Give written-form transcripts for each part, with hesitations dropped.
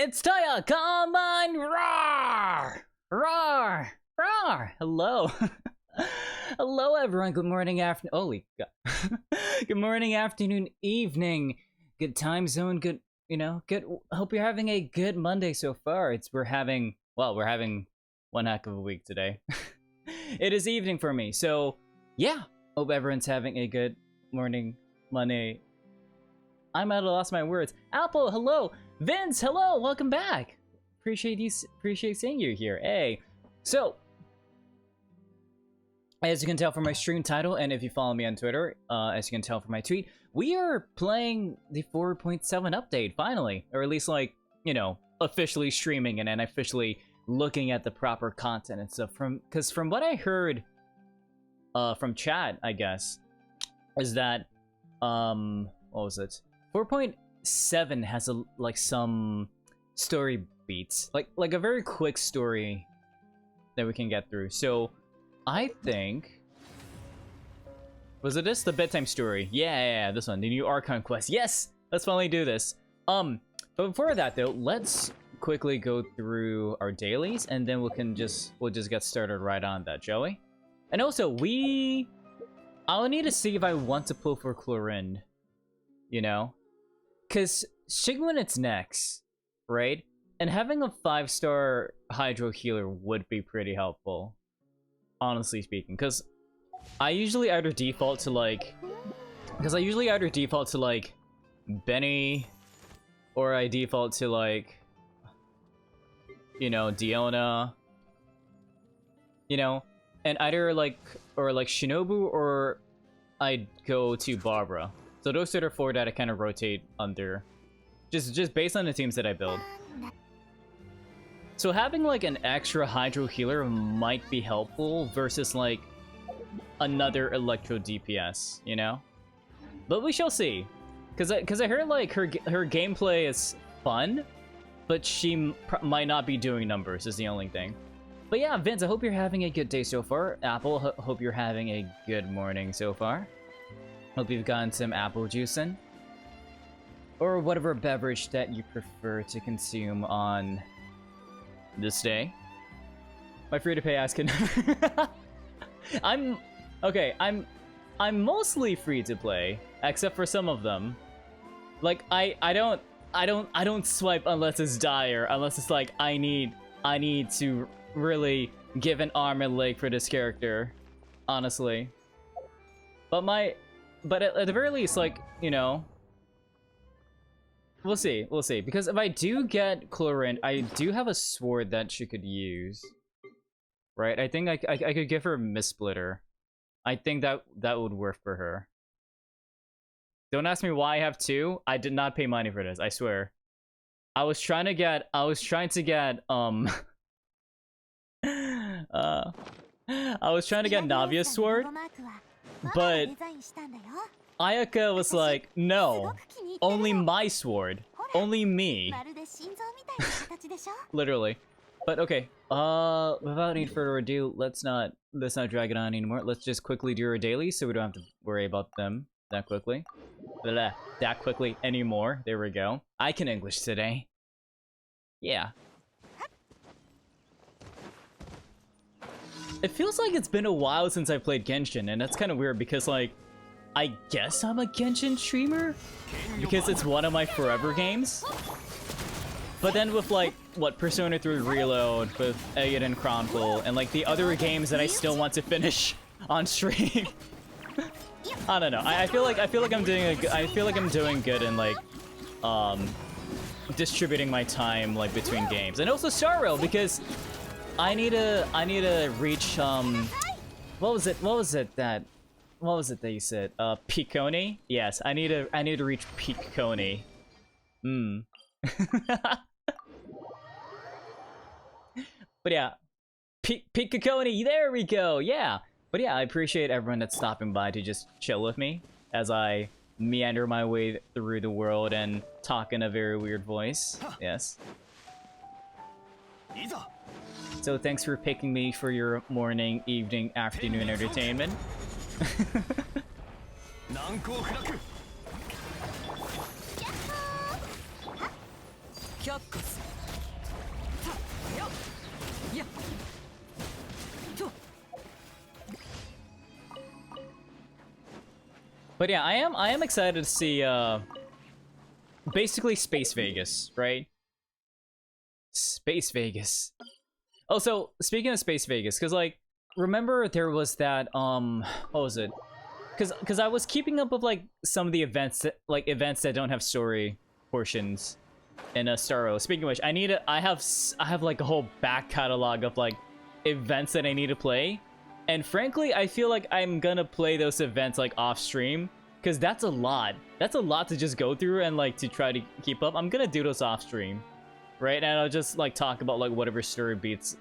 It's Taya! Come on! Roar! Roar! Roar! Hello. Hello, everyone. Good morning, afternoon. Holy God. Good morning, afternoon, evening. Good time zone. Good, good. Hope you're having a good Monday so far. We're having one heck of a week today. It is evening for me. So, yeah. Hope everyone's having a good morning, Monday. I might have lost my words. Apple, hello. Vince, hello. Welcome back. Appreciate seeing you here. Hey. So, as you can tell from my stream title, and if you follow me on Twitter, as you can tell from my tweet, we are playing the 4.7 update finally, or at least officially streaming and officially looking at the proper content and stuff. Because from what I heard, from chat, I guess, is that what was it? 4.7 has some story beats, like a very quick story that we can get through. So I think, was it this? The bedtime story. Yeah, this one. The new Archon quest. Yes! Let's finally do this. But before that though, let's quickly go through our dailies and then we'll just get started right on that, shall we? And also, I'll need to see if I want to pull for Chlorinde. Because Shigmunit's next, right? And having a 5-star Hydro Healer would be pretty helpful, honestly speaking. Because I usually either default to Benny, or I default to Diona, and either Shinobu, or I'd go to Barbara. So those are the 4 that I kind of rotate under, just based on the teams that I build. So having an extra Hydro Healer might be helpful versus another Electro DPS, But we shall see, because I heard her gameplay is fun, but she might not be doing numbers is the only thing. But yeah, Vince, I hope you're having a good day so far. Apple, hope you're having a good morning so far. Hope you've gotten some apple juice in, or whatever beverage that you prefer to consume on this day. My free-to-pay ass can I'm mostly free to play, except for some of them. I don't swipe unless it's dire, unless it's I need to really give an arm and leg for this character, honestly. But at the very least, we'll see. Because if I do get Chlorinde, I do have a sword that she could use, right? I think I could give her a Mistsplitter. I think that would work for her. Don't ask me why I have 2. I did not pay money for this, I swear. I was trying to get Navia's sword, but Ayaka was like, no, only my sword, only me. Literally. But okay, without any further ado, let's not drag it on anymore. Let's just quickly do our dailies so we don't have to worry about them that quickly. That quickly anymore. There we go. I can English today. Yeah. It feels like it's been a while since I played Genshin, and that's kind of weird because, I guess I'm a Genshin streamer? Because it's one of my forever games? But then with, Persona 3 Reload, with Eiyuden Chronicle, and, the other games that I still want to finish on stream. I don't know. I feel like I'm doing good in, distributing my time, between games. And also Star Rail, because I need to reach what was it that you said? Piccone? Yes, I need to reach Piccone. But yeah, Piccone, there we go. Yeah. But yeah, I appreciate everyone that's stopping by to just chill with me as I meander my way through the world and talk in a very weird voice. Yes. So thanks for picking me for your morning, evening, afternoon entertainment. But yeah, I am excited to see basically Space Vegas, right? Space Vegas. Oh, so speaking of Space Vegas, because like remember there was that what was it? Because I was keeping up with like some of the events that don't have story portions in Starro. Speaking of which, I have like a whole back catalog of like events that I need to play, and frankly, I feel like I'm gonna play those events like off stream because that's a lot. That's a lot to just go through and like to try to keep up. I'm gonna do those off stream, right? And I'll just like talk about like whatever story beats,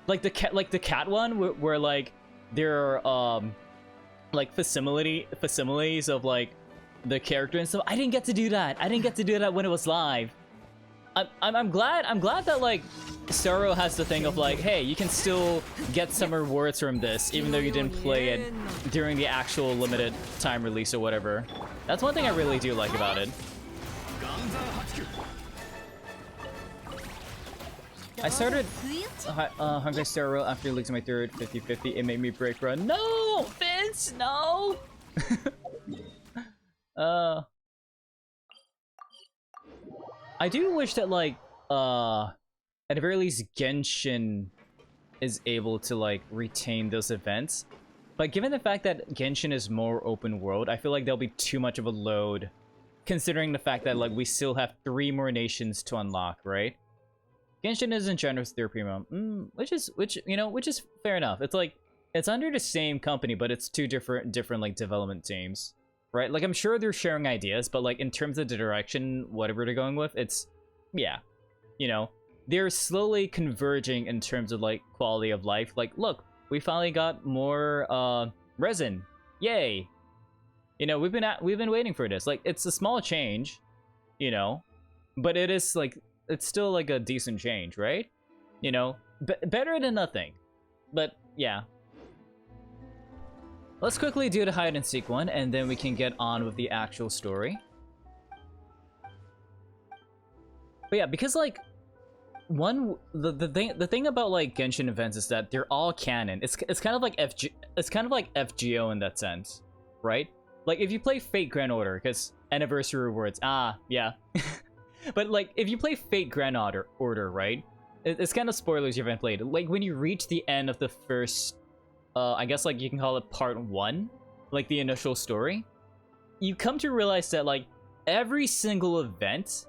like the cat one where like there are like facsimiles of like the character and stuff. I didn't get to do that. I didn't get to do that when it was live. I'm glad that like Starro has the thing of like, hey, you can still get some rewards from this even though you didn't play it during the actual limited time release or whatever. That's one thing I really do like about it. I started Hungry Starro after losing my third 50-50. It made me break run. No, Vince, no. I do wish that like at the very least Genshin is able to like retain those events. But given the fact that Genshin is more open world, I feel like there'll be too much of a load considering the fact that like we still have 3 more nations to unlock, right? Genshin isn't generous with their premium, which is fair enough. It's like it's under the same company, but it's 2 different like development teams, right? Like I'm sure they're sharing ideas, but like in terms of the direction, whatever they're going with, it's yeah, you know, they're slowly converging in terms of like quality of life. Like, look, we finally got more resin, yay! You know, we've been waiting for this. Like, it's a small change, you know, but it is like. It's still like a decent change, right? You know, better than nothing. But yeah. Let's quickly do the hide and seek one, and then we can get on with the actual story. But yeah, because like the thing about like Genshin events is that they're all canon. It's kind of like FGO in that sense, right? Like if you play Fate Grand Order, because anniversary rewards, yeah. But like if you play Fate Grand Order, right? It's kind of spoilers you haven't played. Like when you reach the end of the first, I guess like you can call it part 1, like the initial story, you come to realize that like every single event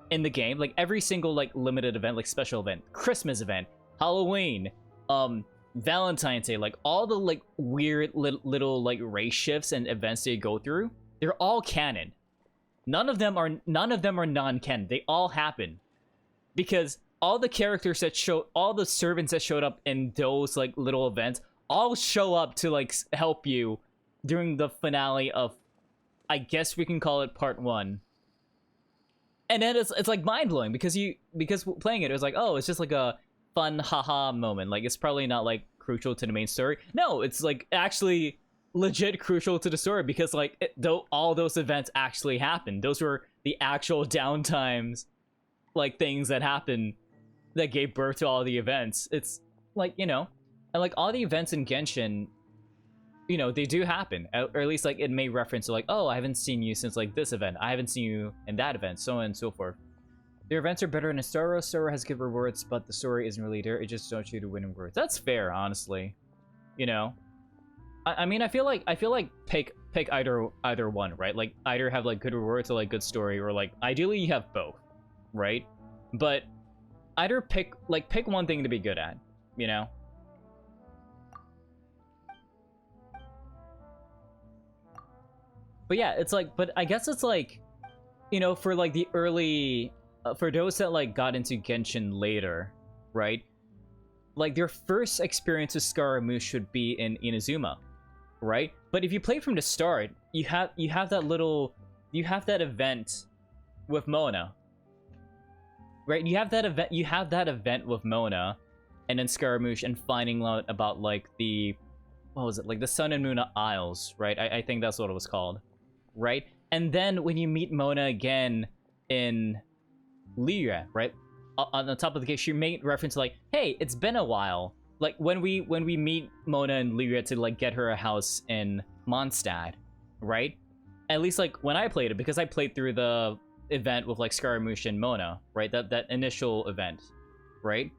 in the game, like every single like limited event, like special event, Christmas event, Halloween, Valentine's Day, like all the like weird little like race shifts and events they go through, they're all canon. None of them are non-canon. They all happen because all the characters that all the servants that showed up in those like little events all show up to like help you during the finale of, I guess we can call it part 1. And then it's like mind-blowing because playing it was like, oh, it's just like a fun haha moment. Like it's probably not like crucial to the main story. No, it's like actually legit crucial to the story because like though all those events actually happened. Those were the actual downtimes, like things that happened that gave birth to all the events. It's like, you know, and like all the events in Genshin, you know, they do happen, or at least like it may reference to like, oh, I haven't seen you since like this event, I haven't seen you in that event, so on and so forth. Their events are better in Starro. Starro has good rewards, but the story isn't really there. It just wants you to win rewards. That's fair, honestly. You know, I mean, I feel like pick either one, right? Like either have like good rewards or like good story, or like ideally you have both, right? But either pick one thing to be good at, you know? But yeah, it's like, but I guess it's like, you know, for like the early, for those that like got into Genshin later, right? Like their first experience with Scaramouche should be in Inazuma, right? But if you play from the start, you have that event with Mona, right? You have that event with Mona, and then Scaramouche, and finding out about like the, what was it, like the Sun and Moon Isles, right? I think that's what it was called, right? And then when you meet Mona again in Liyue, right? On the top of the case, she made reference to like, hey, it's been a while. Like when we meet Mona and Liyue to like get her a house in Mondstadt, right? At least like when I played it, because I played through the event with like Scaramouche and Mona, right? That initial event, right?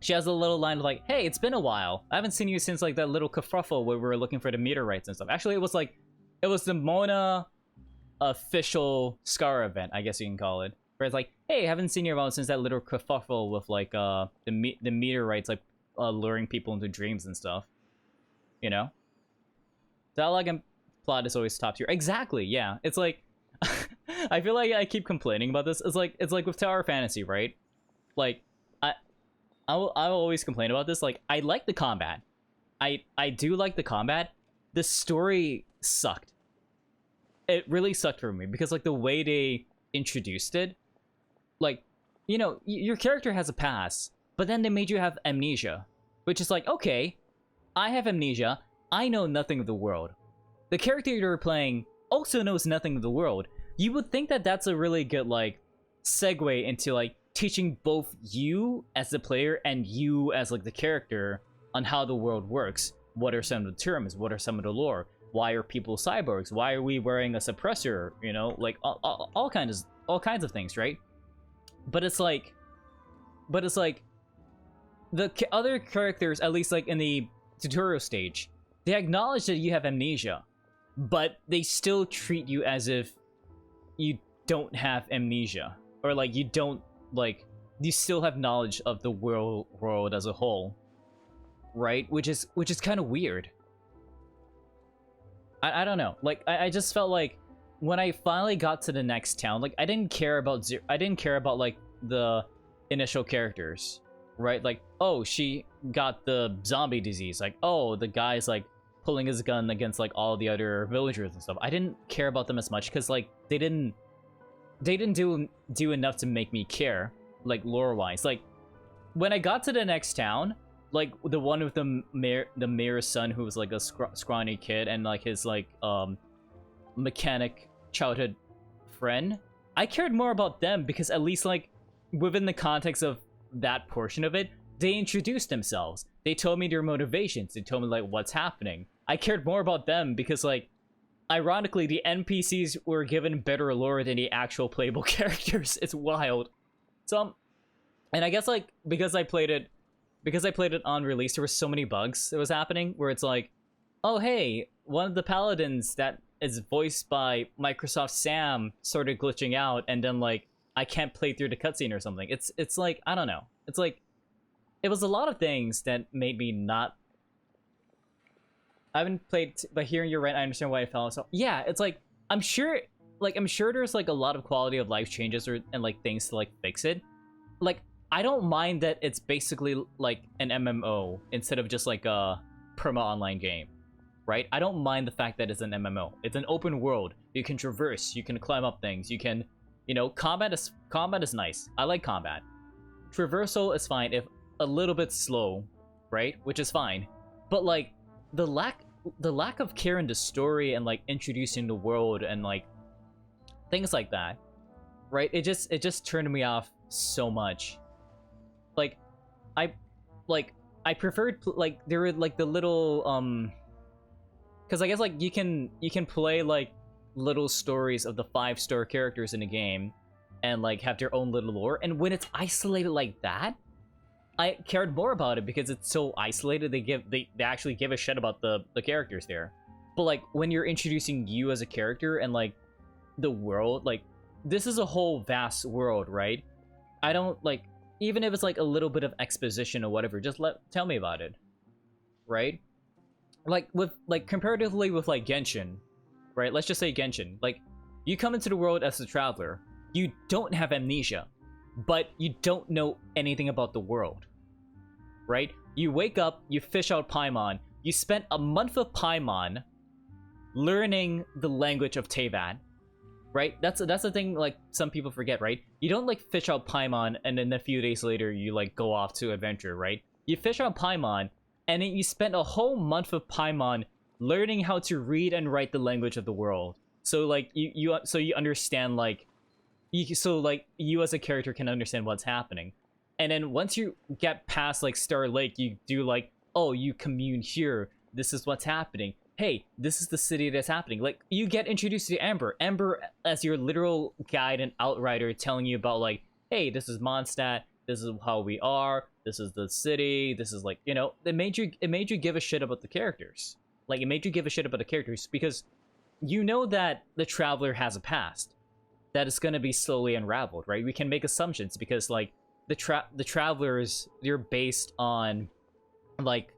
She has a little line of like, hey, it's been a while. I haven't seen you since like that little kerfuffle where we were looking for the meteorites and stuff. Actually, it was the Mona official Scar event, I guess you can call it. Where it's like, hey, I haven't seen you around since that little kerfuffle with like the meteorites like luring people into dreams and stuff. You know? Dialogue and plot is always top tier. Exactly, yeah. It's like I feel like I keep complaining about this. It's like with Tower Fantasy, right? Like I'll always complain about this. Like, I like the combat. I do like the combat. The story sucked. It really sucked for me because like the way they introduced it, like, you know, your character has a past, but then they made you have amnesia, which is like, okay, I have amnesia. I know nothing of the world. The character you're playing also knows nothing of the world. You would think that that's a really good like segue into like teaching both you as the player and you as like the character on how the world works. What are some of the terms? What are some of the lore? Why are people cyborgs? Why are we wearing a suppressor? You know, like all kinds of things, right? But it's like the other characters, at least like in the tutorial stage, they acknowledge that you have amnesia, but they still treat you as if you don't have amnesia, or like you don't, like, you still have knowledge of the world as a whole, right? Which is kind of weird. I don't know. Like, I just felt like when I finally got to the next town, like, I didn't care about like the initial characters, right? Like, oh, she got the zombie disease. Like, oh, the guy's like pulling his gun against like all the other villagers and stuff. I didn't care about them as much because like they didn't do enough to make me care, like lore wise. Like when I got to the next town, like the one with the mayor's son, who was like a scrawny kid, and like his like mechanic childhood friend, I cared more about them because at least like within the context of that portion of it, they introduced themselves. They told me their motivations. They told me like what's happening. I cared more about them because like ironically the NPCs were given better lore than the actual playable characters. It's wild. So and I guess like because I played it on release, there were so many bugs that was happening where it's like, oh hey, one of the paladins that is voiced by Microsoft Sam started glitching out, and then like I can't play through the cutscene or something. It's like, I don't know. It's like it was a lot of things that made me not. I haven't played, but hearing you right, I understand why I felt so. Yeah, it's like I'm sure there's like a lot of quality of life changes and like things to like fix it. Like I don't mind that it's basically like an MMO instead of just like a perma online game, right? I don't mind the fact that it's an MMO. It's an open world. You can traverse. You can climb up things. You can, you know, combat is nice. I like combat. Traversal is fine if a little bit slow, right? Which is fine. But like the lack of care in the story and like introducing the world and like things like that, right? It just turned me off so much. Like I preferred like there were like the little because I guess like you can play like little stories of the 5-star characters in a game and like have their own little lore, and when it's isolated like that, I cared more about it because it's so isolated. They actually give a shit about the characters there. But like when you're introducing you as a character and like the world, like this is a whole vast world, right? I don't like, even if it's like a little bit of exposition or whatever, just tell me about it, right? Like with like comparatively with like Genshin, right? Let's just say Genshin. Like you come into the world as a traveler, you don't have amnesia, but you don't know anything about the world, right? You wake up, you fish out Paimon, you spent a month of Paimon learning the language of Teyvat, right? That's the thing like some people forget, right? You don't like fish out Paimon and then a few days later you like go off to adventure, right? You fish out Paimon and then you spend a whole month of Paimon learning how to read and write the language of the world. So like you understand like, so like you as a character can understand what's happening. And then once you get past like Star Lake, you do like, oh, you commune here, this is what's happening, hey, this is the city that's happening. Like you get introduced to Amber as your literal guide and outrider, telling you about like, hey, this is Mondstadt, this is how we are, this is the city, this is like, you know, it made you give a shit about the characters. Like it made you give a shit about the characters because you know that the Traveler has a past that is going to be slowly unraveled, right? We can make assumptions because like the Travelers, they're based on like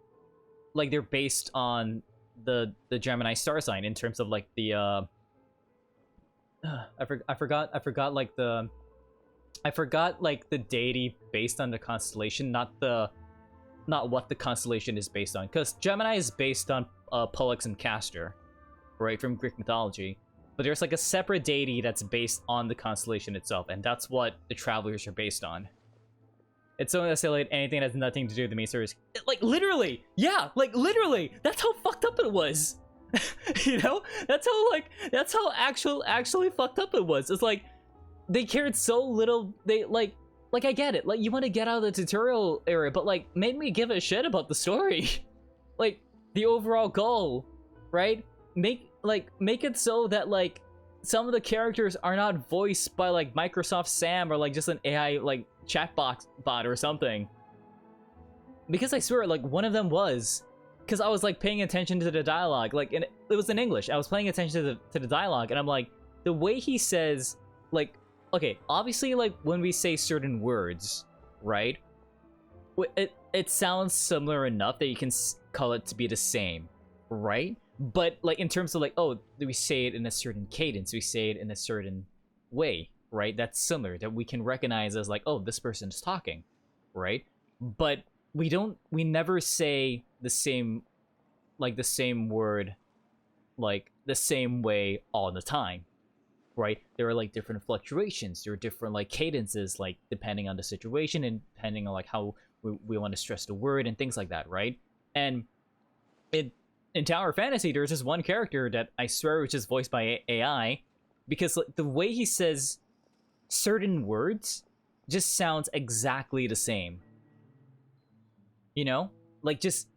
they're based on the Gemini star sign in terms of like the I forgot like the deity based on the constellation, not what the constellation is based on, because Gemini is based on Pollux and Castor, right, from Greek mythology. But there's like a separate deity that's based on the constellation itself, and that's what the Travelers are based on. It's so necessarily anything that has nothing to do with the main series. Like literally, yeah, like literally, that's how fucked up it was. You know, that's how actually fucked up it was. It's like they cared so little. They like I get it. Like you want to get out of the tutorial area, but like make me give a shit about the story. Like the overall goal, right? Make it so that like some of the characters are not voiced by like Microsoft Sam or like just an AI like chatbox bot or something. Because I swear like one of them was, because I was like paying attention to the dialogue, like, and it was in English. I was paying attention to the dialogue, and I'm like, the way he says, like, okay, obviously like when we say certain words, right, it sounds similar enough that you can call it to be the same, right? But like in terms of like, oh, we say it in a certain cadence, we say it in a certain way, right? That's similar, that we can recognize as like, oh, this person is talking, right? But we never say the same, like the same word, like the same way all the time, right? There are like different fluctuations, there are different like cadences, like depending on the situation and depending on like how we want to stress the word and things like that, right? And in Tower Fantasy, there's this one character that I swear was just voiced by AI, because like, the way he says certain words just sounds exactly the same. You know, like just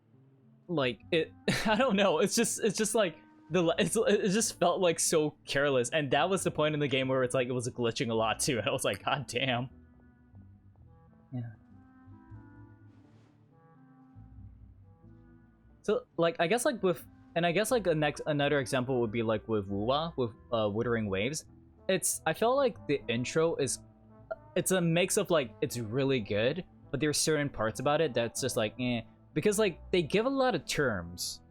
like it. I don't know. It's just like it just felt like so careless, and that was the point in the game where it's like it was glitching a lot too. And I was like, God damn. Yeah. So like I guess like with, and I guess like another example would be like with Wuwa, with Wuthering Waves. I felt like the intro it's a mix of like it's really good, but there's certain parts about it that's just like eh, because like they give a lot of terms,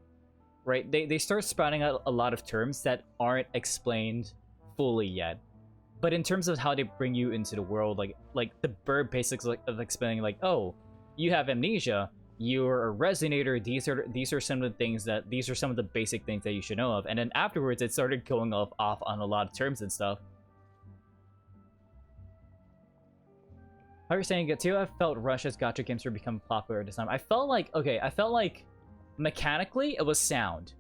right? They start spouting out a lot of terms that aren't explained fully yet. But in terms of how they bring you into the world, like the bird basics of explaining like, oh, you have amnesia, you're a resonator, these are some of the things that, these are some of the basic things that you should know of. And then afterwards it started going off on a lot of terms and stuff. How you're saying it too? I felt Russia's gacha games were becoming popular at this time. I felt like, okay, I felt like mechanically it was sound.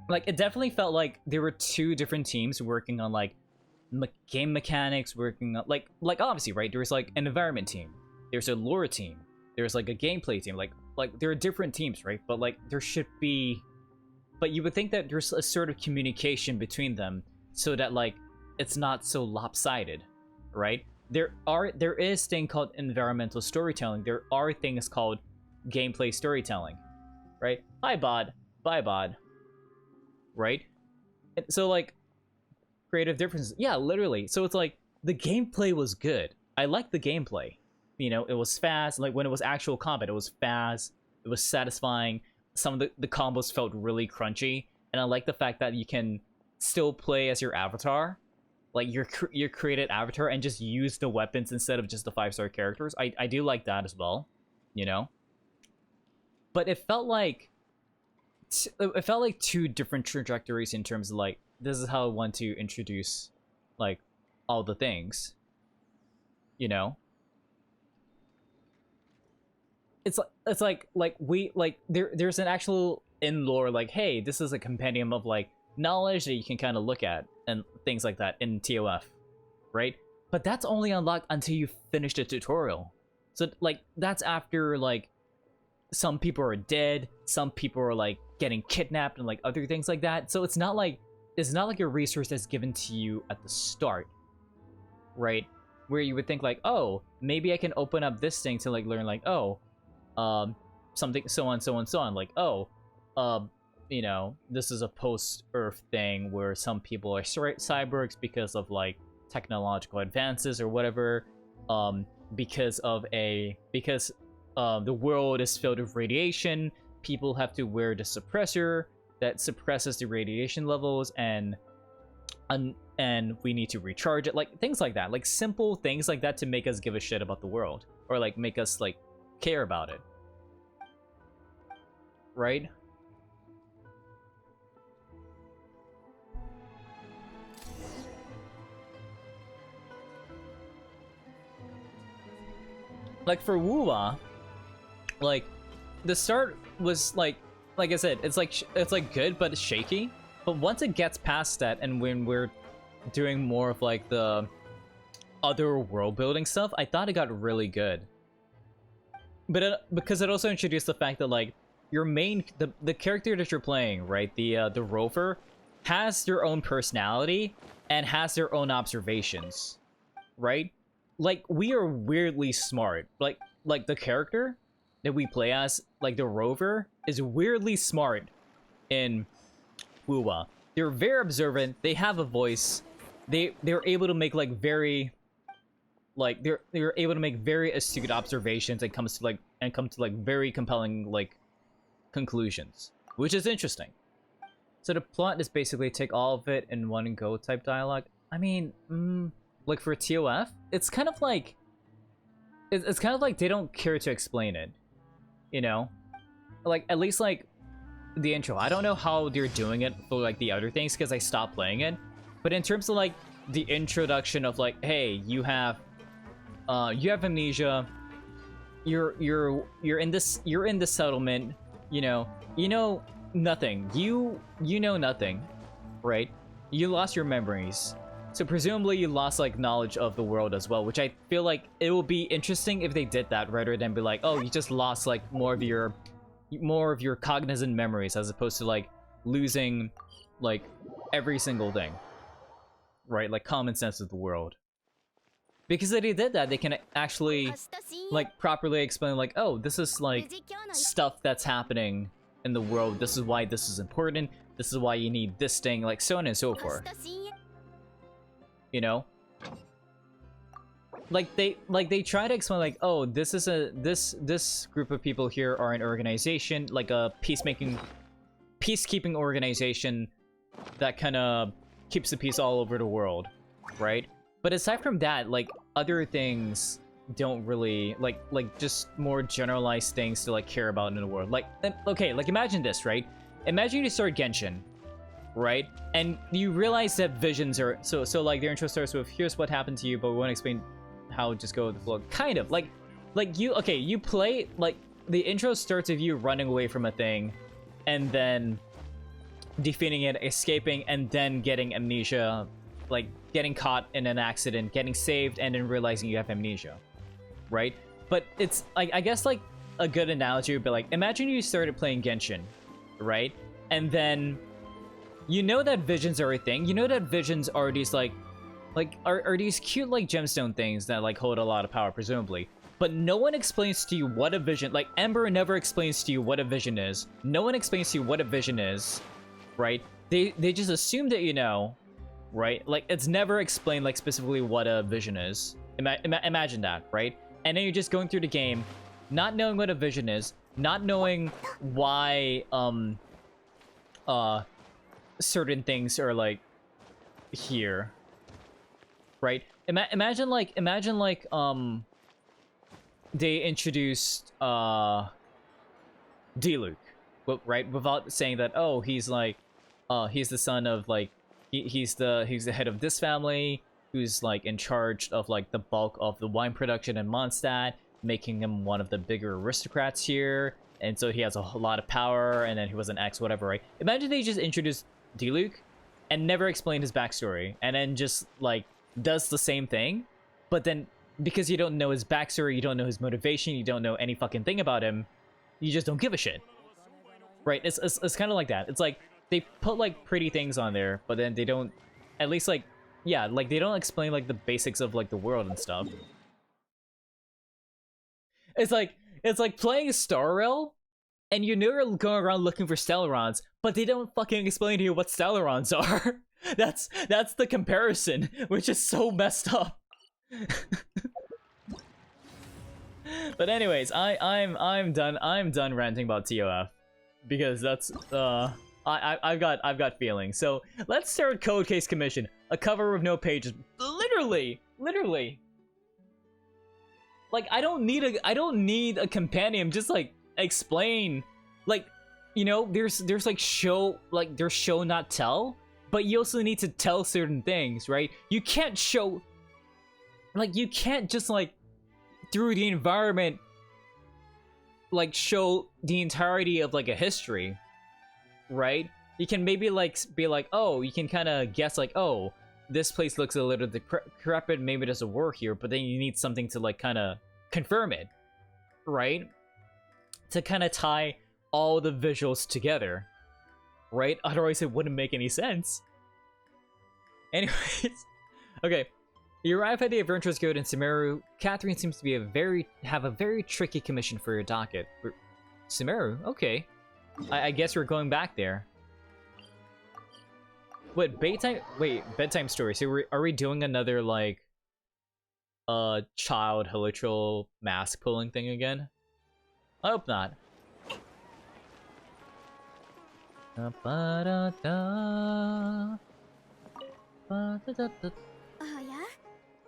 Like it definitely felt like there were two different teams working on like game mechanics, working on like obviously, right? There's like an environment team, there's a lore team, there's like a gameplay team, like there are different teams, right? But like there should be, but you would think that there's a sort of communication between them so that like it's not so lopsided, right? There is thing called environmental storytelling. There are things called gameplay storytelling, right? Hi bod, bye bod, right? And so like creative differences, yeah, literally. So it's like the gameplay was good. I liked the gameplay. You know, it was fast. Like when it was actual combat, it was fast. It was satisfying. Some of the combos felt really crunchy, and I like the fact that you can still play as your avatar, like your created avatar, and just use the weapons instead of just the 5-star characters. I do like that as well, you know. But it felt like two different trajectories in terms of like, this is how I want to introduce like all the things, you know. It's like we like there's an actual in lore like, hey, this is a compendium of like knowledge that you can kind of look at and things like that in TOF, right? but that's only unlocked until you finish the tutorial. So like that's after like some people are dead, some people are like getting kidnapped and like other things like that. So it's not like a resource that's given to you at the start, right? Where you would think like, oh, maybe I can open up this thing to like learn like, oh, something, so on, so on, so on. Like, oh, you know, this is a post-Earth thing where some people are cyborgs because of like technological advances or whatever, because the world is filled with radiation. People have to wear the suppressor that suppresses the radiation levels, and we need to recharge it, like things like that, like simple things like that to make us give a shit about the world, or like make us like care about it, right? Like for Wuwa, like the start was like I said, it's like good but shaky. But once it gets past that, and when we're doing more of like the other world building stuff, I thought it got really good. But because it also introduced the fact that like your main the character that you're playing, right, the rover, has their own personality and has their own observations, right? Like we are weirdly smart. Like the character that we play as, like the rover, is weirdly smart in Wuwa. They're very observant. They have a voice. They're able to make like very, like they're able to make very astute observations and come to like very compelling like conclusions, which is interesting. So the plot is basically take all of it in one go type dialogue. I mean, like for TOF, it's kind of like it's kind of like they don't care to explain it, you know? Like at least like the intro. I don't know how they're doing it for like the other things because I stopped playing it. But in terms of like the introduction of like, hey, you have amnesia. You're in this settlement. You know nothing. You know nothing, right? You lost your memories. So presumably you lost like knowledge of the world as well, which I feel like it will be interesting if they did that rather than be like, oh, you just lost like more of your cognizant memories as opposed to like losing like every single thing, right? Like common sense of the world. Because if they did that, they can actually like properly explain like, oh, this is like stuff that's happening in the world. This is why this is important. This is why you need this thing, like so on and so forth. You know? Like they try to explain like, oh, this is this group of people here are an organization, like a peacekeeping organization that kind of keeps the peace all over the world, right? But aside from that, like other things don't really like just more generalized things to like care about in the world. Like okay, like imagine this, right? Imagine you start Genshin, right? And you realize that visions are so like their intro starts with here's what happened to you, but we won't explain how, just go with the flow. Kind of like you play, like the intro starts with you running away from a thing and then defeating it, escaping, and then getting amnesia, like getting caught in an accident, getting saved, and then realizing you have amnesia, right? But it's like, I guess like a good analogy would be like, imagine you started playing Genshin, right? And then you know that visions are a thing. You know that visions are these are these cute like gemstone things that like hold a lot of power, presumably. But no one explains to you what a vision, like Ember never explains to you what a vision is. No one explains to you what a vision is, right? They just assume that you know, right? Like it's never explained like specifically what a vision is. Imagine that, right? And then you're just going through the game, not knowing what a vision is, not knowing why certain things are like here, right? Imagine like they introduced D-Luke, right? Without saying that, oh, he's like he's the son of like he's the head of this family who's like in charge of like the bulk of the wine production in Mondstadt, making him one of the bigger aristocrats here, and so he has a lot of power, and then he was an ex whatever, right? Imagine they just introduced D-Luke and never explained his backstory, and then just like does the same thing. but then because you don't know his backstory, you don't know his motivation, you don't know any fucking thing about him, you just don't give a shit. Right? It's kind of like that. It's like they put like pretty things on there, but then they don't, at least like, yeah, like they don't explain like the basics of like the world and stuff. It's like playing Star Rail, and you're never going around looking for Stelerons, but they don't fucking explain to you what Stelerons are. That's the comparison, which is so messed up. But anyways, I'm done ranting about TOF because that's I've got feelings. So let's start Code Case Commission, a cover with no pages. Literally. Like I don't need a companion. Just like explain, like, you know, there's like show not tell, but you also need to tell certain things, right? You can't show, like, you can't just like through the environment like show the entirety of like a history, right? You can maybe like be like, oh, you can kind of guess like, oh, this place looks a little decrepit, maybe it doesn't work here, but then you need something to like kind of confirm it, right? To kind of tie all the visuals together, right? Otherwise it wouldn't make any sense. Anyways, okay. You arrive at the Adventurers Guild in Sumeru. Catherine seems to be have a very tricky commission for your docket. Sumeru? Okay. I guess we're going back there. Wait, bedtime story. So are we doing another, like, child habitual mask pulling thing again? I hope not.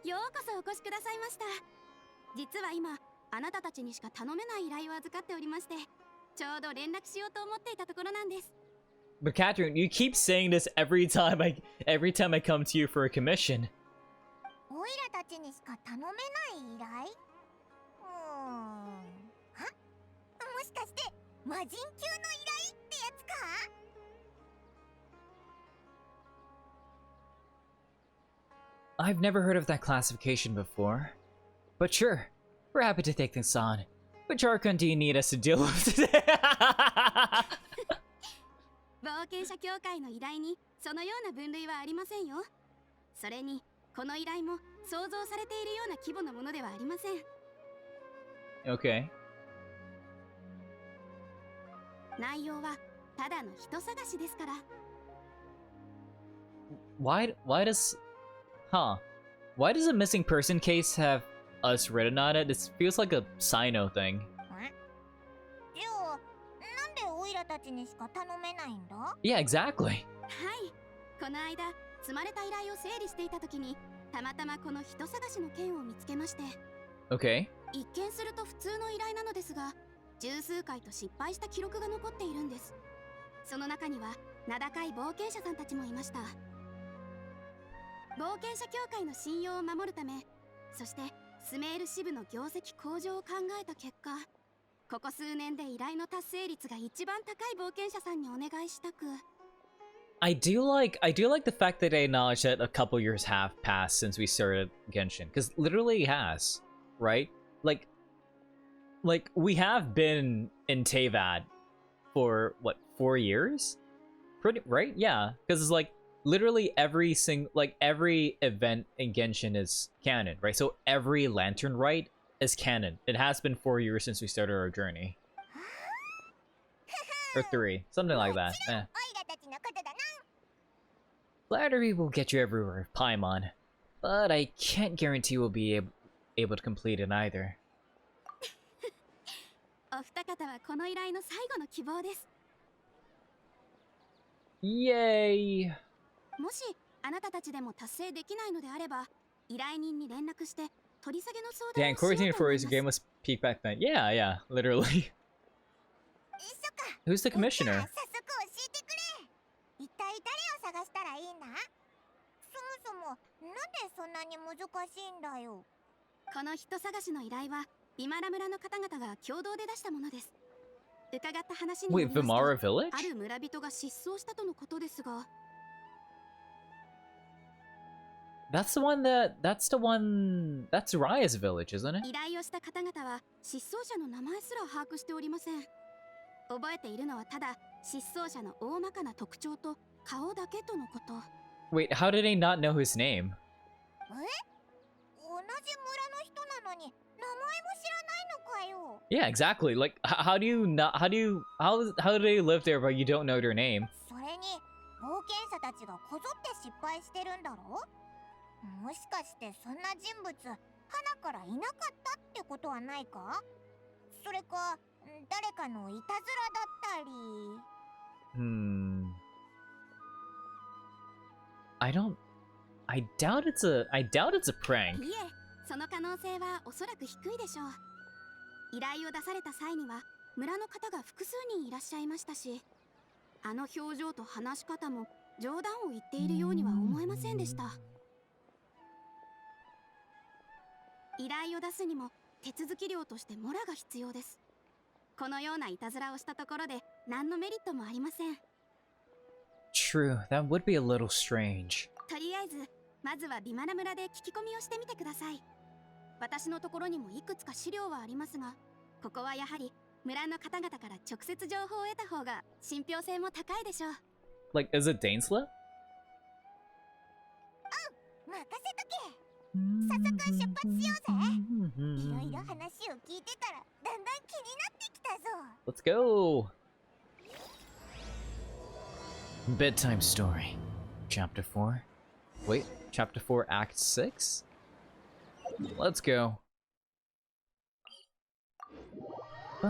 ようこそお越しくださいました。実は今、あなたたちにしか頼めない依頼を預かっておりまして、ちょうど連絡しようと思っていたところなんです。But Catherine, you keep saying this every time I come to you for a commission. おいらたちにしか頼めない依頼？もしかして魔人級の依頼ってやつか？I've never heard of that classification before. But sure, we're happy to take this on. Which Archon do you need us to deal with today? 冒険者協会の依頼にそのような分類はありませんよ。それに、この依頼も想像されているような規模のものではありません。Okay. 内容はただの人探しですから。Why does a missing person case have us written on it? It feels like a Sino thing. じゃあ、なんでオイラたちにしか頼めないんだ？ Yeah, exactly. はい。この間、積まれた依頼を整理していたときに、たまたまこの人探しの件を見つけまして。Okay. 一見すると普通の依頼なのですが、十数回と失敗した記録が残っているんです。その中には名高い冒険者さんたちもいました。冒険者協会の信用を守るため、そしてスメール支部の業績向上を考えた結果、ここ数年で依頼の達成率が一番高い冒険者さんにお願いしたく。I do like the fact that they acknowledge that a couple years have passed since we started Genshin, because literally it has, right? Like we have been in Teyvat for what, 4 years? Pretty right? Yeah, because it's like literally every event in Genshin is canon, right? So every lantern rite is canon. It has been 4 years since we started our journey. Or 3, something like that. Flattery will get you everywhere, Paimon. But I can't guarantee we'll be able to complete it either. お二方はこの依頼の最後の希望です。Yay! もしあなたたちでも達成できないのであれば、依頼人に連絡して取り下げの相談 Damn, をしよう Quarantine と for 思い his ます。 game was peak back then. Yeah, literally. Who's the commissioner? 早速教えてくれ。一体誰を探したらいいんだ？そもそもなんでそんなに難しいんだよ。この人探しの依頼はビマラ村の方々が共同で出したものです。伺った話により Wait, ます Vimara と、 Village? ある村人が失踪したとのことですが。That's the one that's Raya's village, isn't it? 依頼をした方々は失踪者の名前すら把握しておりません。覚えているのはただ失踪者の大まかな特徴と顔だけとのこと。Wait, how did they not know his name? 同じ村の人なのに名前も知らないのかよ。 Yeah, exactly. Like, how do you not? How do they live there but you don't know their name? それに冒険者たちがこぞって失敗してるんだろ。もしかしてそんな人物花からいなかったってことはないか。それか誰かのいたずらだったり。I doubt it's a prank. いえ、その可能性はおそらく低いでしょう。依頼を出された際には村の方が複数人いらっしゃいましたし、あの表情と話し方も冗談を言っているようには思えませんでした。依頼を出すにも手続き料としてモラが必要です。このようないたずらをしたところで何のメリットもありません。 True, that would be a little strange. とりあえずまずはビマラ村で聞き込みをしてみてください。私のところにもいくつか資料はありますが、ここはやはり村の方々から直接情報を得た方が信憑性も高いでしょう。 Like, is it Dainsla? 任せとけ。早速出発しようぜ。いろいろ話を聞いてたらだんだん気になってきたぞ。 Let's go. Bedtime story, chapter 4. Wait, chapter 4, act 6. Let's go. よし、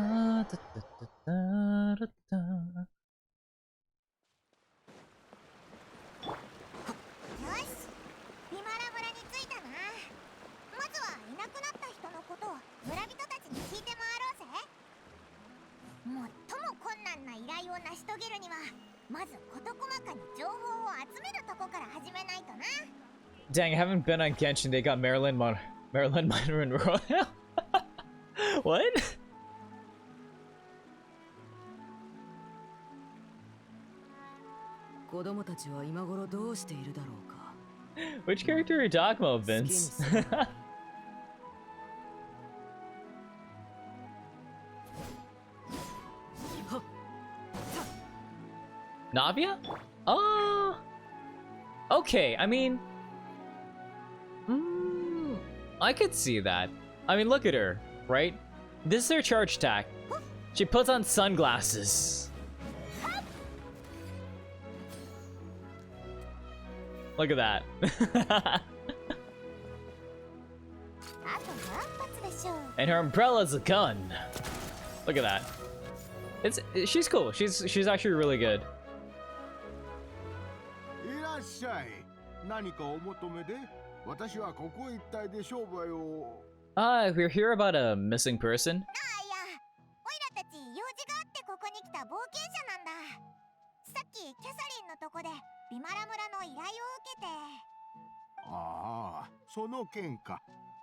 ビマラ村に着いたな。まずはいなくなった人のことを村人たちに聞いて回ろうぜ。最も困難な依頼を成し遂げるにはまず事細かに情報を集めるとこから始めないとな。 Dang, I haven't been on Genshin. They got Marilyn Monroe. What? 子供たちは今頃どうしているだろうか。 Which character are you talking about, Vince? Navia? Oh, okay. I mean, I could see that. I mean, look at her, right? This is her charge attack. She puts on sunglasses. Look at that. あと何発でしょう。 And her umbrella's a gun. Look at that. She's cool. She's actually really good. いらっしゃい。何かお求めで？私はここ一帯で商売を。We're here about a missing person. ああ、いや、オイラたち用事があってここに来た冒険者なんだ。さっきキャサリンのとこでビマラ村の依頼を受けて。ああ、その件か。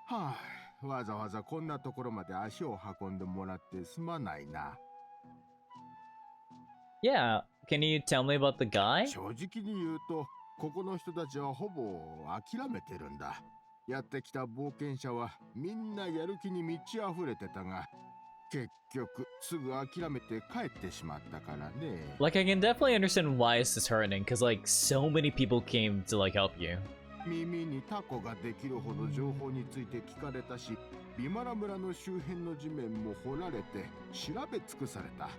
はあ、わざわざこんなところまで足を運んでもらってすまないな。Yeah, can you tell me about the guy? 正直に言うと、ここの人たちはほぼ諦めてるんだ。やってきた冒険者はみんなやる気に満ち溢れてたが、結局すぐ諦めて帰ってしまったからね。Like, I can definitely understand why it's disheartening, because, like, so many people came to, like, help you. 耳にタコができるほど情報について聞かれたし、ビマラ村の周辺の地面も掘られて調べ尽くされた。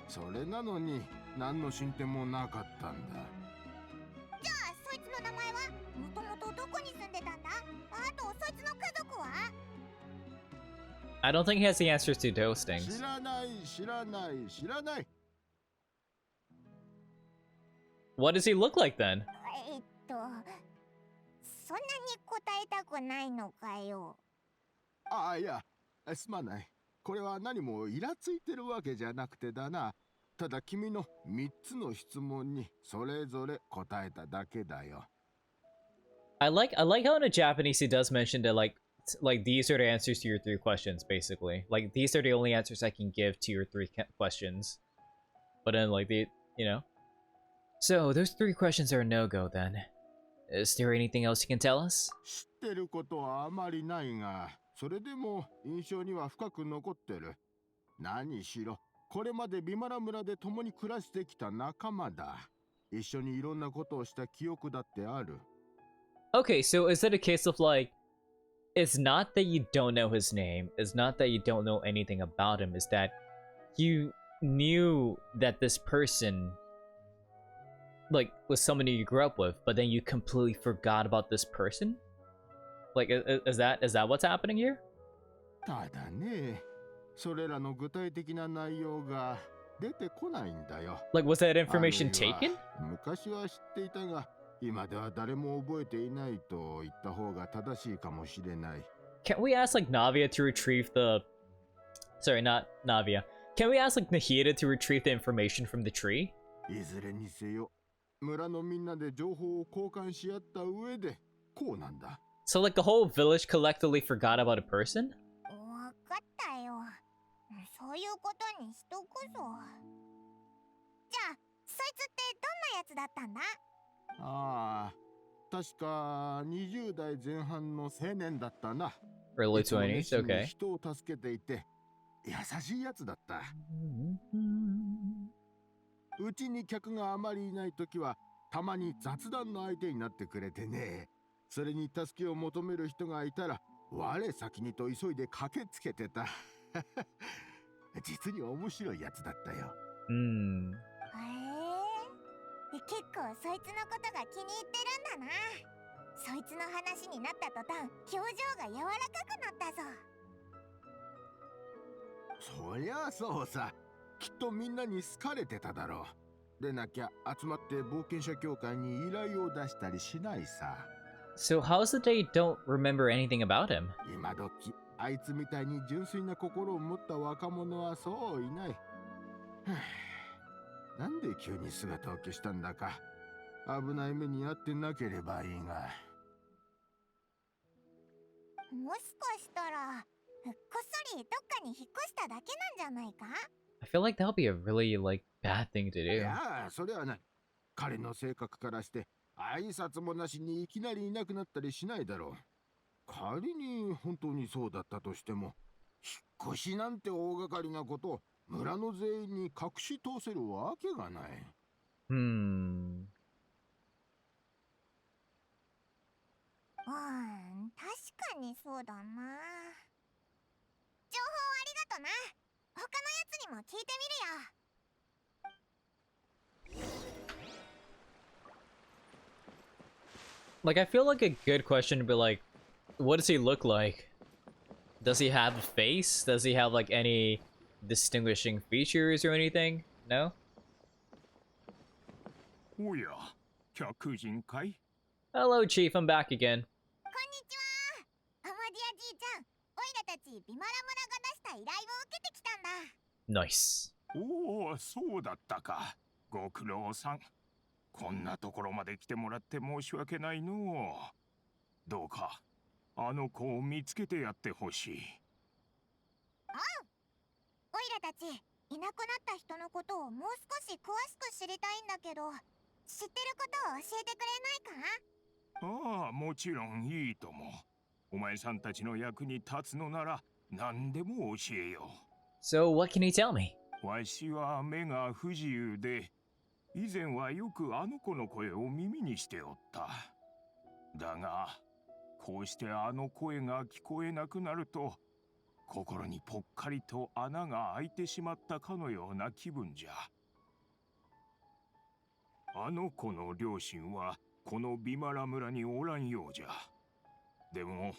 それなのに何の進展もなかったんだ。じゃあそいつの名前はもともとどこに住んでたんだ。あとそいつの家族は。 I don't think he has the answers to those 知 things. らない知らない知らない。 What does he look like then? そんなに答えたくないのかよ。ああ、いや、すまない。これは何もイラついてるわけじゃなくてだな。ただ君の3つの質問にそれぞれ答えただけだよ。I like how in a Japanese he does mention that like these are the answers to your 3 questions, basically. Like, these are the only answers I can give to your 3 questions. But then, like, you know. So those 3 questions are a no-go then. Is there anything else you can tell us? 知ってることはあまりないが、それでも印象には深く残ってる。何しろ、これまでビマラ村で共に暮らしてきた仲間だ。一緒にいろんなことをした記憶だってある。Okay, so is it a case of like, it's not that you don't know his name, it's not that you don't know anything about him, it's that you knew that this person, like, was somebody you grew up with, but then you completely forgot about this person? Like, is that what's happening here? ただね、それらの具体的な内容が出てこないんだよ。 Like, was that あるい information は taken? 昔は知っていたが、今では誰も覚えていないと言った方が正しいかもしれない。 Can we ask, like, Navia to retrieve the... Sorry, not Navia. Can we ask, like, Nahida to retrieve the information from the tree? いずれにせよ、村のみんなで情報を交換し合った上で、こうなんだ。 So, like, the whole village collectively forgot about a person? わかったよ。そういうことにしとくぞ。じゃあ、そいつってどんなやつだったんだ？ああ、確か20代前半の青年だったな。 Early いつも熱 20s, 心に okay. 人を助けていて、優しいやつだった。うちに客があまりいないときは、たまに雑談の相手になってくれてね。それに助けを求める人がいたら、我先にと急いで駆けつけてた。実に面白いやつだったよ。Hmm. 結構そいつのことが気に入ってるんだな。そいつの話になった途端、表情が柔らかくなったぞ。そりゃあそうさ。きっとみんなに好かれてただろう。でなきゃ集まって冒険者協会に依頼を出したりしないさ。 So how's it that you don't remember anything about him? 今時あいつみたいに純粋な心を持った若者はそういない。はあ、なんで急に姿を消したんだか。危ない目に遭ってなければいいが。もしかしたら、こっそりどっかに引っ越しただけなんじゃないか？ I feel like that would be a really, like, bad thing to い do. やあ、それはない。彼の性格からして挨拶もなしにいきなりいなくなったりしないだろう。仮に本当にそうだったとしても、引っ越しなんて大掛かりなことを村の全員に隠し通せるわけがない。Hmm. 確かにそうだな。情報ありがとな。他のやつにも聞いてみるよ。Like, I feel like a good question would be like, what does he look like? Does he have a face? Does he have, like, any distinguishing features or anything? No? おや、客人かい？ Hello, Chief. I'm back again. こんにちは。アマディアじいちゃん、オイラたちビマラ村が出した依頼を受けてきたんだ。 Nice. おお、そうだったか。ご苦労さん。こんなところまで来てもらって申し訳ないのう。どうか、あの子を見つけてやってほしい。オイラたち、いなくなった人のことをもう少し詳しく知りたいんだけど、知ってることを教えてくれないか？ああ、もちろんいいとも。お前さんたちの役に立つのなら何でも教えよ So, what can you tell me? う。わしは目が不自由で、以前はよくあの子の声を耳にしておった。だが、こうしてあの声が聞こえなくなると、心にぽっかりと穴が開いてしまったかのような気分じゃ。あの子の両親はこのビマラ村におらんようじゃ。でも、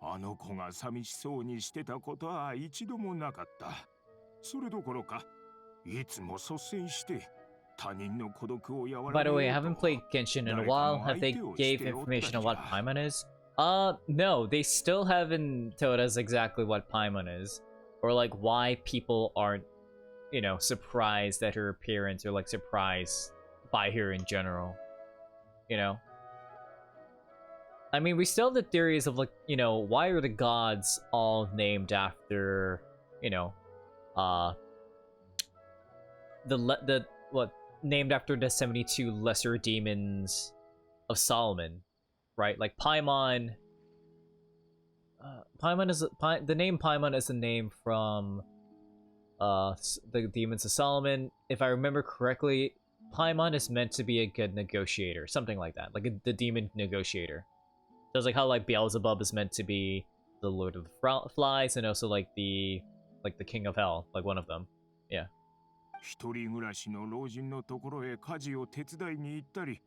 あの子が寂しそうにしてたことは一度もなかった。それどころか、いつも率先して他人の孤独を和らげようと。 By the way, I haven't played Genshin in a while. Have they gave information on what Paimon is? No, they still haven't told us exactly what Paimon is. Or like why people aren't, you know, surprised at her appearance or like surprised by her in general. You know? I mean, we still have the theories of like, you know, why are the gods all named after, you know, named after the 72 lesser demons, of Solomon, right? Like Paimon. Paimon is the name Paimon is the name from the Demons of Solomon. If I remember correctly, Paimon is meant to be a good negotiator, something like that, like the demon negotiator. So it's like how like Beelzebub is meant to be the Lord of the Flies, and also like the King of Hell, like one of them. Yeah. 一人暮らしの老人のところへ家事を手伝いに行ったり、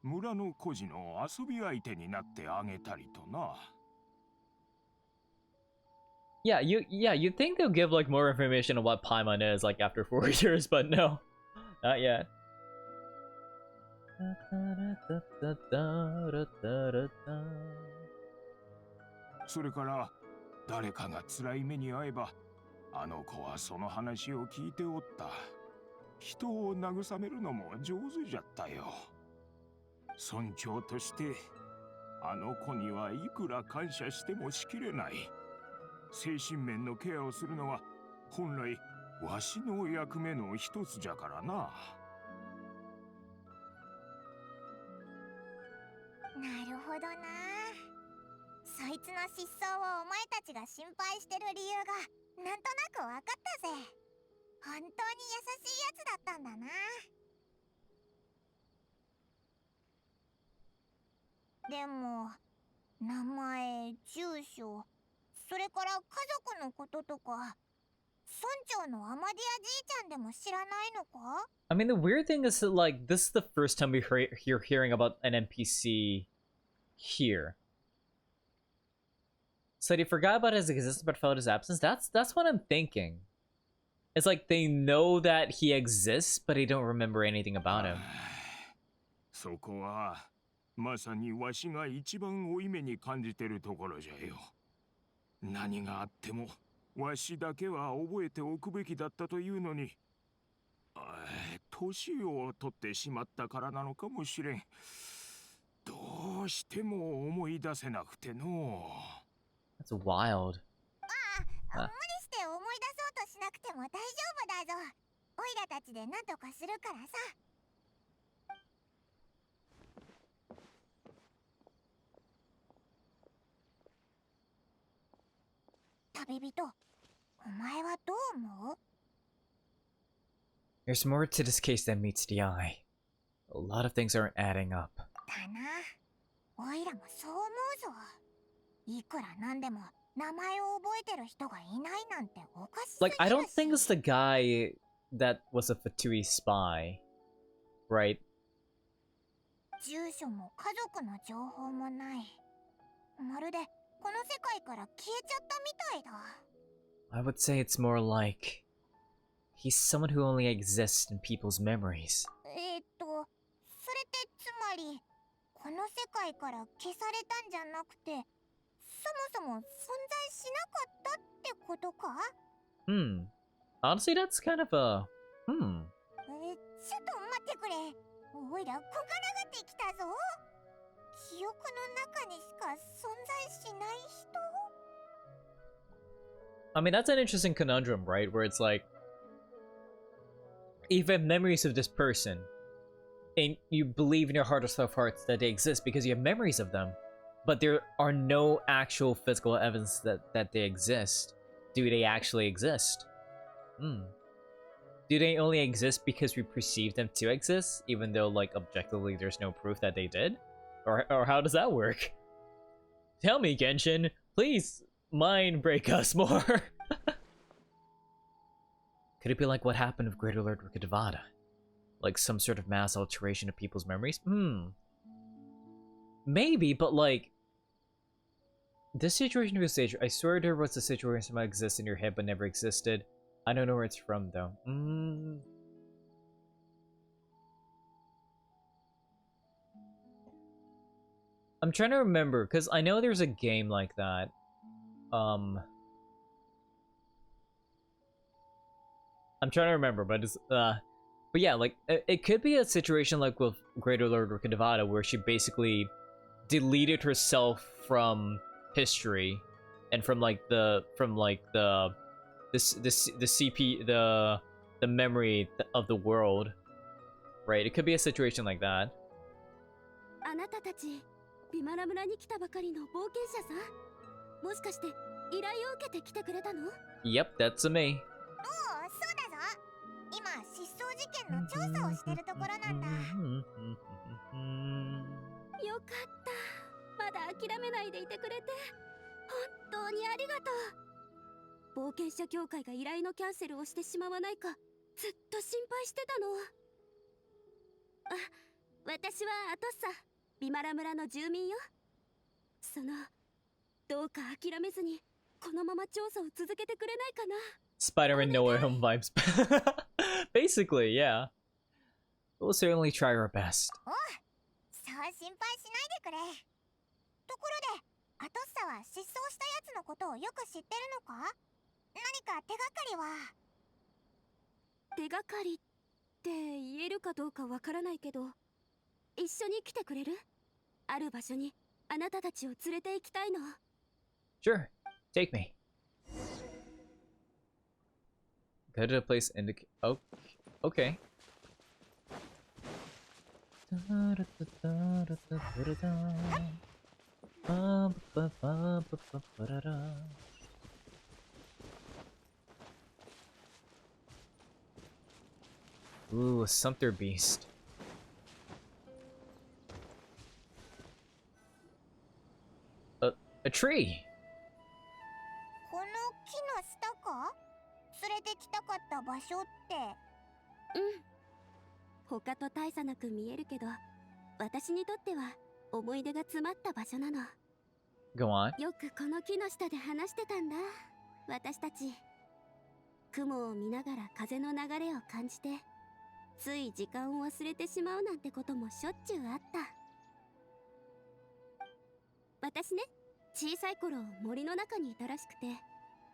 村の孤児の遊び相手になってあげたりとな。Yeah, you'd think they'll give like more information on what Paimon is like after 4 years, but no, not yet. それから誰かが辛い目に遭えば、あの子はその話を聞いておった。人を慰めるのも上手じゃったよ。村長としてあの子にはいくら感謝してもしきれない。精神面のケアをするのは本来わしの役目の一つじゃからな。なるほどな。そいつの失踪をお前たちが心配してる理由がなんとなく分かったぜ。本当に優しいやつだったんだな。でも名前、住所、それから家族のこととか、村長のアマディアじいちゃんでも知らないのか？ I mean, the weird thing is that like this is the first time we're hearing about an NPC here. So they forgot about his existence but felt his absence. That's what I'm thinking. It's like they know that he exists, but they don't remember anything about him. そこはまさにわしが一番負い目に感じてるところじゃよ。何があってもわしだけは覚えておくべきだったというのに、年を取ってしまったからなのかもしれん。どうしても思い出せなくての。That's wild. 無理して思い出そうとしなくても大丈夫だぞ。オイラたちで何とかするからさ。旅人、お前はどう思う？ There's more to this case than meets the eye. A lot of things aren't adding up. だな。オイらもそう思うぞ。いくらなんでも名前を覚えてる人がいないなんておかしすぎるし。Like, I don't think it's the guy that was a Fatui spy, right? 住所も家族の情報もない。まるでこの世界から消えちゃったみたいだ。I would say it's more like he's someone who only exists in people's memories. それってつまりこの世界から消されたんじゃなくて、そもそも存在しなかったってことか？ Honestly, that's kind of a... ちょっと待ってくれ。おいら小柄ができたぞ。記憶の中にしか存在しない人？ I mean, that's an interesting conundrum, right? Where it's like, if you have memories of this person, and you believe in your heart of hearts that they exist because you have memories of them, but there are no actual physical evidence that they exist, do they actually exist? Do they only exist because we perceive them to exist, even though, like, objectively there's no proof that they did? Or how does that work? Tell me, Genshin. Please, mind break us more. Could it be like what happened with Greater Lord Rukadevada? Like some sort of mass alteration of people's memories? Maybe, but like... This situation of a stage, I swear there was a situation that exists in your head but never existed. I don't know where it's from, though. I'm trying to remember, because I know there's a game like that. I'm trying to remember, but it's, but yeah, like, it could be a situation like with Greater Lord Rukadevada, where she basically deleted herself from history, and from the memory of the world, right? It could be a situation like that. あなたたちビマラ村に来たばかりの冒険者さん？もしかして依頼を受けて来てくれたの？ Yep, that's me. おお、そうだぞ。今失踪事件の調査をしてるところなんだ。よかった。まだ諦めないでいてくれて本当にありがとう。冒険者協会が依頼のキャンセルをしてしまわないかずっと心配してたの。あ、私はアトッサ、ビマラ村の住民よ。どうか諦めずにこのまま調査を続けてくれないかな。 Spider-Man No Way Home vibes. Basically, yeah. We'll certainly try our best. おう、そう心配しないでくれ。ところで、アトッサは失踪したやつのことをよく知ってるのか？何か手がかりは？手がかりって言えるかどうかわからないけど、一緒に来てくれる？ある場所にあなたたちを連れて行きたいの。 Sure, take me. Go to a place indicate. Oh, okay. Ooh, a sumpter beast. A tree. この木の下か？連れてきたかった場所って。他と大差なく見えるけど、私にとっては思い出が詰まった場所なの。 Go on. よくこの木の下で話してたんだ、私たち。雲を見ながら風の流れを感じて、つい時間を忘れてしまうなんてこともしょっちゅうあった。私ね、小さい頃森の中にいたらしくて、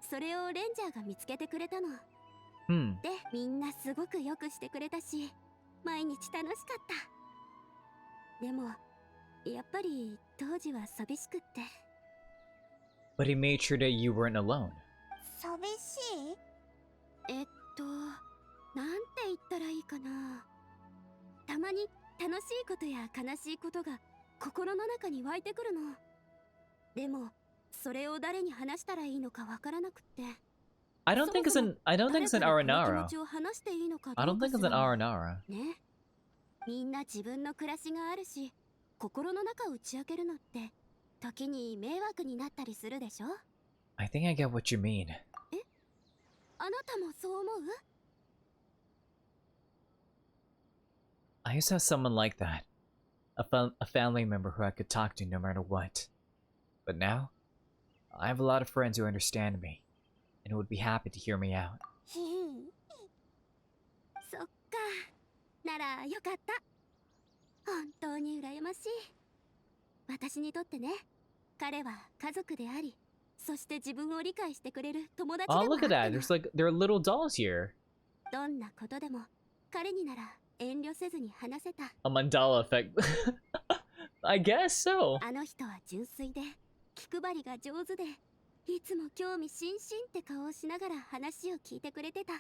それをレンジャーが見つけてくれたの。 Hmm. で、みんなすごくよくしてくれたし、毎日楽しかった。でもやっぱり当時は寂しくって。 But he made sure that you weren't alone. 寂しい？なんて言ったらいいかな。たまに楽しいことや悲しいことが心の中に湧いてくるの。でもそれを誰に話したらいいのかわからなくって。 I don't think it's an Aranara. 気持ちを話していいのか I どう don't か think す it's ら an も Aranara. ね。みんな自分の暮らしがあるし、心の中を打ち明けるのって時に迷惑になったりするでしょ。 I think I get what you mean. あなたもそう思う？ I used to have someone like that. A family member who I could talk to no matter what. But now, I have a lot of friends who understand me and who would be happy to hear me out. そっか、ならよかった。本当に羨ましい。私にとってね、彼は家族であり、そして自分を理解してくれる友達で Oh, もあ look った at の。 that. There are little dolls here. どんなことでも彼になら遠慮せずに話せた。 A mandala effect. I guess so. あの人は純粋で気配りが上手で、いつも興味津々って顔をしながら話を聞いてくれてた。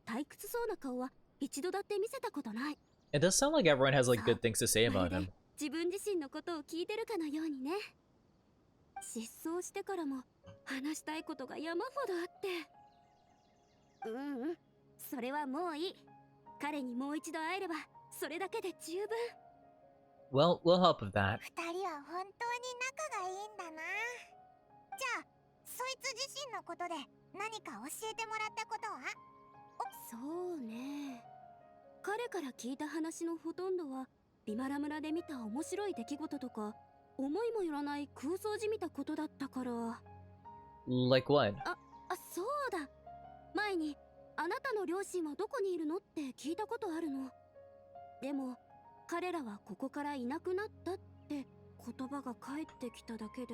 退屈そうな顔は一度だって見せたことない。 It does sound like everyone has like good things to say ま about る him. で自分自身のことを聞いてるかのようにね。失踪してからも話したいことが山ほどあって。それはもういい。彼にもう一度会えればそれだけで十分。 Well, we'll help with that. 二人は本当に仲がいいんだな。じゃあ、そいつ自身のことで何か教えてもらったことは？そうね、彼から聞いた話のほとんどはビマラ村で見た面白い出来事とか思いもよらない空想じみたことだったから。 Like what? そうだ、前にあなたの両親はどこにいるのって聞いたことあるの。でも彼らはここからいなくなったって言葉が返ってきただけで。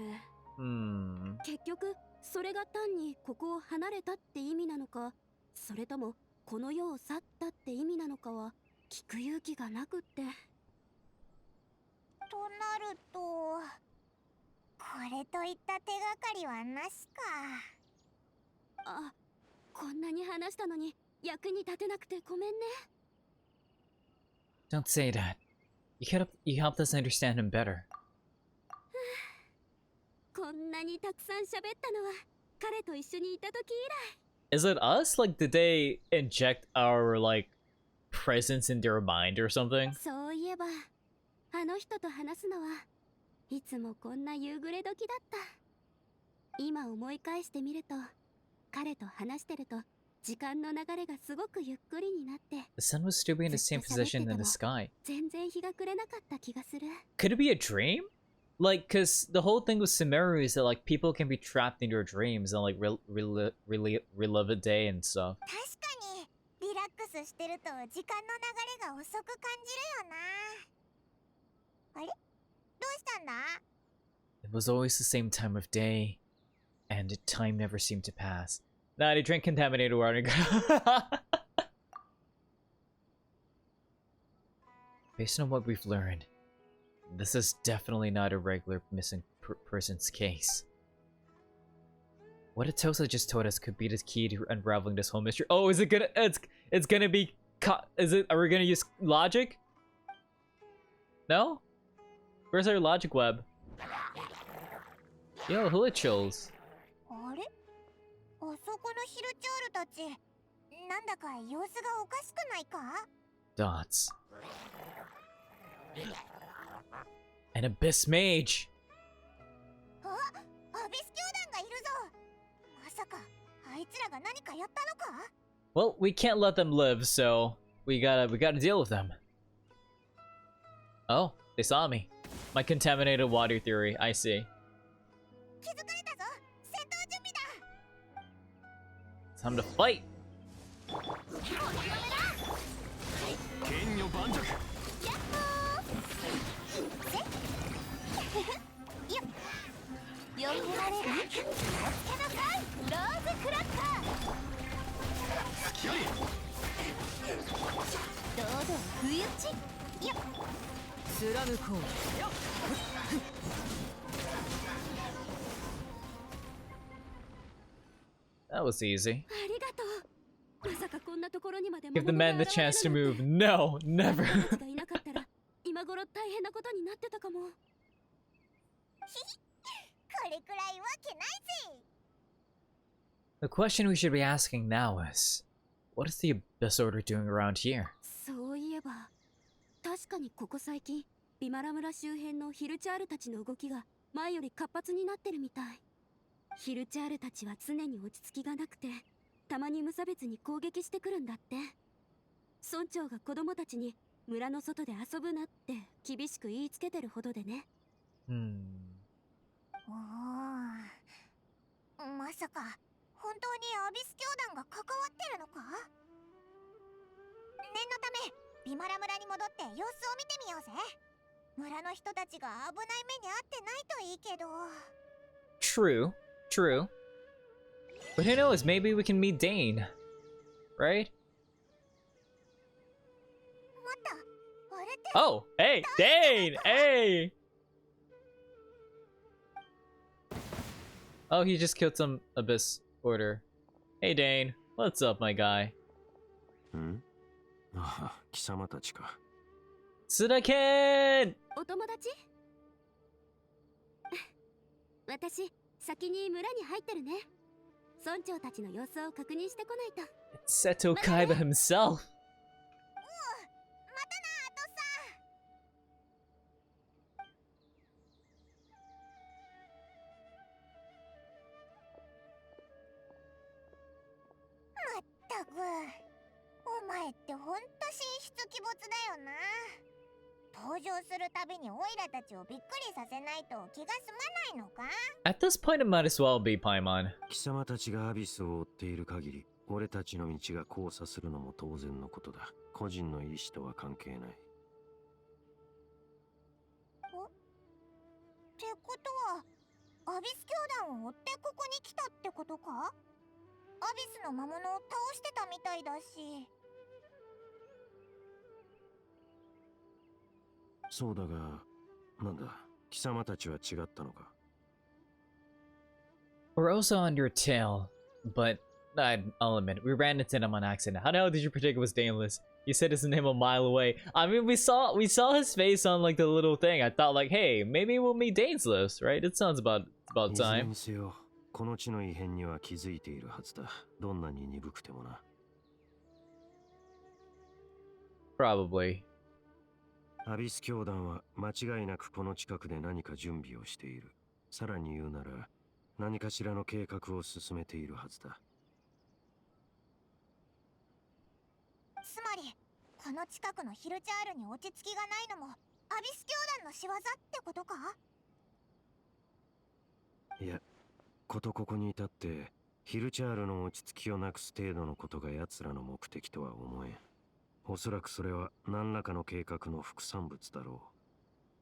結局それが単にここを離れたって意味なのか、それともこの世を去ったって意味なのかは聞く勇気がなくって。となると、これといった手がかりはなしか。こんなに話したのに役に立てなくてごめんね。 Don't say that. You helped us understand him better. こんなにたくさん喋ったのは彼と一緒にいた時以来。 Is it us? Like, did they inject our, like, presence in their mind or something? そういえばあの人と話すのはいつもこんな夕暮れ時だった。今思い返してみると彼と話してると時間の流れがすごくゆっくりになって The sun was still be in the same position in the sky. 全然日が暮れなかった気がする。 Could it be a dream? Like, cause the whole thing with Sumeru is that like people can be trapped in their dreams and like relive a day and stuff. 確かにリラックスしてると時間の流れが遅く感じるよな。あれ、どうしたんだ？ It was always the same time of day, and time never seemed to pass. Nah, they drank contaminated water. Based on what we've learned, this is definitely not a regular missing person's case. What Atosa just told us could be the key to unraveling this whole mystery. Oh, is it gonna? It's gonna be. Is it? Are we gonna use logic? No. Where's our logic web? Yo, hula chills. あれ、あそこのヒルチャールたち、なんだか様子がおかしくないか？ Dots. An abyss mage. あ、アビス教団がいるぞ。まさかあいつらが何かやったのか？ Well, we can't let them live, so we gotta deal with them. Oh, they saw me. My contaminated water theory. I see. 気づかれたぞ。戦闘準備だ。 Time to fight. 剣女盤石。やっよ呼んでられる？気をつけなさい。ローズクラッカー。付き合い。堂々不意打ち。よっ。貫こう。 That was easy. ありがとう。まさかこんなところにまで Give the man the chance to move. No, never. 私がいなかったら今頃大変なことになってたかも。これくらいわけないぜ。 The question we should be asking now is, what is the Abyss Order doing around here? そういえば確かにここ最近ビマラ村周辺のヒルチャールたちの動きが前より活発になってるみたい。ヒルチャールたちは常に落ち着きがなくてたまに無差別に攻撃してくるんだって。村長が子供たちに村の外で遊ぶなって厳しく言いつけてるほどでね。おお、まさか本当にアビス教団が関わってるのか？念のためビマラ村に戻って様子を見てみようぜ。村の人たちが危ない目に遭ってないといいけど。 True, true. But who knows, maybe we can meet Dane. Right? 待った、あれって。 Oh, hey, Dane! Hey! Oh, he just killed some Abyss Order. Hey, Dane. What's up, my guy? ん？ああ、貴様たちか。Tsuda-ken! お友達？私先に村に入ってるね。村長たちの様子を確認してこないと。 Seto Kaiba himself. またな、アトさん。まったく、お前ってほんと神出鬼没だよな。登場するたびにオイラたちをびっくりさせないと気が済まないのか？ At this point, it might as well be Paimon. 貴様たちがアビスを追っている限り、俺たちの道が交差するのも当然のことだ。個人の意思とは関係ない。ってことは、アビス教団を追ってここに来たってことか？アビスの魔物を倒してたみたいだし。そうだが、なんだ、貴様たちは違ったのか？ We're also on your tail, but I'll admit it. We ran into him on accident. How the hell did you predict it was Dainless? You said his name a mile away. I mean, we saw his face on like the little thing. I thought like, hey, maybe we'll meet Dainless, right? It sounds about いずれ time. にせよ、この地の異変には気づいているはずだ。どんなに鈍くてもな。Probably. アビス教団は間違いなくこの近くで何か準備をしている。さらに言うなら、何かしらの計画を進めているはずだ。つまりこの近くのヒルチャールに落ち着きがないのもアビス教団の仕業ってことか？いや、ことここに至ってヒルチャールの落ち着きをなくす程度のことが奴らの目的とは思えん。おそらくそれは何らかの計画の副産物だろ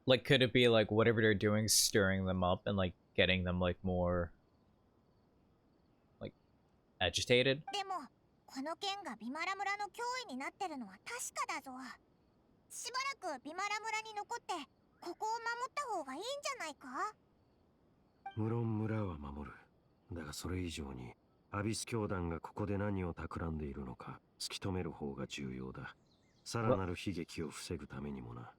う。Like, could it be like whatever they're doing, stirring them up and like getting them like more like agitated? でもこの剣がビマラ村の脅威になってるのは確かだぞ。しばらくビマラ村に残ってここを守った方がいいんじゃないか？無論村は守る。だがそれ以上にアビス教団がここで何を企んでいるのか突き止める方が重要だ。さらなる悲劇を防ぐためにもな。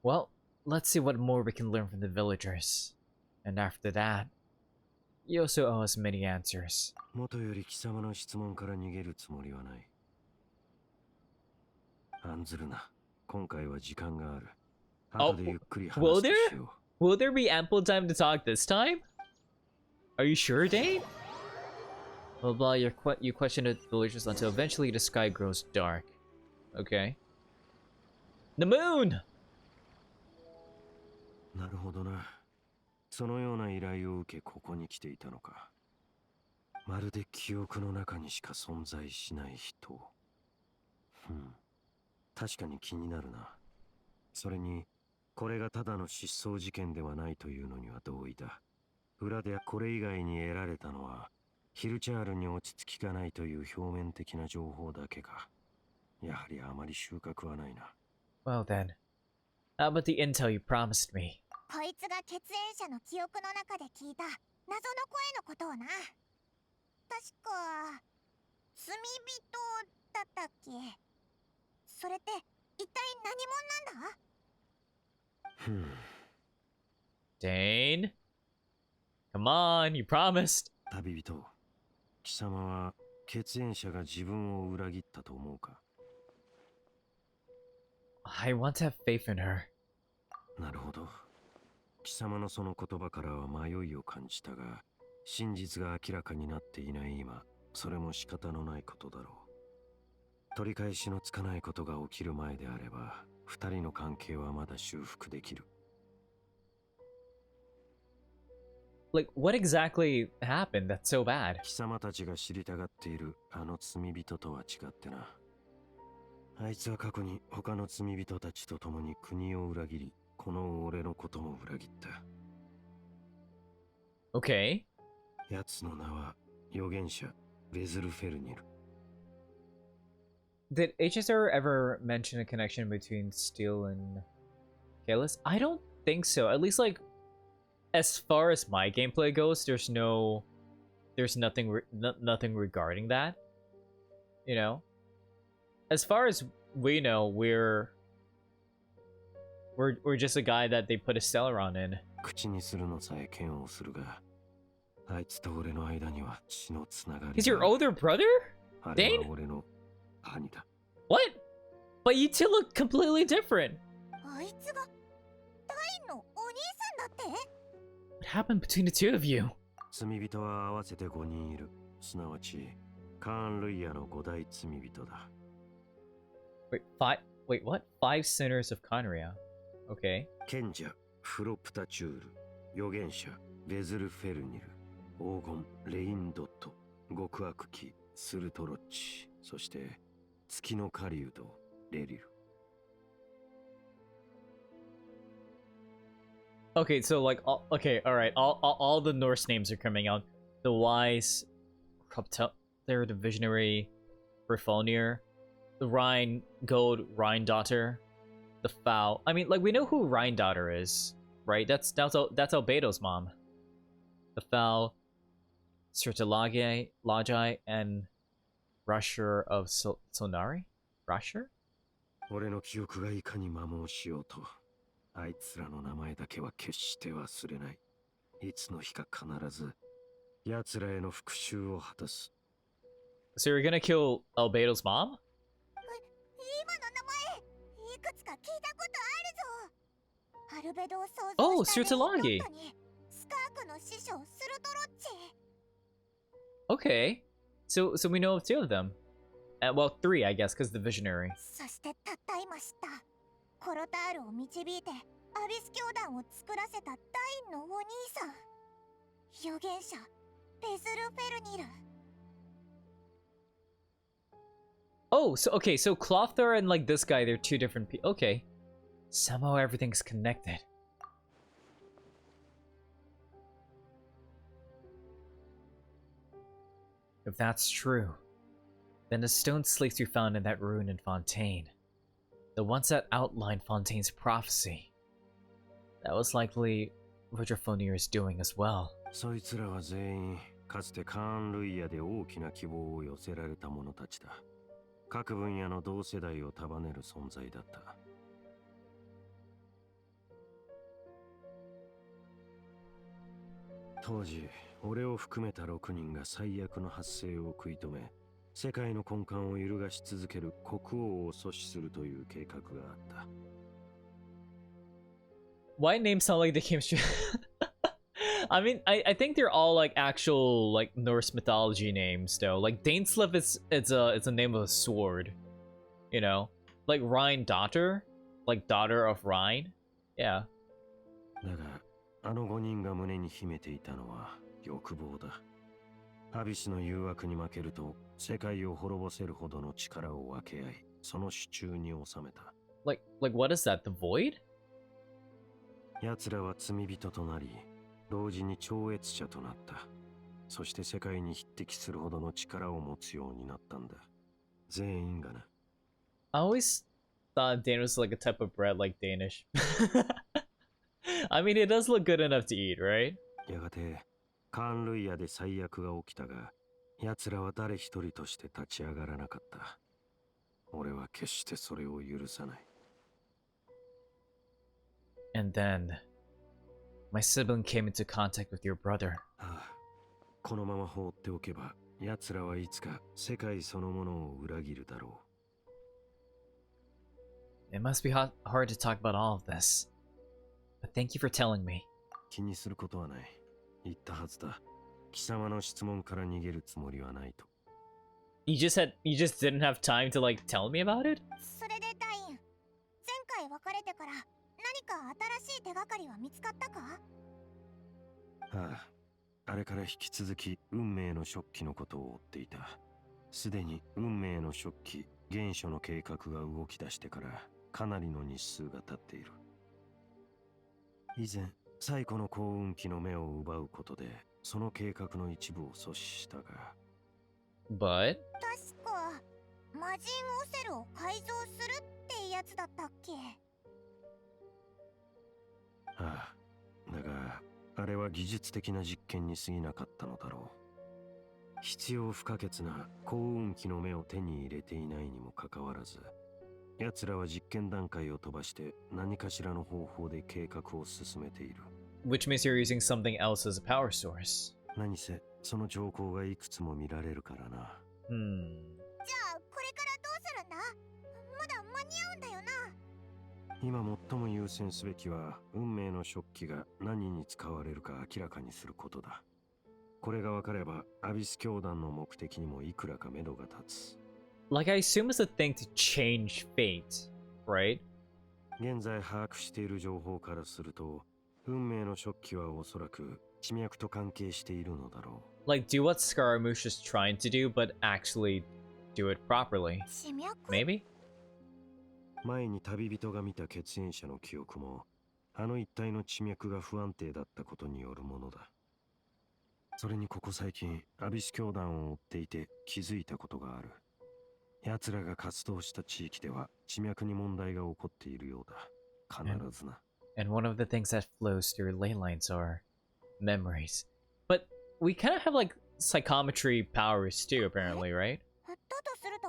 Well, let's see what more we can learn from the villagers. And after that, you also owe us many answers. もとより貴様の質問から逃げるつもりはない。案ずるな。今回は時間がある。後でゆっくり話すとしよう。Will there be ample time to talk this time? Are you sure, Dane? Blah blah, you question the villagers until eventually the sky grows dark. Okay. The moon! なるほどな。そのような依頼を受けここに来ていたのか。まるで記憶の中にしか存在しない人。確かに気になるな。それに、これがただの失踪事件ではないというのには同意だ。裏でこれ以外に得られたのは、ヒルチャールに落ち着きがないという表面的な情報だけか。やはりあまり収穫はないな。Well then, how about the intel you promised me? こいつが血縁者の記憶の中で聞いた謎の声のことをな。確か罪人だったっけ？それって一体何者なんだ？Dane? Come on, you promised. 旅人、貴様は血縁者が自分を裏切ったと思うか？ I want to have faith in her. なるほど。貴様のその言葉からは迷いを感じたが、真実が明らかになっていない今、それも仕方のないことだろう。取り返しのつかないことが起きる前であれば、二人の関係はまだ修復できる。Like, what exactly happened that's so bad? 貴様たちが知りたがっているあの罪人とは違ってな。あいつは過去に他の罪人たちと共に国を裏切り、この俺のことも裏切った。Okay. 奴の名は預言者ベズルフェルニル。Did HSR ever mention a connection between Steel and Kalis? I don't think so. At least, like, as far as my gameplay goes, there's nothing nothing regarding that. You know, as far as we know, we're just a guy that they put a Celeron in. 口にするのさえ嫌悪するが、あいつと俺の間には血のつながり。 He's your older brother? あれは俺の兄だ。 What? But you two look completely different. あいつがダインのお兄さんだって？ What happened between the two of you? 罪人は合わせて5人いる。すなわち、カーン・ルイヤの5大罪人だ。Wait, what? 5 sinners of Conria. Okay. 賢者、フロプタチュール、預言者、ベズル・フェルニル、黄金、レインドット、極悪鬼、スルトロッチ、そして、月の狩人、レリル。Okay, so like, okay, all right, all the Norse names are coming out. The Wise, they're the Visionary, Berfolnir, the Rhine Gold, Rhine Daughter, the Foul. I mean, like, we know who Rhine Daughter is, right? That's Albedo's mom. The Foul, Sertalagi, Lagi, and Rusher of Sonari? Rusher? 俺の記憶がいかに摩耗しようと、あいつらの名前だけは決して忘れない。いつの日か必ず、奴らへの復讐を果たす。So you're gonna kill Albedo's mom? 今の名前いくつか聞いたことあるぞ。アルベドを想 Oh, 像したレインドッ Sertalagi. トにスカークの師匠スルトロッチ。 Okay. So we know of two of them. Well, three, I guess, because the visionary. そしてたった今知った。コロタールを導いてアビス教団を作らせたダインのお兄さん、預言者ベズル・フェルニル。 Oh, so okay, so Clothar and like this guy, they're two different people. Okay. Somehow everything's connected. If that's true, then the stone slates we found in that ruin in Fontaine, the ones that outlined Fontaine's prophecy, that was likely what your Fonir is doing as well. そいつらは全員、かつてカーン・ルイヤで大きな希望を寄せられた者たちだ。各分野の同世代を束ねる存在だった。当時、俺を含めた6人が最悪の発生を食い止め、世界の根幹を揺るがし続ける国王を阻止するという計画があった。Why names sound like they came straight? I mean, I think they're all like actual like Norse mythology names though. Like Dainslev is it's a name of a sword, you know. Like Rhine daughter, like daughter of Rhine. Yeah. だが、あの5人が胸に秘めていたのは欲望だ。アビスの誘惑に負けると世界を滅ぼせるほどの力を分け合い、その手中に収めた。Like what is that? The void? 奴らは罪人となり、同時に超越者となった。そして世界に匹敵するほどの力を持つようになったんだ。全員がな。I always thought Danish was like a type of bread like Danish. I mean, it does look good enough to eat, right? やがて、カーン・ルイヤで最悪が起きたが、奴らは誰一人として立ち上がらなかった。俺は決してそれを許さない。And then, my sibling came into contact with your brother. ああ、このまま放っておけば、奴らはいつか世界そのものを裏切るだろう。It must be hard to talk about all of this. But thank you for telling me. 気にすることはない。言ったはずだ。貴様の質問から逃げるつもりはないと。You just didn't have time to like tell me about it? それでダイン、前回別れてから何か新しい手がかりは見つかったか？ああ、あれから引き続き運命の食器のことを追っていた。すでに運命の食器、原初の計画が動き出してからかなりの日数が経っている。以前、最古の幸運期の目を奪うことで、その計画の一部を阻止したが。But? 確か、魔人オセルを改造するってやつだったっけ？ああ、だが、あれは技術的な実験に過ぎなかったのだろう。必要不可欠な幸運期の目を手に入れていないにもかかわらず、奴らは実験段階を飛ばして何かしらの方法で計画を進めている。Which means you're using something else as a power source. 何せ、その兆候がいくつも見られるからな。じゃあ、これからどうするんだ？まだ間に合うんだよな。今最も優先すべきは、運命の食器が何に使われるか明らかにすることだ。これが分かれば、アビス教団の目的にもいくらか目処が立つ。Like, I assume it's a thing to change fate, right? 現在把握している情報からすると、運命の食器はおそらく地脈と関係しているのだろう。Like, do what Scaramouche is trying to do, but actually do it properly. 地脈？ Maybe? 前に旅人が見た血縁者の記憶も、あの一帯の地脈が不安定だったことによるものだ。それにここ最近、アビス教団を追っていて気づいたことがある。奴らが活動した地域では地脈に問題が起こっているようだ。必ずな。And one of the things that flows through ley lines are memories. But we kind of have like psychometry powers too, apparently, right? だとすると、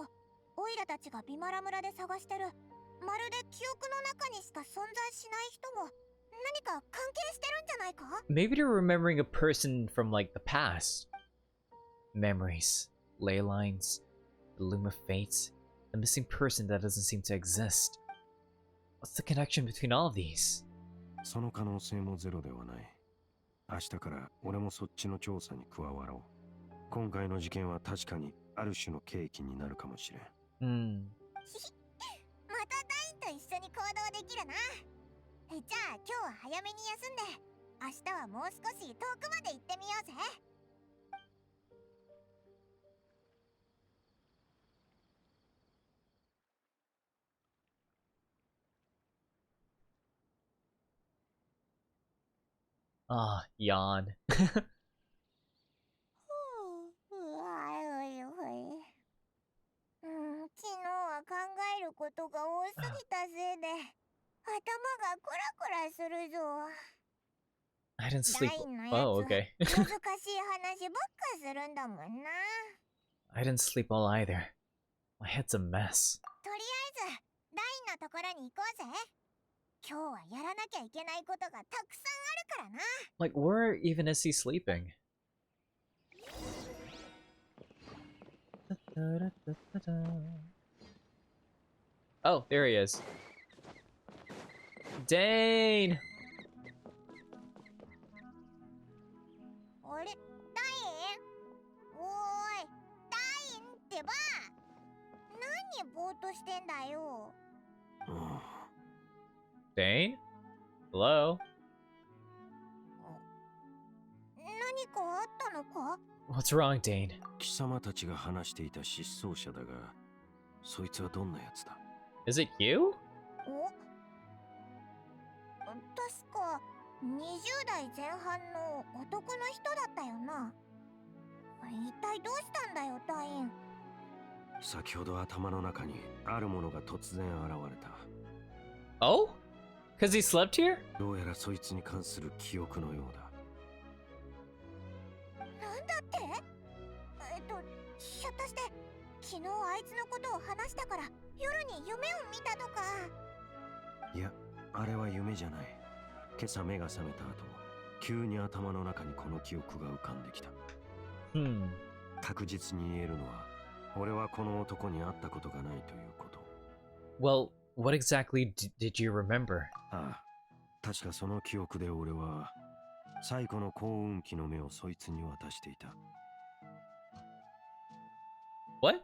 オイラたちがビマラ村で探してる、まるで記憶の中にしか存在しない人も、何か関係してるんじゃないか？ Maybe they're remembering a person from like the past. Memories, ley lines, the loom of fate, a missing person that doesn't seem to exist. What's the connection between all of these? その可能性もゼロではない。明日から俺もそっちの調査に加わろう。今回の事件は確かにある種の契機になるかもしれん。またダインと一緒に行動できるな。じゃあ今日は早めに休んで、明日はもう少し遠くまで行ってみようぜ。Ah, yawn. 昨日は考えることが多すぎたせいで、頭がクラクラするぞ。I didn't ダ sleep. インのや Oh, つ、 okay. 難しい話ばっかするんだもんな。I didn't sleep well either. My head's a mess. とりあえず、ダインのところに行こうぜ。今日はやらなきゃいけないことがたくさんあるからな。Like, where even is he sleeping? Oh, there he is. Dane! あれ、ダイン？おーい、ダインってば！何ぼーっとしてんだよ。Dane? Hello? 何かあったのか？ What's wrong, Dane? 貴様たちが話していた失踪者だが、そいつはどんなやつだ？ Is it you? お？確か20代前半の男の人だったよな。一体どうしたんだよ、ダイン。先ほど頭の中にあるものが突然現れた。Oh? Cause he slept here? どうやらそいつに関する記憶のようだ。なんだって？ひょっとして昨日あいつのことを話したから夜に夢を見たとか？いや、あれは夢じゃない。今朝目が覚めた後、急に頭の中にこの記憶が浮かんできた。確実に言えるのは、俺はこの男に会ったことがないということ。Well, what exactly did you remember? ああ、確かその記憶で俺は最古の幸運期の目をそいつに渡していた。What? っ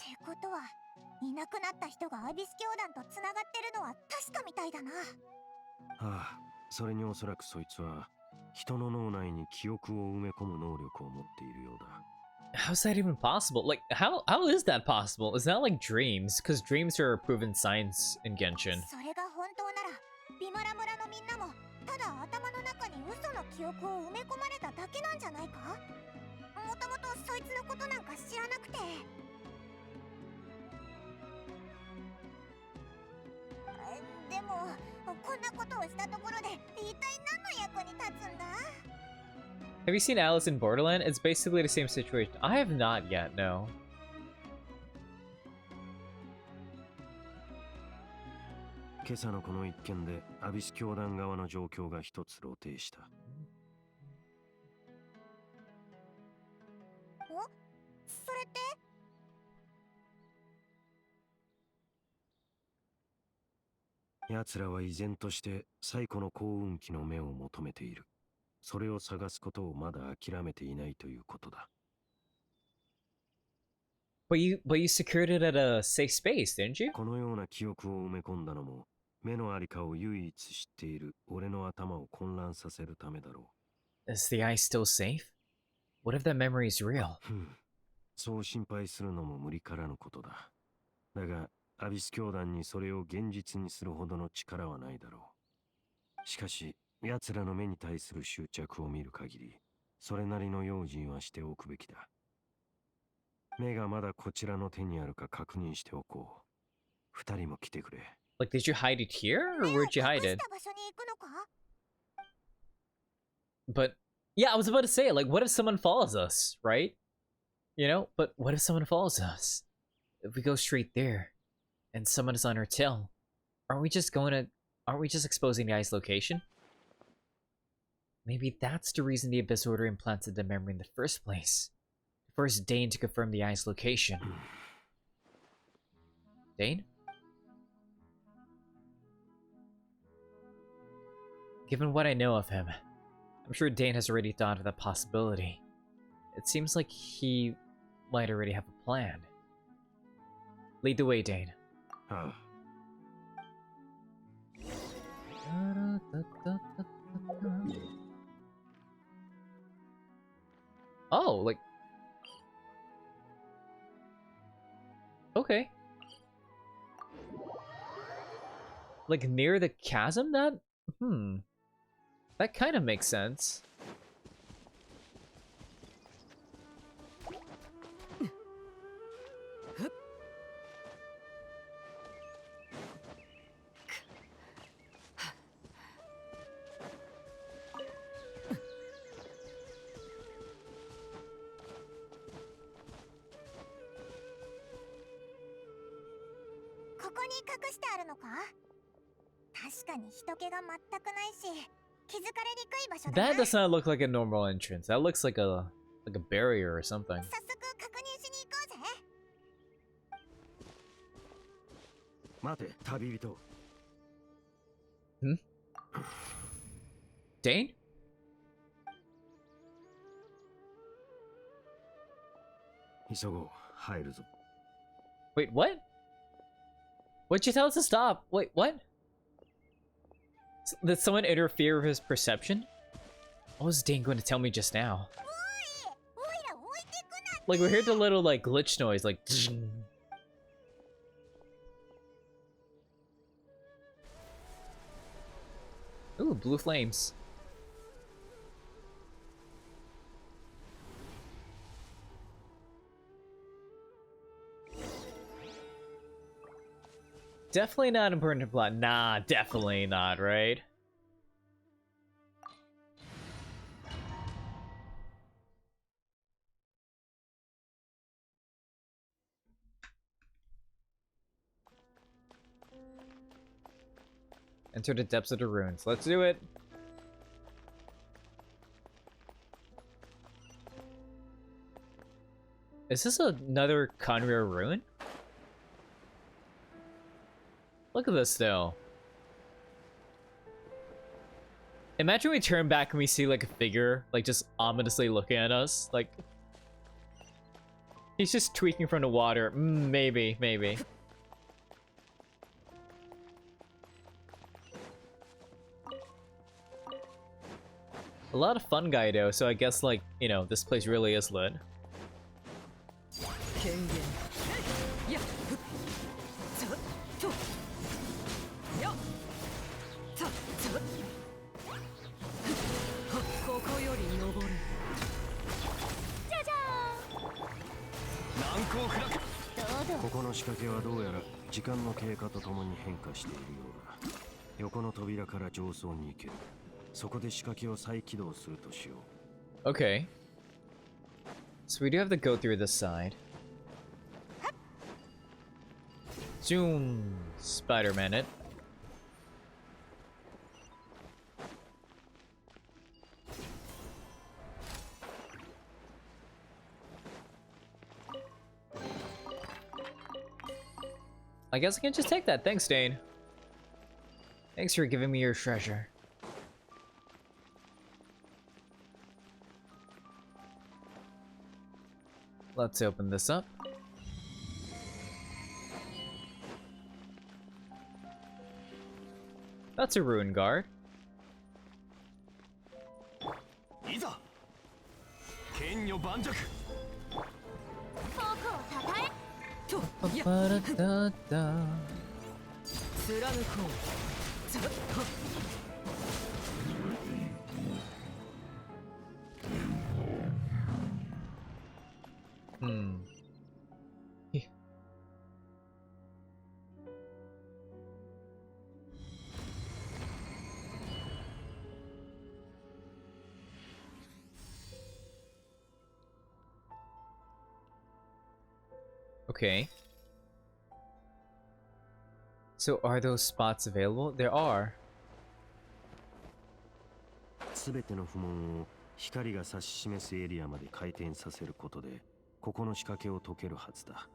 てことは、いなくなった人がアビス教団とつながってるのは確かみたいだな。ああ、それにおそらくそいつは人の脳内に記憶を埋め込む能力を持っているようだ。How's that even possible? Like, how is that possible? It's not like dreams, because dreams are a proven science in Genshin. それが本当なら、ビマラ村のみんなもただ頭の中に嘘の記憶を埋め込まれただけなんじゃないか？もともとそいつのことなんか知らなくて。でも、こんなことをしたところで一体何の役に立つんだ？ Have you seen Alice in Borderland? It's basically the same situation. I have not yet, no. 今朝のこの一件でアビス教団側の状況が一つ露呈した。お？それって？奴らは依然として最古の幸運期の目を求めている。それを探すことをまだ諦めていないということだ。But you secured it at a safe space, didn't you? このような記憶を埋め込んだのも、目のありかを唯一知っている俺の頭を混乱させるためだろ Is the eye still safe? What if that memory is real? う。そう心配するのも無理からぬことだ。だが、アビス教団にそれを現実にするほどの力はないだろう。しかし、奴らの目に対する執着を見る限り、それなりの用心はしておくべきだ。目がまだこちらの手にあるか確認しておこう。二人も来てくれ。Like, did you hide it here, or where'd you hide it? But Yeah, I was about to say, like, what if someone follows us, right? You know, but what if someone follows us? If we go straight there, and someone is on our tail, aren't we just exposing the eye's location? Maybe that's the reason the Abyss Order implanted the memory in the first place. First Dane to confirm the eye's location. Dane? Given what I know of him, I'm sure Dane has already thought of that possibility. It seems like he might already have a plan. Lead the way, Dane. Huh. Oh, like... Okay. Like near the chasm? That kind of makes sense. That does not look like a normal entrance. That looks like a barrier or something. Hmm? Dane? Wait, what? What'd you tell us to stop? Wait, what? Did someone interfere with his perception? What was Dane going to tell me just now? Like, we heard the little, like, glitch noise, like... Ooh, blue flames. Definitely not important to plot. Nah, definitely not, right? Enter the depths of the ruins. Let's do it. Is this another Conrir ruin? Look at this, though. Imagine we turn back and we see, like, a figure, like, just ominously looking at us. Like, he's just tweaking from the water. Maybe, maybe. A lot of fun guy, though, so I guess, like, you know, this place really is lit. Okay. So we do have to go through this side. Zoom! Spider-Man it. I guess I can just take that. Thanks, Dane. Thanks for giving me your treasure. Let's open this up. That's a ruin guard. Yeah. Okay. So are those spots available? There are. すべての不問を光が指し示すエリアまで回転させることで、ここの仕掛けを解けるはずだ。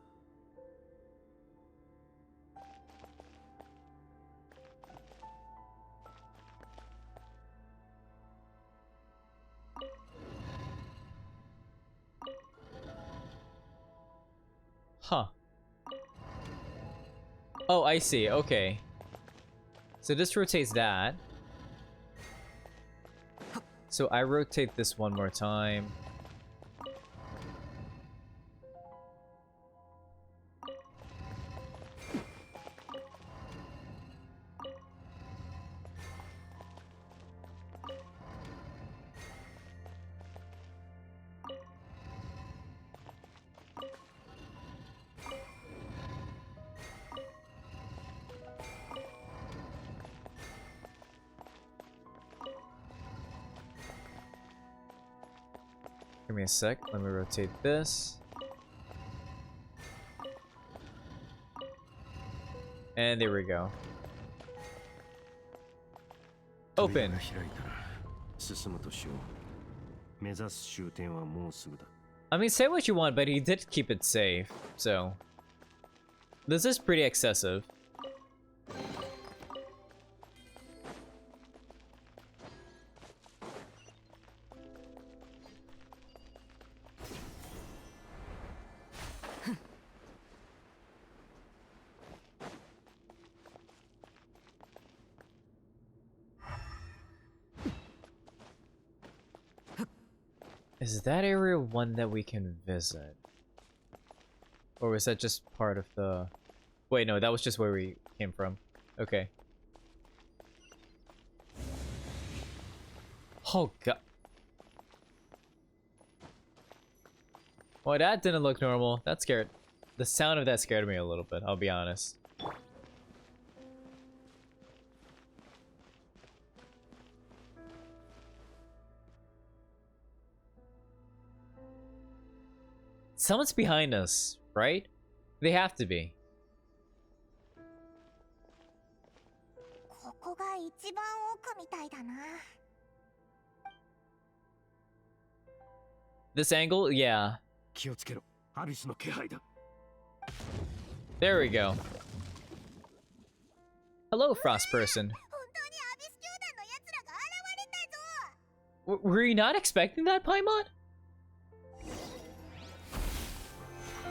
Huh. Oh, I see. Okay. So this rotates that. So I rotate this one more time. Give me a sec. Let me rotate this. And there we go. 扉 Open. が開いたら進むとしよう。目指す終点はもうすぐだ。I mean, say what you want, but he did keep it safe, so... This is pretty excessive. Is that area one that we can visit? Or was that just part of the... Wait, no, that was just where we came from. Okay. Oh, God. Well, that didn't look normal. That scared... The sound of that scared me a little bit, I'll be honest. Someone's behind us, right? They have to be. ここが一番奥みたいだな。 This angle? Yeah. 気をつけろ。アビスの気配だ。 There we go. Hello, Frost person. 本当にアビス教団の奴らが現れたぞ。 Were you not expecting that, Paimon?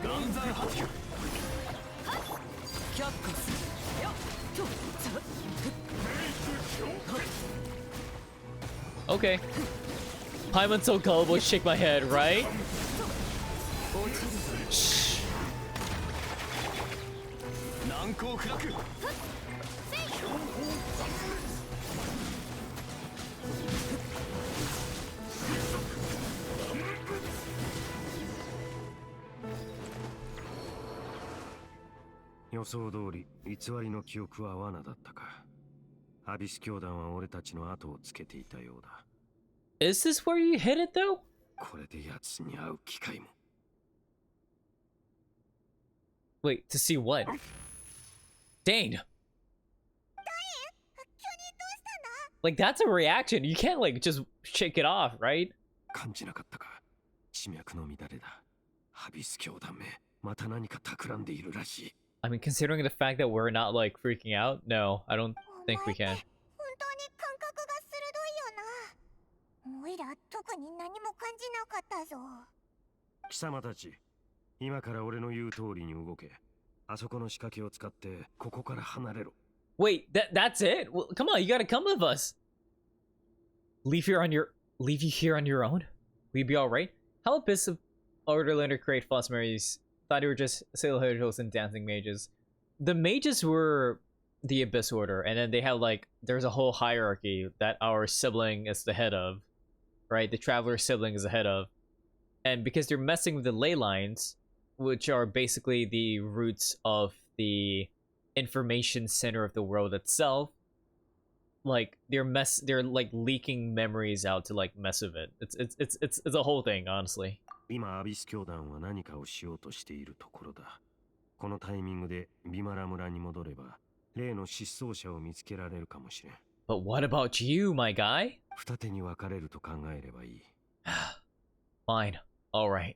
却下するよと Okay. Paimon's so gullible, shake my head, right? Shh. 難攻不落 予想通り偽りの記憶は罠だったか。アビス教団は俺たちの後をつけていたようだ。 Is this where you hit it, though? これで奴に会う機会も。 Wait, to see what? Dane! 急にどうしたんだ？ Like, that's a reaction. You can't, like, just shake it off, right? 感じなかったか。地脈の乱れだ。アビス教団め、また何か企んでいるらしい。 I mean, considering the fact that we're not, like, freaking out, no, I don't think we can. 本当に感覚が鋭いよな。オイラ特に何も感じなかったぞ。貴様たち、今から俺の言う通りに動け。あそこの仕掛けを使ってここから離れろ。 Wait, that's it? Well, come on, you gotta come with us. Leave you here on your own? Will you be alright? How Abyss of Orderlander create false memories? Thought they were just sailor angels and dancing mages. The mages were the Abyss Order, and then they have like there's a whole hierarchy that our sibling is the head of, right? The Traveler sibling is the head of, and because they're messing with the ley lines, which are basically the roots of the information center of the world itself, like they're like leaking memories out to like mess with it. It's a whole thing, honestly. 今アビス教団は何かをしようとしているところだ。このタイミングでビマラ村に戻れば例の失踪者を見つけられるかもしれん。 But what about you, my guy? 二手に分かれると考えればいい。Fine. Alright.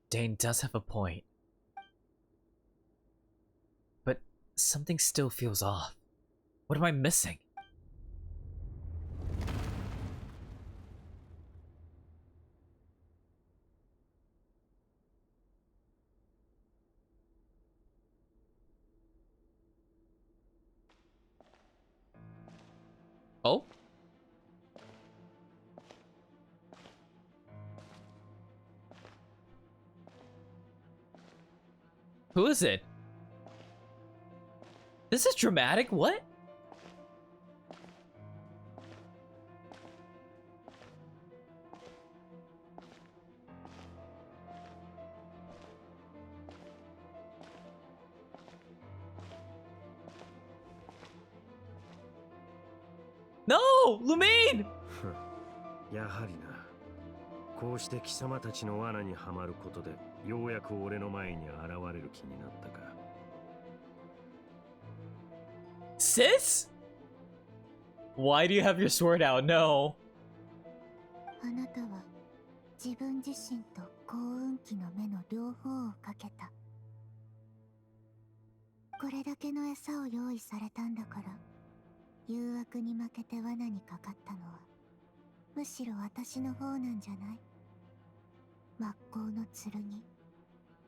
Dane does have a point. But something still feels off. What am I missing? Oh? Who is it? This is dramatic. What? No! Lumine! やはりな。こうして貴様たちの罠にはまることでようやく俺の前に現れる気になったか。 Sis? Why do you have your sword out? No. あなたは自分自身と幸運期の目の両方をかけた。これだけの餌を用意されたんだから、誘惑に負けて罠にかかったのはむしろ私の方なんじゃない？真っ向の剣、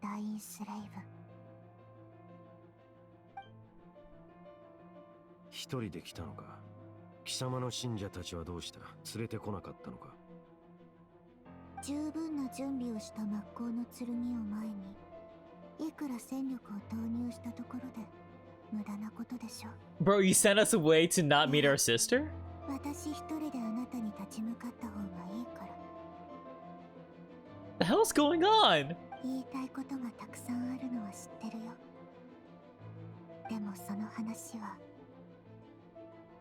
ダインスレイブ。一人で来たのか。貴様の信者たちはどうした？連れてこなかったのか。十分な準備をした真っ向の剣を前に、いくら戦力を投入したところで無駄なことでしょう。 Bro, you sent us away to not meet our sister? 私一人であなたに立ち向かった方がいいから。 The hell's going on? 言いたいことがたくさんあるのは知ってるよ。でもその話は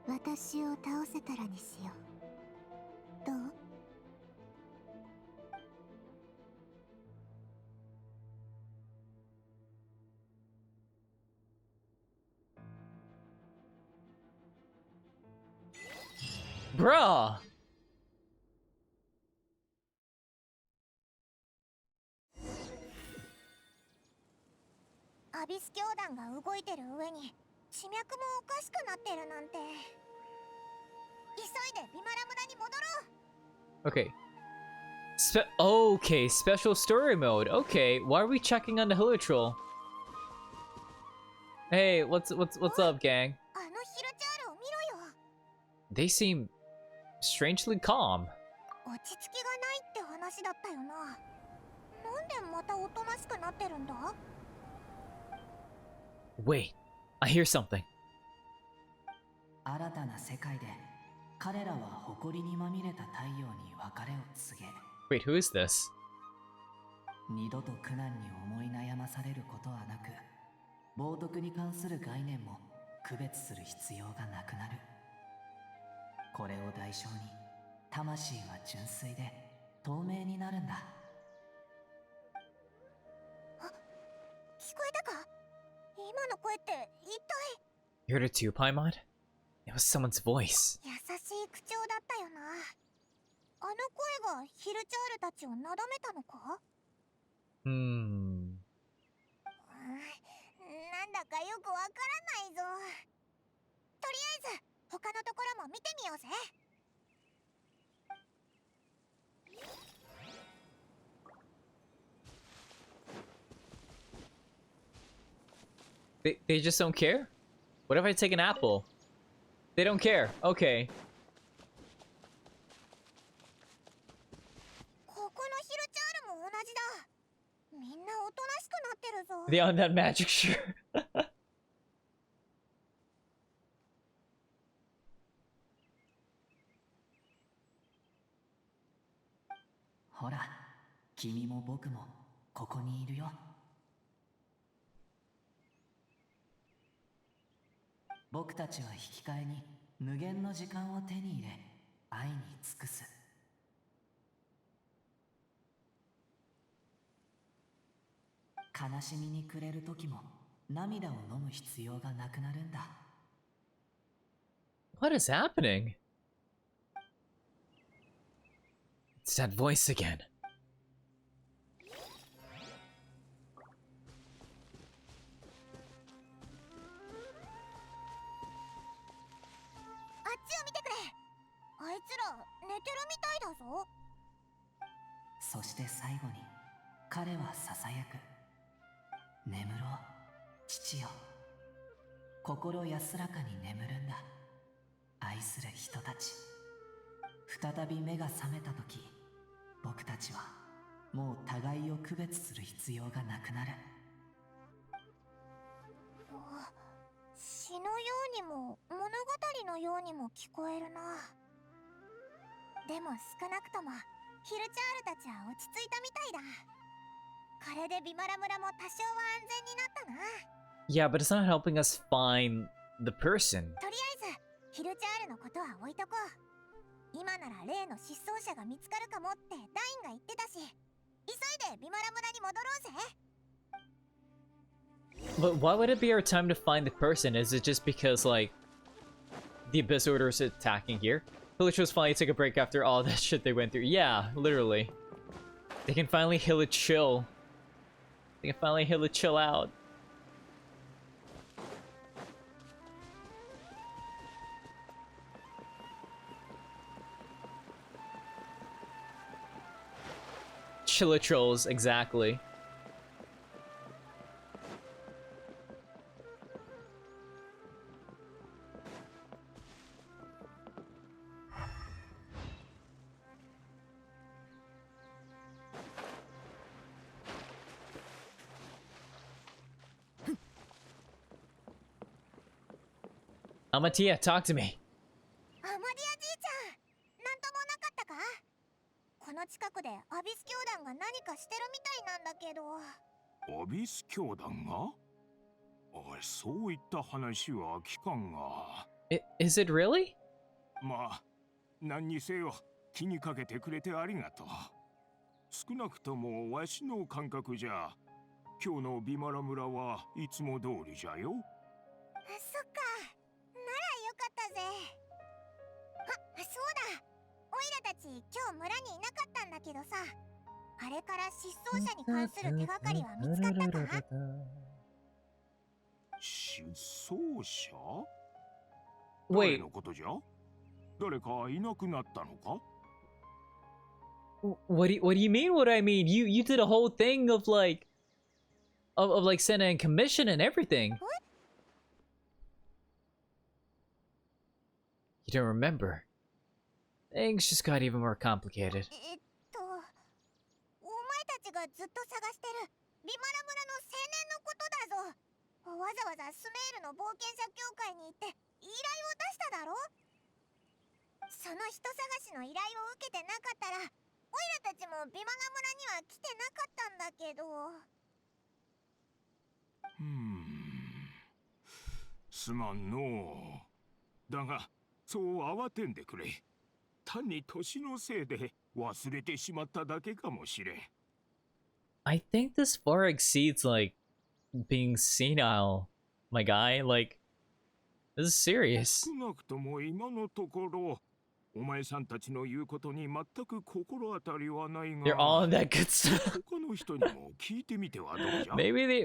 私を倒せたらにしよう。どう？ Bruh. アビス教団が動いてる上に地脈もおかしくなってるなんて。急いでビマラ村に戻ろう。 Okay. Okay, special story mode. Okay, why are we checking on the Hilitrol? Hey, what's up, gang? あのヒルチャールを見ろよ。 They seem strangely calm. 落ち着きがないって話だったよな。なんでまたおとなしくなってるんだ？ Wait, I hear something. 新たな世界で彼らは誇りにまみれた太陽に別れを告げ、 Wait, who is this? 二度と苦難に思い悩まされることはなく、冒涜に関する概念も区別する必要がなくなる。これを代償に魂は純粋で透明になるんだ。聞こえたか？今の声って一体。 You heard it too, Paimon? It was someone's voice. 優しい口調だったよな。あの声がヒルチャールたちをなだめたのか？Hmm. なんだかよくわからないぞ。とりあえず他のところも見てみようぜ。 They just don't care? What if I take an apple? They don't care. Okay. ここのヒルチャールも同じだ。みんなおとなしくなってるぞ。 The undead magic shirt. ほら、君も僕もここにいるよ。僕たちは引き換えに無限の時間を手に入れ愛に尽くす。悲しみに暮れる時も涙を飲む必要がなくなるんだ。 What is happening? It's that voice again. あっちを見てくれ。あいつら寝てるみたいだぞ。そして最後に彼はささやく。眠ろう父よ、心安らかに眠るんだ。愛する人たち。再び目が覚めた時、僕たちはもう互いを区別する必要がなくなる。詩のようにも物語のようにも聞こえるな。でも少なくともヒルチャールたちは落ち着いたみたいだ。これでビマラ村も多少は安全になったな。 Yeah, but it's not helping us find the person. とりあえずヒルチャールのことは置いとこう。今なら例の失踪者が見つかるかもってダインが言ってたし、急いでビマラ村に戻ろうぜ。But why would it be our time to find the person? Is it just because, like, the Abyss Order is attacking here? Villagers finally took a break after all that shit they went through. Yeah, literally. They can finally heal a chill. They can finally heal a chill out. Chillatrolls, exactly. Amatia, talk to me. アマディアじいちゃん、なんともなかったか？この近くでアビス教団が何かしてるみたいなんだけど。アビス教団が？そういった話は聞かんが。Is it really? まあ、何にせよ気にかけてくれてありがとう。少なくともわしの感覚じゃ、今日のビマラ村はいつも通りじゃよ。そっか、ならよかったぜ。そうだ、オイラたち今日村にいなかったんだけどさ、あれから失踪者に関する手がかりは見つかったか？失踪者？ Wait. 誰のことじゃ？誰かいなくなったのか？ What do you mean? What do I mean? You did a whole thing of like of like sending commission and everything. What? You don't remember. Things just got even more complicated. お前たちがずっと探してるビマラ村の青年のことだぞ。わざわざスメールの冒険者協会に行って依頼を出しただろ。その人探しの依頼を受けてなかったら、オイラたちもビマラ村には来てなかったんだけど。すまんのう。だが、そう慌てんでくれ。単に年のせいで忘れてしまっただけかもしれん。I think this far exceeds like being senile, my guy. Like, this is serious. 少なくとも今のところ、お前さんたちの言うことに全く心当たりはないが、 They're all in that good stuff. 他の人にも聞いてみてはどうじゃ？ Maybe they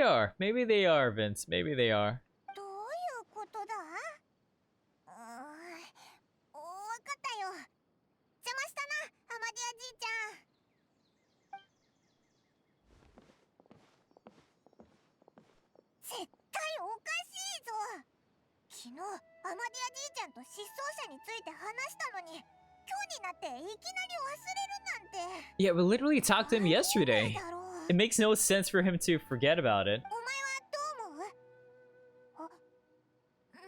are. Maybe they are, Vince. Maybe they are. どういうことだ？わかったよ。邪魔したな、アマディアじいちゃん。絶対おかしいぞ。昨日アマディアじいちゃんと失踪者について話したのに、今日になっていきなり忘れるなんて。 Yeah, we literally talked to him なんで yesterday. だろう。 It makes no sense for him to forget about it. お前はどう思う？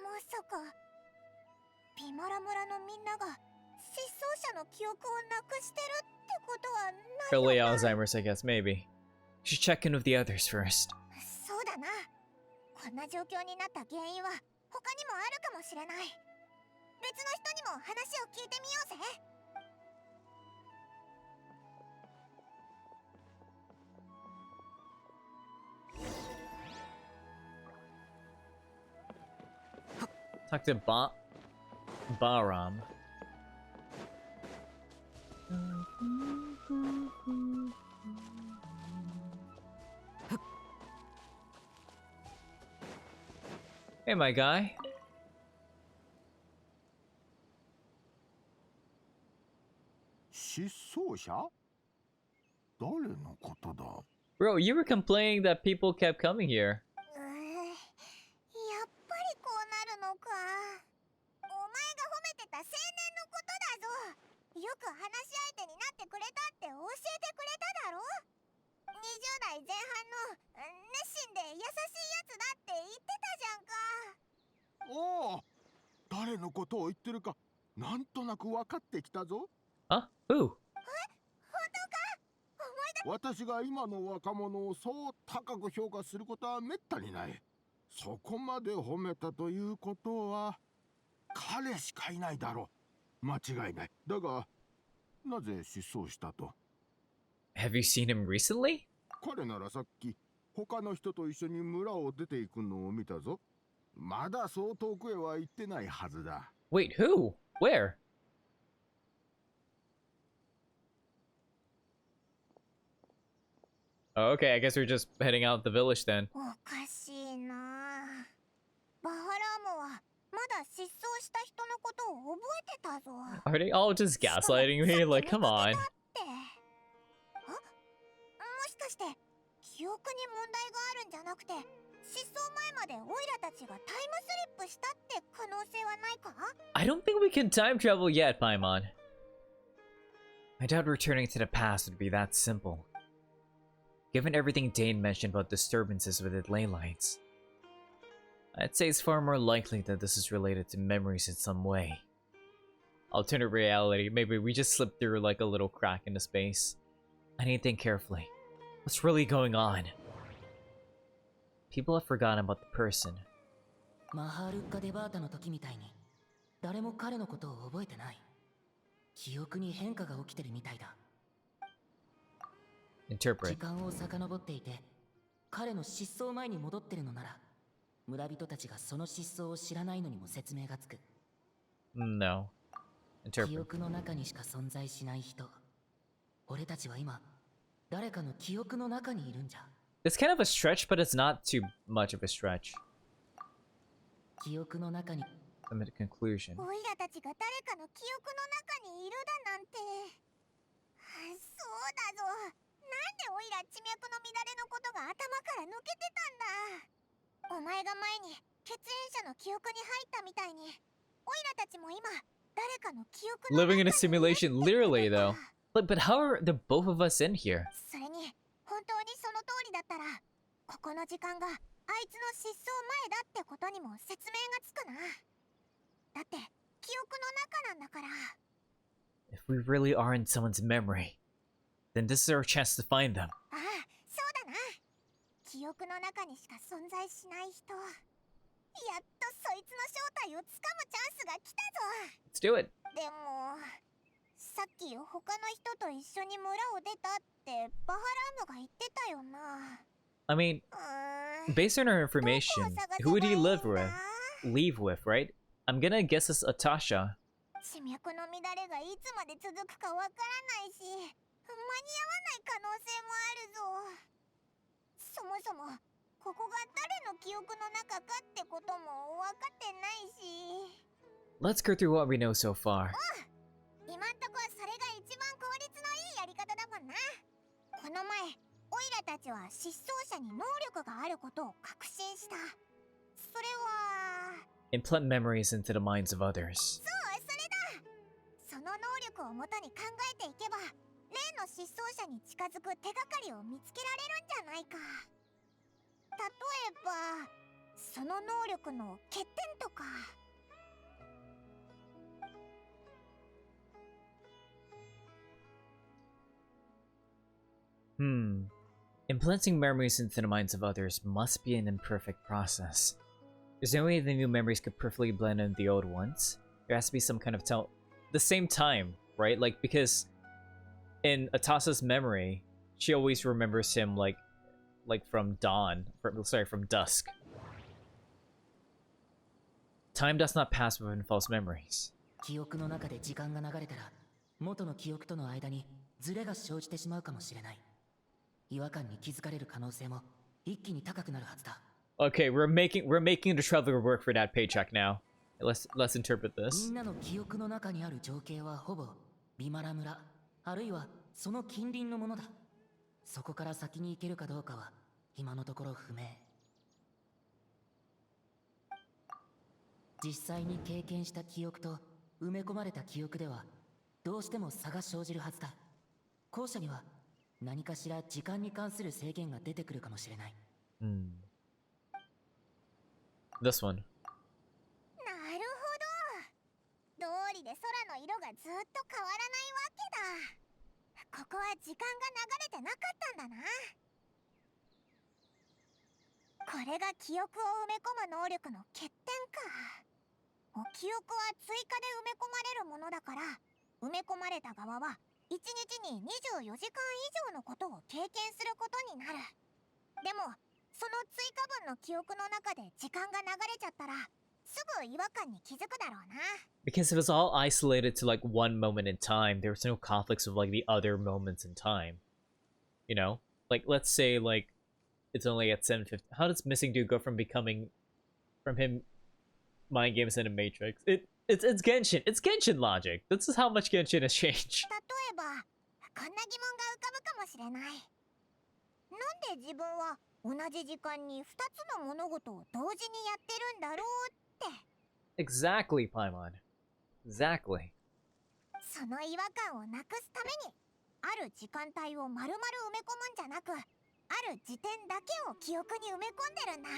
まさかビマラ村のみんなが失踪者の記憶をなくしてるってことはない Early よな。 Alzheimer's, I guess. Maybe. Should check in with the others first. そうだな。こんな状況になった原因は他にもあるかもしれない。別の人にも話を聞いてみようぜ。Talk to Baram. Hey, my guy. 失踪者？誰のことだ？ Bro, you were complaining that people kept coming here. やっぱりこうなるのか。お前が褒めてた青年のことだぞ。よく話し相手になってくれたって教えてくれただろ。20代前半の熱心で優しいやつだって言ってたじゃんか。おお、誰のことを言ってるかなんとなく分かってきたぞ。Huh? Who? 私が今の若者をそう高く評価することはめったにない。そこまで褒めたということは彼しかいないだろう。間違いない。だがなぜ失踪したと？ Have you seen him recently? 彼ならさっき他の人と一緒に村を出ていくのを見たぞ。まだそう遠くへは行ってないはずだ。 Wait, who? Where? Oh, okay, I guess we're just heading out the village then. おかしいな。バハラームはまだ失踪した人のことを覚えてたぞ。 Are they all just gaslighting me? Like, come on. もしかして記憶に問題があるんじゃなくて失踪前までオイラたちがタイムスリップしたって可能性はないか？ I don't think we can time travel yet, Paimon. I doubt returning to the past would be that simple. Given everything Dane mentioned about disturbances with the ley lines, I'd say it's far more likely that this is related to memories in some way. Alternate reality, maybe we just slipped through like a little crack into space. I need to think carefully. What's really going on? People have forgotten about the person. マハルッカデバータの時みたいに誰も彼のことを覚えてない。記憶に変化が起きてるみたいだ。Interpret. 時間を遡っていて彼の失踪前に戻ってるのなら村人たちがその失踪を知らないのにも説明がつく。 No. 記 Interpret. 憶の中にしか存在しない人。俺たちは今誰かの記憶の中にいるんじゃ。 It's kind of a stretch, but it's not too much of a stretch. 記憶の中に I'm at a conclusion. オイラたちが誰かの記憶の中にいるだなんて。そうだぞ。なんでオイラ地脈の乱れのことが頭から抜けてたんだ。お前が前に血縁者の記憶に入ったみたいにオイラたちも今誰かの記憶の中に Living in a simulation, literally, though. But how are the both of us in here? それに本当にその通りだったらここの時間があいつの失踪前だってことにも説明がつくな。だって記憶の中なんだから。 If we really are in someone's memory, then this is our chance to find them. ああ、そうだな。記憶の中にしか存在しない人。やっとそいつの正体をつかむチャンスが来たぞ。 Let's do it. でもさっき他の人と一緒に村を出たってバハラームが言ってたよな。 I mean, うーん based on our information, who would he live with? Leave with, right? I'm gonna guess it's Atasha. 地脈の乱れがいつまで続くかわからないし、間に合わない可能性もあるぞ。そもそもここが誰の記憶の中かってことも分かってないし。 Let's go through what we know so far. 今んとこそれが一番効率のいいやり方だもんな。この前オイラたちは失踪者に能力があることを確信した。それは Implant memories into the minds of others. そうそれだ。その能力をもとに考えていけば例の失踪者に近づく手がかりを見つけられるんじゃないか。例えばその能力の欠点とか。 Implanting memories into the minds of others must be an imperfect process. Is there any way the new memories could perfectly blend in the old ones? There has to be some kind of the same time, right? Like, because in Atasa's memory, she always remembers him like from dawn, from dusk. Time does not pass within false memories. 記憶の中で時間が流れたら、元の記憶との間にズレが生じてしまうかもしれない。違和感に気づかれる可能性も一気に高くなるはずだ。Okay, we're making the traveler work for that paycheck now. Let's interpret み this. んなの記憶の中にある情景はほぼビマラ村、あるいはその近隣のものだ。そこから先に行けるかどうかは今のところ不明。実際に経験した記憶と埋め込まれた記憶ではどうしても差が生じるはずだ。後者には何かしら時間に関する制限が出てくるかもしれない。This one. なるほど。どうりで空の色がずっと変わらないわけだ。ここは時間が流れてなかったんだな。これが記憶を埋め込む能力の欠点か。記憶は追加で埋め込まれるものだから、埋め込まれた側は1日に24時間以上のことを経験することになる。でもその追加分の記憶の中で時間が流れちゃったら、すぐ違和感に気づくだろうな。 Because it was all isolated to like one moment in time, there was no conflicts with like the other moments in time. You know? Like, let's say like it's only at 7:50. How does Missing Dude go from him mind games in a Matrix? It's Genshin. It's Genshin logic. This is how much Genshin has changed. 例えばこんな疑問が浮かぶかもしれない。なんで自分は同じ時間に2つの物事を同時にやってるんだろうって。 Exactly, Paimon. Exactly. その違和感をなくすために、ある時間帯を丸々埋め込むんじゃなく、ある時点だけを記憶に埋め込んでるんだ。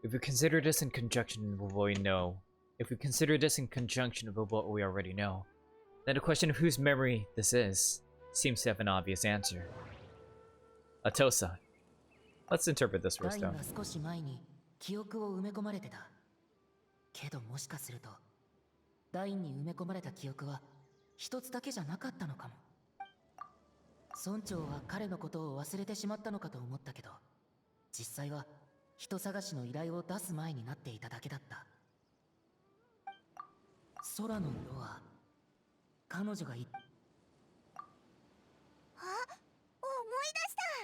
If we consider this in conjunction with what we know, if we consider this in conjunction with what we already know, then the question of whose memory this is seems to have an obvious answer. Atosa. Let's interpret this ダ first イン though. が少し前に記憶を埋め込まれてた。けどもしかするとダインに埋め込まれた記憶は一つだけじゃなかったのかも。村長は彼のことを忘れてしまったのかと思ったけど、実際は人探しの依頼を出す前になっていただけだった。空の色は彼女があ、思い出した。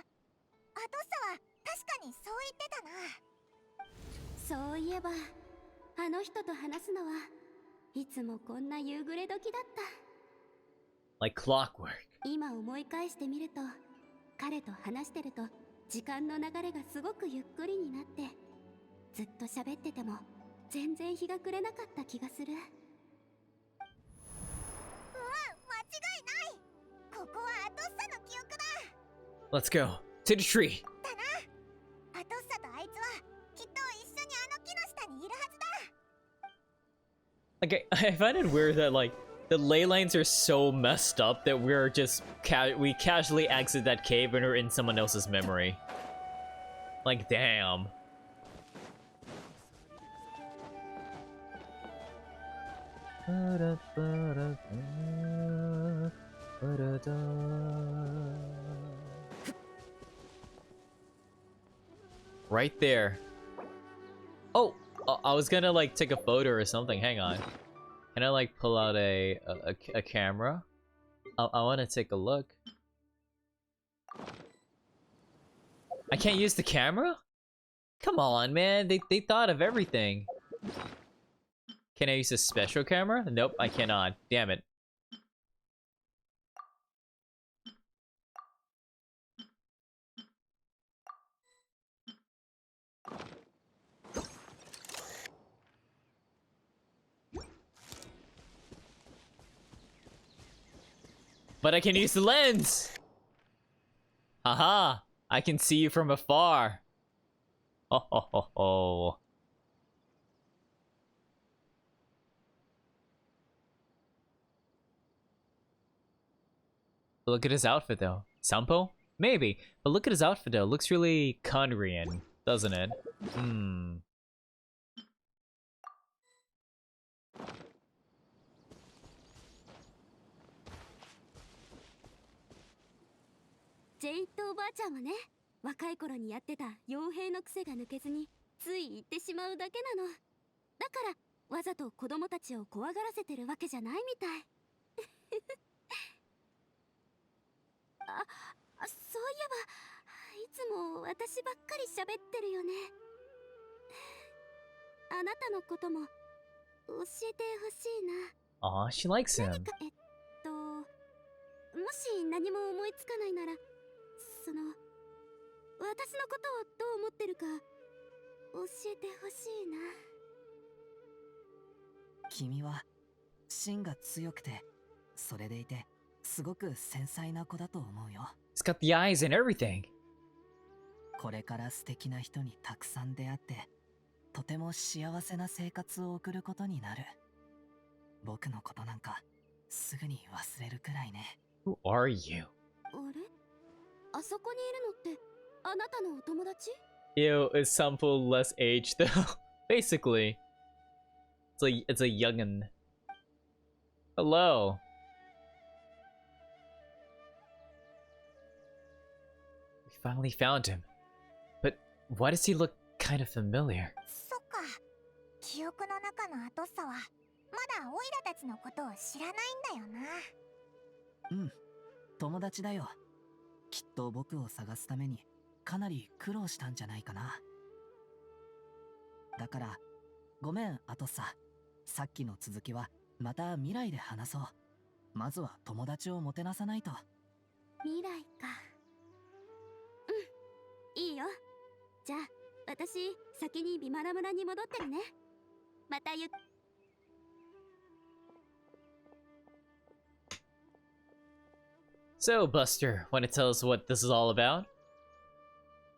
アトッサは確かにそう言ってたな。そういえばあの人と話すのはいつもこんな夕暮れ時だった。 Like clockwork. 今思い返してみると、彼と話してると時間の流れがすごくゆっくりになって、ずっと喋ってても全然日が暮れなかった気がする。間違いない。ここはアトッサの記憶だ。 Let's go. To the tree. だな。アトッサとあいつはきっと一緒にあの木の下にいるはずだ。 Like, I find it weird that like the ley lines are so messed up that we're just we casually exit that cave and we're in someone else's memory. Like, damn. Right there. Oh, I was gonna like take a photo or something. Hang on. Can I like pull out a camera? I want to take a look. I can't use the camera? Come on, man. They thought of everything. Can I use a special camera? Nope, I cannot. Damn it. But I can use the lens! Haha! I can see you from afar! Oh ho ho ho. Look at his outfit though. Sampo? Maybe. But look at his outfit though. It looks really Conrian. doesn't it? Hmm. ジェイとおばあちゃんはね、若い頃にやってた傭兵の癖が抜けずについ言ってしまうだけなの。だからわざと子供たちを怖がらせてるわけじゃないみたい。そういえばいつも私ばっかり喋ってるよね。あなたのことも教えてほしいな。 Aw, she likes him. 何かもし何も思いつかないなら、その私のことをどう思ってるか教えてほしいな。君は芯が強くて、それでいてすごく繊細な子だと思うよ。 He's got the eyes and everything. これから素敵な人にたくさん出会って、とても幸せな生活を送ることになる。僕のことなんかすぐに忘れるくらいね。 Who are you? あれ、あそこにいるのってあなたのお友達？ Ew, is Sampo less aged though? Basically. It's a youngin. Hello. We finally found him. But why does he look kind of familiar? そっか。記憶の中のアトッサはまだオイラたちのことを知らないんだよな。うん、友達だよ。きっと僕を探すためにかなり苦労したんじゃないかな。だからごめんアトッサ。さっきの続きはまた未来で話そう。まずは友達をもてなさないと。未来か。うん、いいよ。じゃあ私先にビマラ村に戻ってるね。またSo, Buster, want to tell us what this is all about?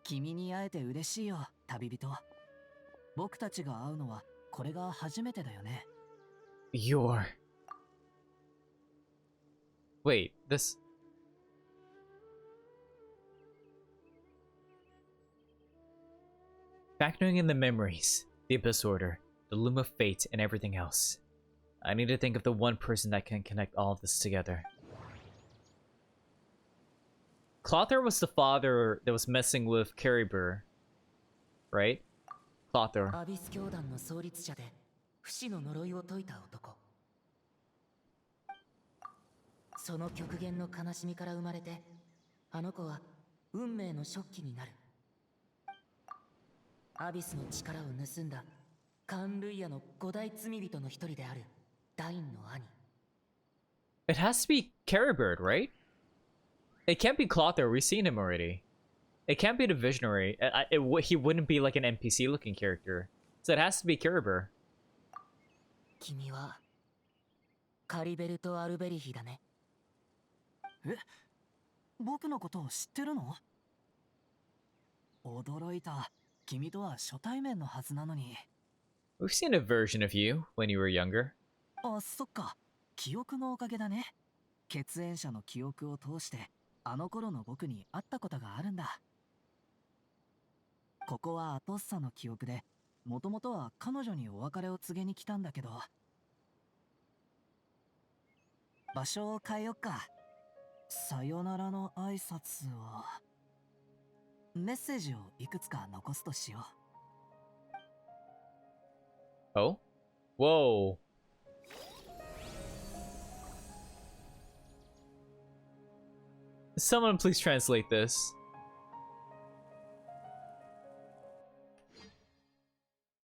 君に会えて嬉しいよ、旅人。僕たちが会うのはこれが初めてだよね。You're... Wait, this... Factoring in the memories, the Abyss Order, the Loom of Fate, and everything else. I need to think of the one person that can connect all of this together. Clother was the father that was messing with Caribur, right? Clother. アビス教団の創立者で不死の呪いを解いた男。その極限の悲しみから生まれて、あの子は運命の食器になる。アビスの力を盗んだカンルイヤの五大罪人の一人であるダインの兄。 It has to be Caribird, right? It can't be Clother, we've seen him already. It can't be the Visionary. He wouldn't be like an NPC looking character. So it has to be Caribir. 君はカリベルト・アルベリヒだね。え、僕のことを知ってるの？驚いた。君とは初対面のはずなのに。 We've seen a version of you when you were younger. あ、そっか。記憶のおかげだね。血縁者の記憶を通してあの頃の僕に会ったことがあるんだ。ここはアトッサの記憶で、もともとは彼女にお別れを告げに来たんだけど、場所を変えよっか。さよならの挨拶を、メッセージをいくつか残すとしよう。 Oh? Whoa. Someone please translate this.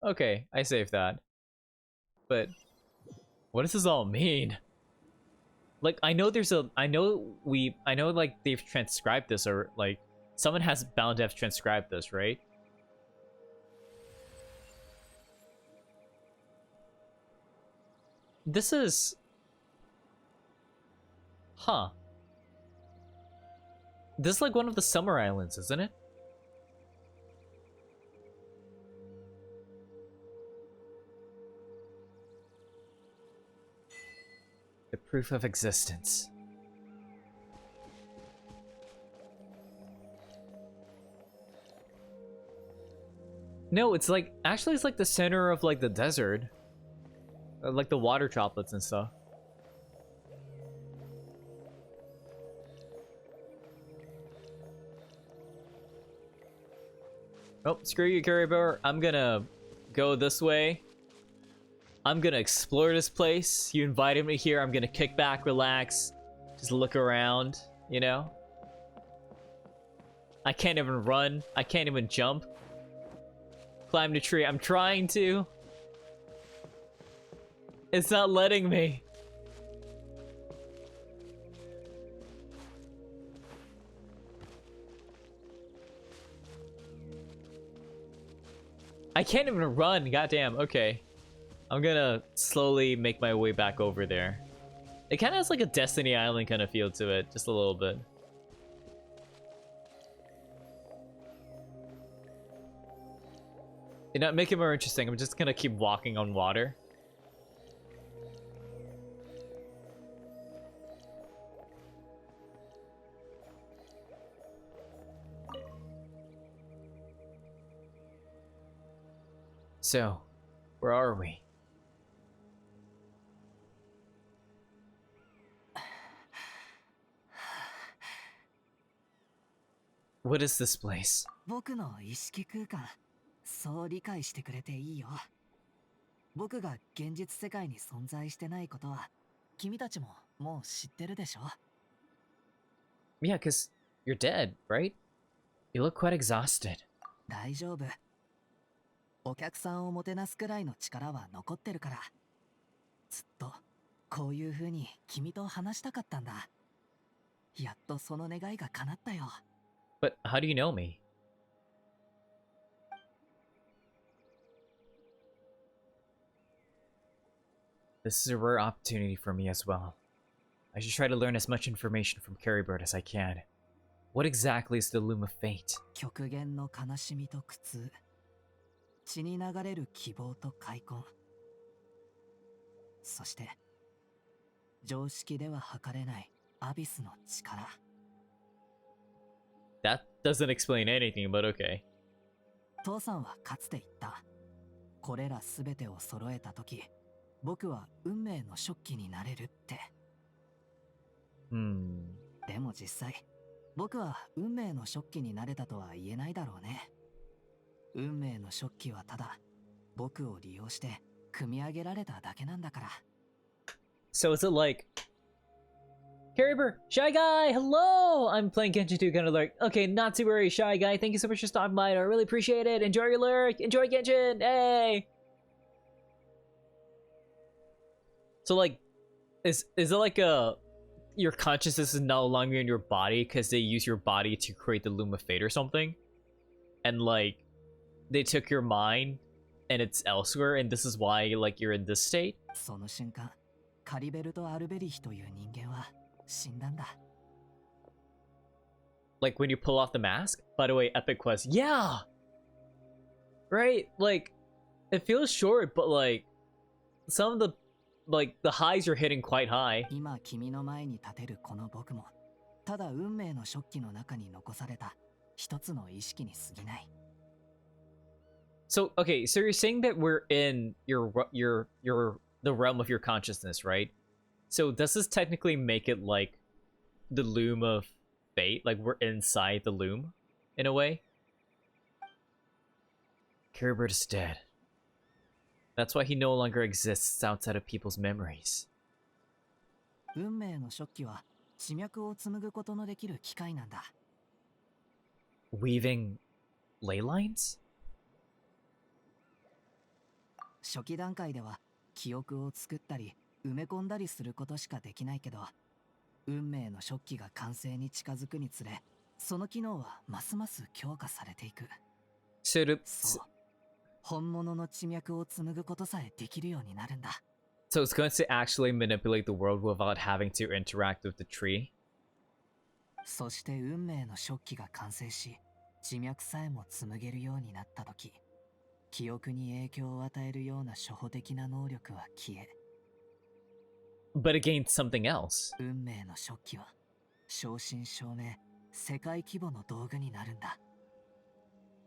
Okay, I saved that. But what does this all mean? Like, I know like they've transcribed this, or like someone has bound to have transcribed this, right? This is... Huh. This is like one of the summer islands, isn't it? The proof of existence. No, it's like, actually it's like the center of like the desert. Like the water droplets and stuff. Oh, screw you, Carry Bear. I'm gonna go this way. I'm gonna explore this place. You invited me here. I'm gonna kick back, relax, just look around, you know? I can't even run. I can't even jump. Climb the tree. I'm trying to. It's not letting me. I can't even run. Goddamn. Okay. I'm gonna slowly make my way back over there. It kind of has like a Destiny Island kind of feel to it. Just a little bit. You know, make it more interesting. I'm just gonna keep walking on water. So, where are we? What is this place? 僕の意識空間、そう理解してくれていいよ。僕が現実世界に存在してないことは、君たちももう知ってるでしょ? Yeah, cause you're dead, right? You look quite exhausted. 大丈夫。お客さんをもてなすくらいの力は残ってるから。ずっとこういう風に君と話したかったんだ。やっとその願いが叶ったよ。But how do you know me? This is a rare opportunity for me as well. I should try to learn as much information from Carrybird as I can. What exactly is the Loom of Fate? 極限の悲しみと苦痛。血に流れる希望と開墾。そして、常識では測れないアビスの力。That doesn't explain anything, but okay. 父さんはかつて言った。これらすべてを揃えたとき、僕は運命の食器になれるって。でも実際、僕は運命の食器になれたとは言えないだろうね。運命の食器はただ、僕を利用して組み上げられただけなんだから。So is it like... Carrybird, Shy Guy, hello! I'm playing Genshin 2, kind of like, okay, not to worry, Shy Guy, thank you so much for stopping by, I really appreciate it, enjoy your lyric, enjoy Genshin, hey! So like, is it like your consciousness is no longer in your body because they use your body to create the Loom of Fate or something? And like, they took your mind and it's elsewhere and this is why like you're in this state? その瞬間、カリベルとアルベリヒという人間は死んだんだ。Like when you pull off the mask? By the way, Epic Quest, yeah! Right? Like, it feels short, but like, some of the like the highs are hitting quite high. 今君の前に立てるこの僕も、ただ運命の食器の中に残された一つの意識に過ぎない。So okay, so you're saying that we're in the realm of your consciousness, right? So does this technically make it like the Loom of Fate? Like we're inside the Loom, in a way? Carrybird is dead. That's why he no longer exists outside of people's memories. 運命の食器は地脈を紡ぐことのできる機械なんだ。Weaving ley lines? 初期段階では記憶を作ったり埋め込んだりすることしかできないけど、運命の食器が完成に近づくにつれ、その機能はますます強化されていく。そう。本物の地脈を紡ぐことさえできるようになるんだ。So it's going to actually manipulate the world without having to interact with the tree? そして運命の食器が完成し、地脈さえも紡げるようになったとき、記憶に影響を与えるような初歩的な能力は消え。But it gained something else. 運命の食器は、正真正銘、世界規模の道具になるんだ。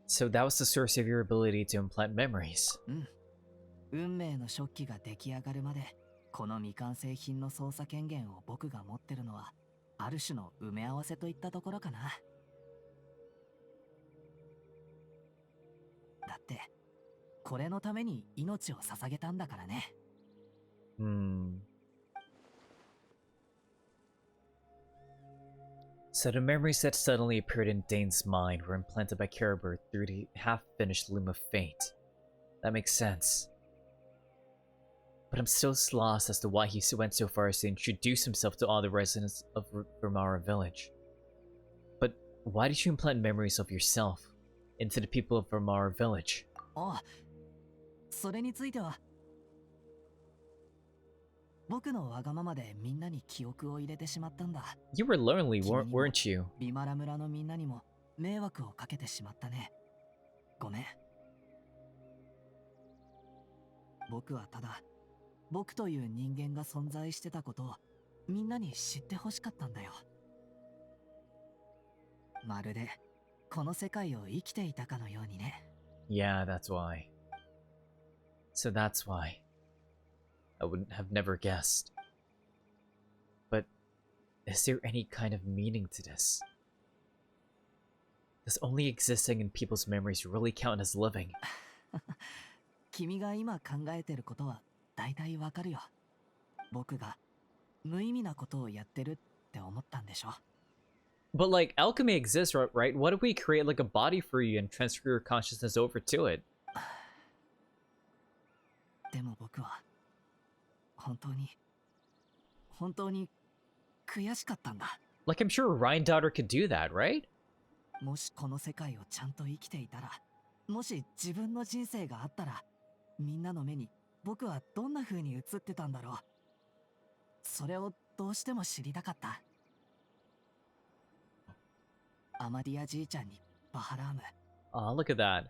So that was the source of your ability to implant memories. 運命の食器が出来上がるまで、この未完成品の操作権限を僕が持ってるのは、ある種の埋め合わせといったところかな。だって、これのために命を捧げたんだからね。So the memories that suddenly appeared in Dane's mind were implanted by Caribou through the half-finished Loom of Fate. That makes sense. But I'm still lost as to why he went so far as to introduce himself to all the residents of Vermara village. But why did you implant memories of yourself into the people of Vermara village? ああ、それについては、僕のわがままでみんなに記憶を入れてしまったんだ。You were lonely, weren't you? ビマラ村のみんなにも迷惑をかけてしまったね。ごめん。僕はただ、僕という人間が存在してたことをみんなに知ってほしかったんだよ。まるでこの世界を生きていたかのようにね。Yeah, that's why. So that's why. I wouldn't have never guessed. But is there any kind of meaning to this? Does only existing in people's memories really count as living? 君が今考えてることは大体わかるよ。僕が無意味なことをやってるって思ったんでしょ。But like, alchemy exists, right? What if we create like a body for you and transfer your consciousness over to it? でも僕は本当に悔しかったんだ。Like, I'm sure Ryan Daughter could do that, right? もしこの世界をちゃんと生きていたら、もし自分の人生があったら、みんなの目に僕はどんな風に映ってたんだろう。それをどうしても知りたかった。アマディアじいちゃんにバハラーム。Oh, look at that.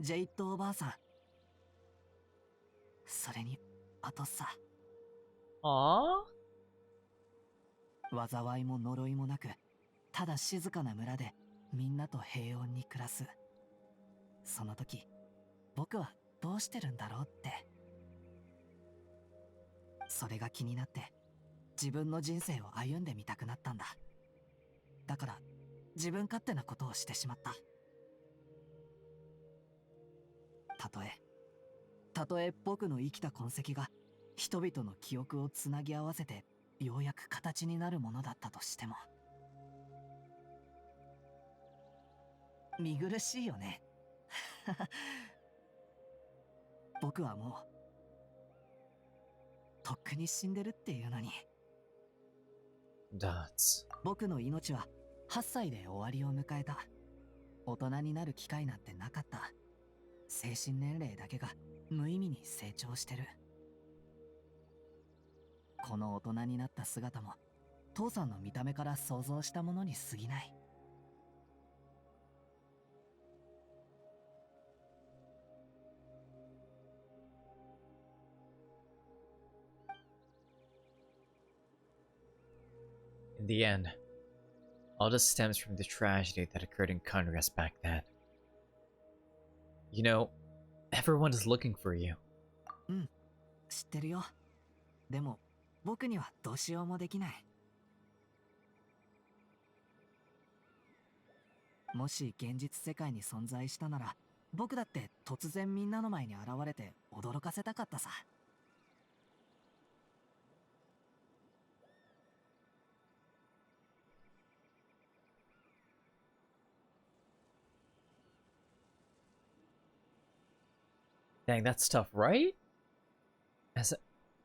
ジェイットおばあさん。それに、あとさ。Aww? 災いも呪いもなく、ただ静かな村でみんなと平穏に暮らす。その時、僕はどうしてるんだろうって。それが気になって、自分の人生を歩んでみたくなったんだ。だから、自分勝手なことをしてしまった。たとえ僕の生きた痕跡が人々の記憶をつなぎ合わせてようやく形になるものだったとしても。見苦しいよね。僕はもうとっくに死んでるっていうのに。僕の命は8歳で終わりを迎えた。大人になる機会なんてなかった。精神年齢だけが無意味に成長してる。この大人になった姿も父さんの見た目から想像したものに過ぎない。In the end, all this stems from the tragedy that occurred in Congress back then. You know, everyone is looking for you. うん、知ってるよ。でも、僕にはどうしようもできない。もし現実世界に存在したなら、僕だって突然みんなの前に現れて驚かせたかったさ。Dang, that's tough, right?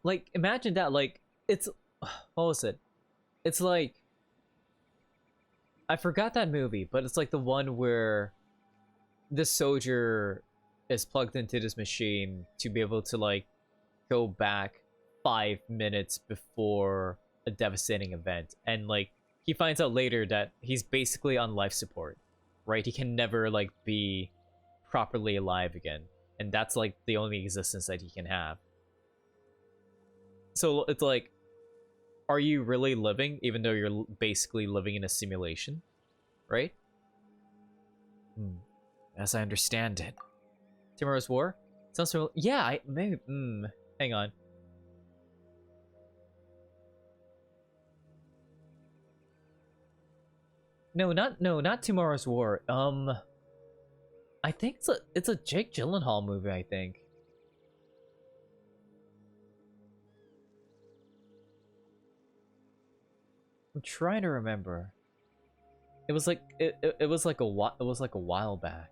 Like, imagine that, like, it's... What was it? It's like... I forgot that movie, but it's like the one where this soldier is plugged into this machine to be able to, like, go back 5 minutes before a devastating event. And, like, he finds out later that he's basically on life support, right? He can never, like, be properly alive again. And that's like the only existence that he can have. So it's like, are you really living even though you're basically living in a simulation? Right? as I understand it. Tomorrow's War? Sounds so. Yeah, I maybe. Hang on. No, not Tomorrow's War. I think it's a Jake Gyllenhaal movie. I think. I'm trying to remember. It was like it was like a while back.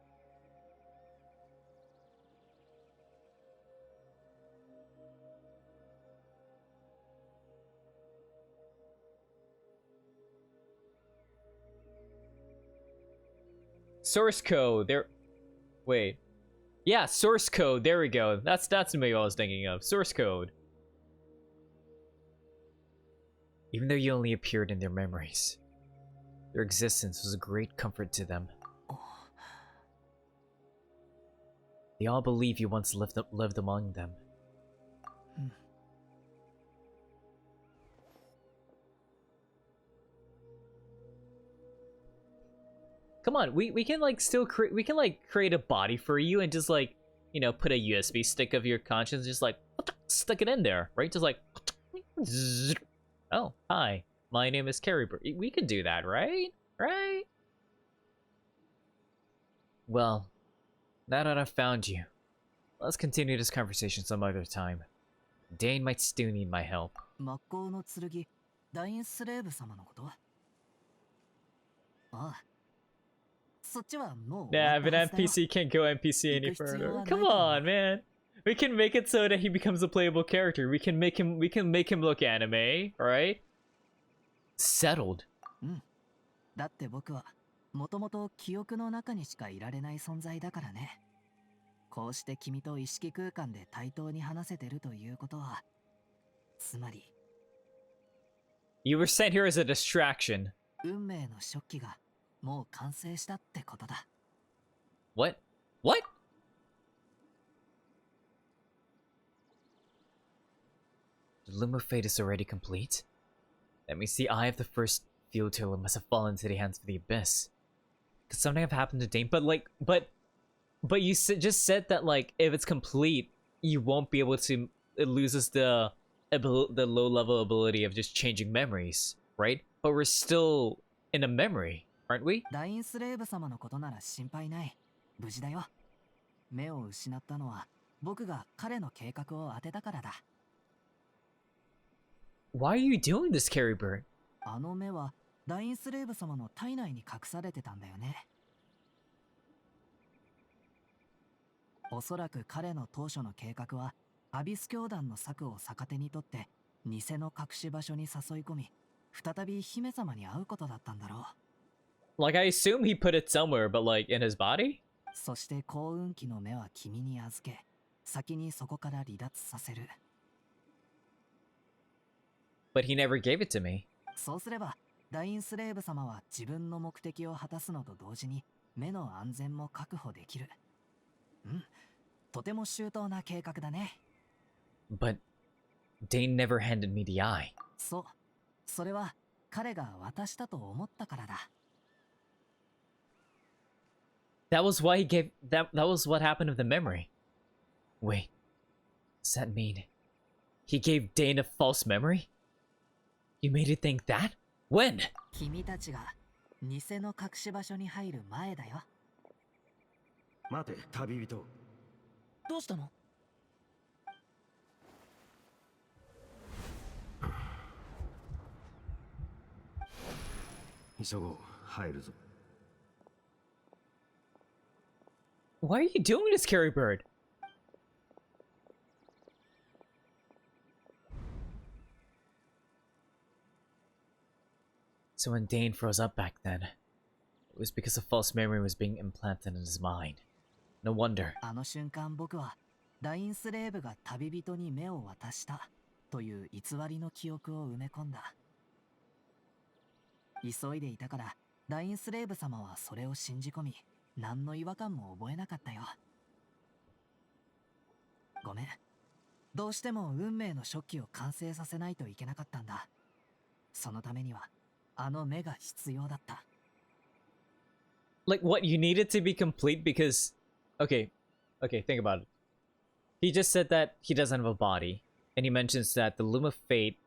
Source code. There. Wait. Yeah, source code. There we go. That's the movie I was thinking of. Source code. Even though you only appeared in their memories, your existence was a great comfort to them. They all believe you once lived among them. Come on, we can like still create, we can like create a body for you and just like, you know, put a USB stick of your conscience, just like stick it in there, right? Just like, oh, hi, my name is Carrie Bird. We can do that, right? Right? Well, now that I've found you, let's continue this conversation some other time. Dane might still need my help. 魔法の剣、ダインスレーブ様のこと？ああ。そっちはもう。Nah, if an NPC can't go NPC any further. Come on, man. We can make it so that he becomes a playable character. We can make him look anime, right? Settled. だって僕はもともと記憶の中にしかいられない存在だからね。こうして君と意識空間で対等に話せてるということは、つまり You were sent here as a distraction. 運命の食器がもう完成したってことだ。What? What? The Loom of Fate is already complete? That means the eye of the first field tiller must have fallen into the hands of the Abyss. Could something have happened to Dane? But you just said that like if it's complete, you won't be able to. It loses the low level ability of just changing memories, right? But we're still in a memory, aren't we? ダインスレーブ様のことなら心配ない。無事だよ。目を失ったのは僕が彼の計画を当てたからだ。Why are you doing this, Carrie Bird? あの目はダインスレーブ様の体内に隠されてたんだよね。おそらく彼の当初の計画はアビス教団の策を逆手にとって偽の隠し場所に誘い込み、再び姫様に会うことだったんだろう。Like I assume he put it somewhere, but like in his body? そして幸運期の目は君に預け、先にそこから離脱させる。But he never gave it to me. そうすれば、ダインスレーブ様は自分の目的を果たすのと同時に目の安全も確保できる。とても周到な計画だね。But Dane never handed me the eye. そう、それは彼が渡したと思ったからだ。That was why he gave that was what happened with the memory. Wait. Does that mean he gave Dane a false memory? You made it think that? When? 君たちが偽の隠し場所に入る前だよ。待て、旅人。どうしたの？急ごう、入るぞ。Why are you doing this, Carrie Bird? So when Dane froze up back then, it was because a false memory was being implanted in his mind. No wonder. あの瞬間僕はダインスレーブが旅人に目を渡したという偽りの記憶を埋め込んだ。急いでいたからダインスレーブ様はそれを信じ込み、何の違和感も覚えなかったよ。ごめん。どうしても運命の食器を完成させないといけなかったんだ。そのためにはあの目が必要だった。Like, what, you need it to be complete because... Okay, think about it. He just said that he doesn't have a body, and he mentions that the Loom of Fate,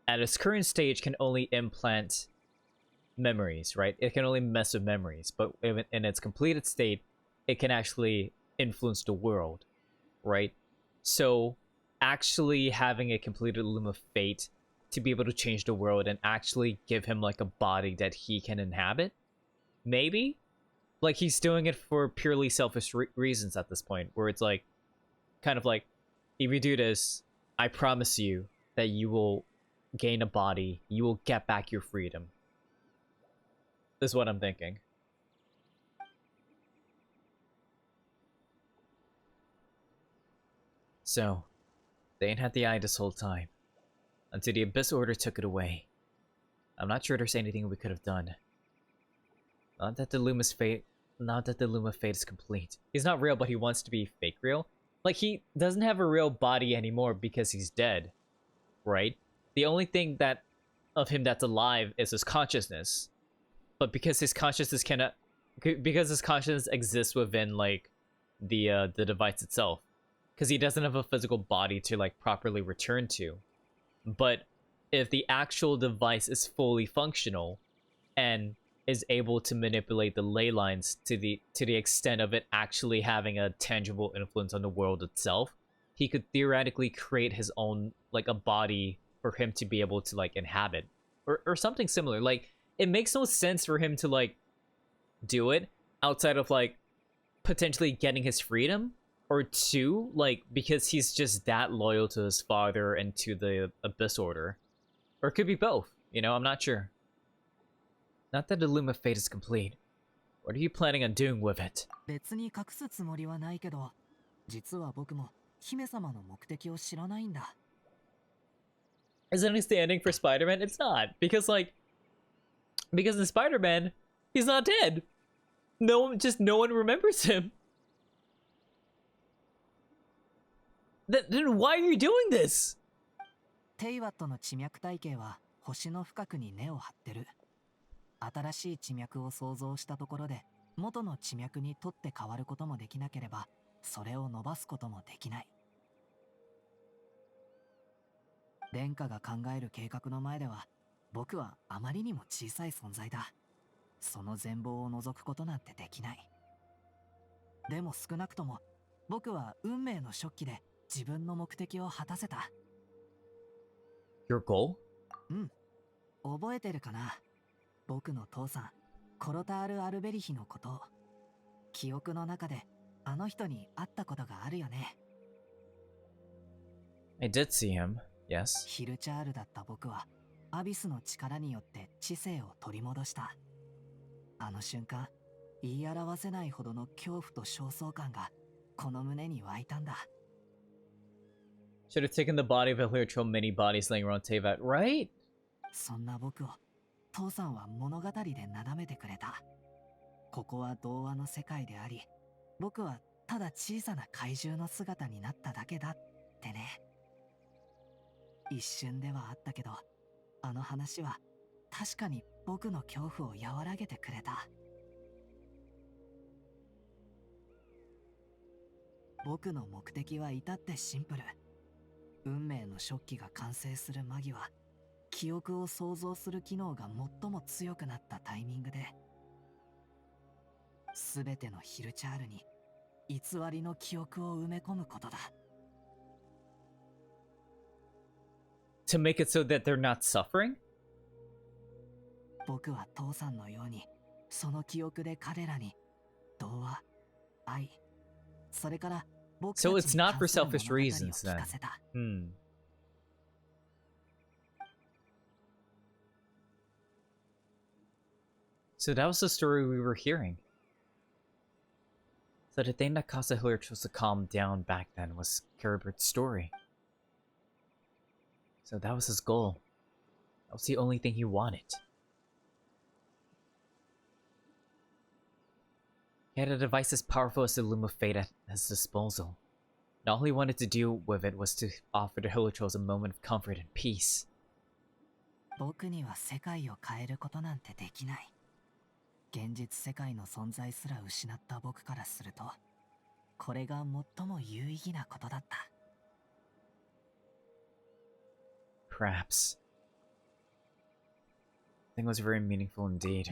at its current stage, can only implant memories, right? It can only mess with memories, but in its completed state, it can actually influence the world, right? So, actually having a completed Loom of Fate to be able to change the world and actually give him, like, a body that he can inhabit? Maybe? Like, he's doing it for purely selfish reasons at this point, where it's like, kind of like, if you do this, I promise you that you will gain a body, you will get back your freedom. Is what I'm thinking. So, they ain't had the eye this whole time, until the Abyss Order took it away. I'm not sure there's anything we could have done. Not that the Loom of Fate is complete. He's not real, but he wants to be fake real. Like, he doesn't have a real body anymore because he's dead, right? The only thing that of him that's alive is his consciousness. But because his consciousness exists within, like, the device itself, because he doesn't have a physical body to, like, properly return to. But if the actual device is fully functional and is able to manipulate the ley lines to the extent of it actually having a tangible influence on the world itself, he could theoretically create his own, like, a body for him to be able to, like, inhabit, or something similar. Like, it makes no sense for him to, like, do it outside of, like, potentially getting his freedom, or two, like, because he's just that loyal to his father and to the Abyss Order. Or it could be both, you know, I'm not sure. Not that the Loom of Fate is complete. What are you planning on doing with it? 別に隠すつもりはないけど、実は僕も姫様の目的を知らないんだ。Isn't it standing for Spider-Man? It's not, because in Spider-Man, he's not dead. No one remembers him. Then why are you doing this? テイワットの地脈体系は星の深くに根を張ってる。新しい地脈を想像したところで、元の地脈に取って変わることもできなければ、それを伸ばすこともできない。殿下が考える計画の前では、僕はあまりにも小さい存在だ。その全貌を除くことなんてできない。でも少なくとも、僕は運命の初期で自分の目的を果たせた。Your goal? うん。覚えてるかな？僕の父さん、コロタール・アルベリヒのこと。記憶の中で、あの人に会ったことがあるよね。I did see him, yes. ヒルチャールだった僕は、アビスの力によって知性を取り戻した。あの瞬間、言い表せないほどの恐怖と焦燥感が、この胸に湧いたんだ。Should have taken the body of Eleuteral many bodies laying around Teyvat, right? そんな僕を、父さんは物語でなだめてくれた。ここは童話の世界であり、僕はただ小さな怪獣の姿になっただけだってね。一瞬ではあったけど、あの話は確かに僕の恐怖を和らげてくれた。僕の目的は至ってシンプル。運命の初期が完成する間際、記憶を想像する機能が最も強くなったタイミングで、すべてのヒルチャールに偽りの記憶を埋め込むことだ。To make it so that they're not suffering? 僕は父さんのように、その記憶で彼らに童話、愛、それから僕たちに So it's not for 関する物語を selfish reasons 聞 then. かせた。So that was the story we were hearing. So the thing that caused the Eleuterals to calm down back then was Caribert's story. So that was his goal. That was the only thing he wanted. He had a device as powerful as the Loom of Fate at his disposal. And all he wanted to do with it was to offer the Eleuterals a moment of comfort and peace. 僕には世界を変えることなんてできない。現実世界の存在すら失った僕からすると、これが最も有意義なことだった。Perhaps. I think it was very meaningful indeed.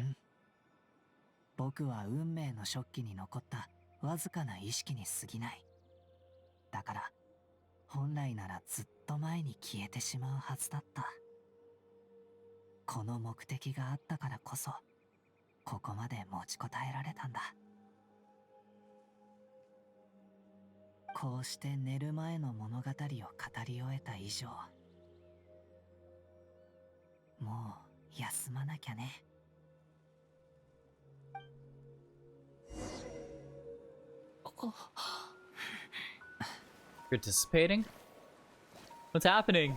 僕は運命の食器に残ったわずかな意識に過ぎない。だから、本来ならずっと前に消えてしまうはずだった。この目的があったからこそ、ここまで持ちこたえられたんだ。こうして寝る前の物語を語り終えた以上、もう休まなきゃね。You're dissipating? What's happening?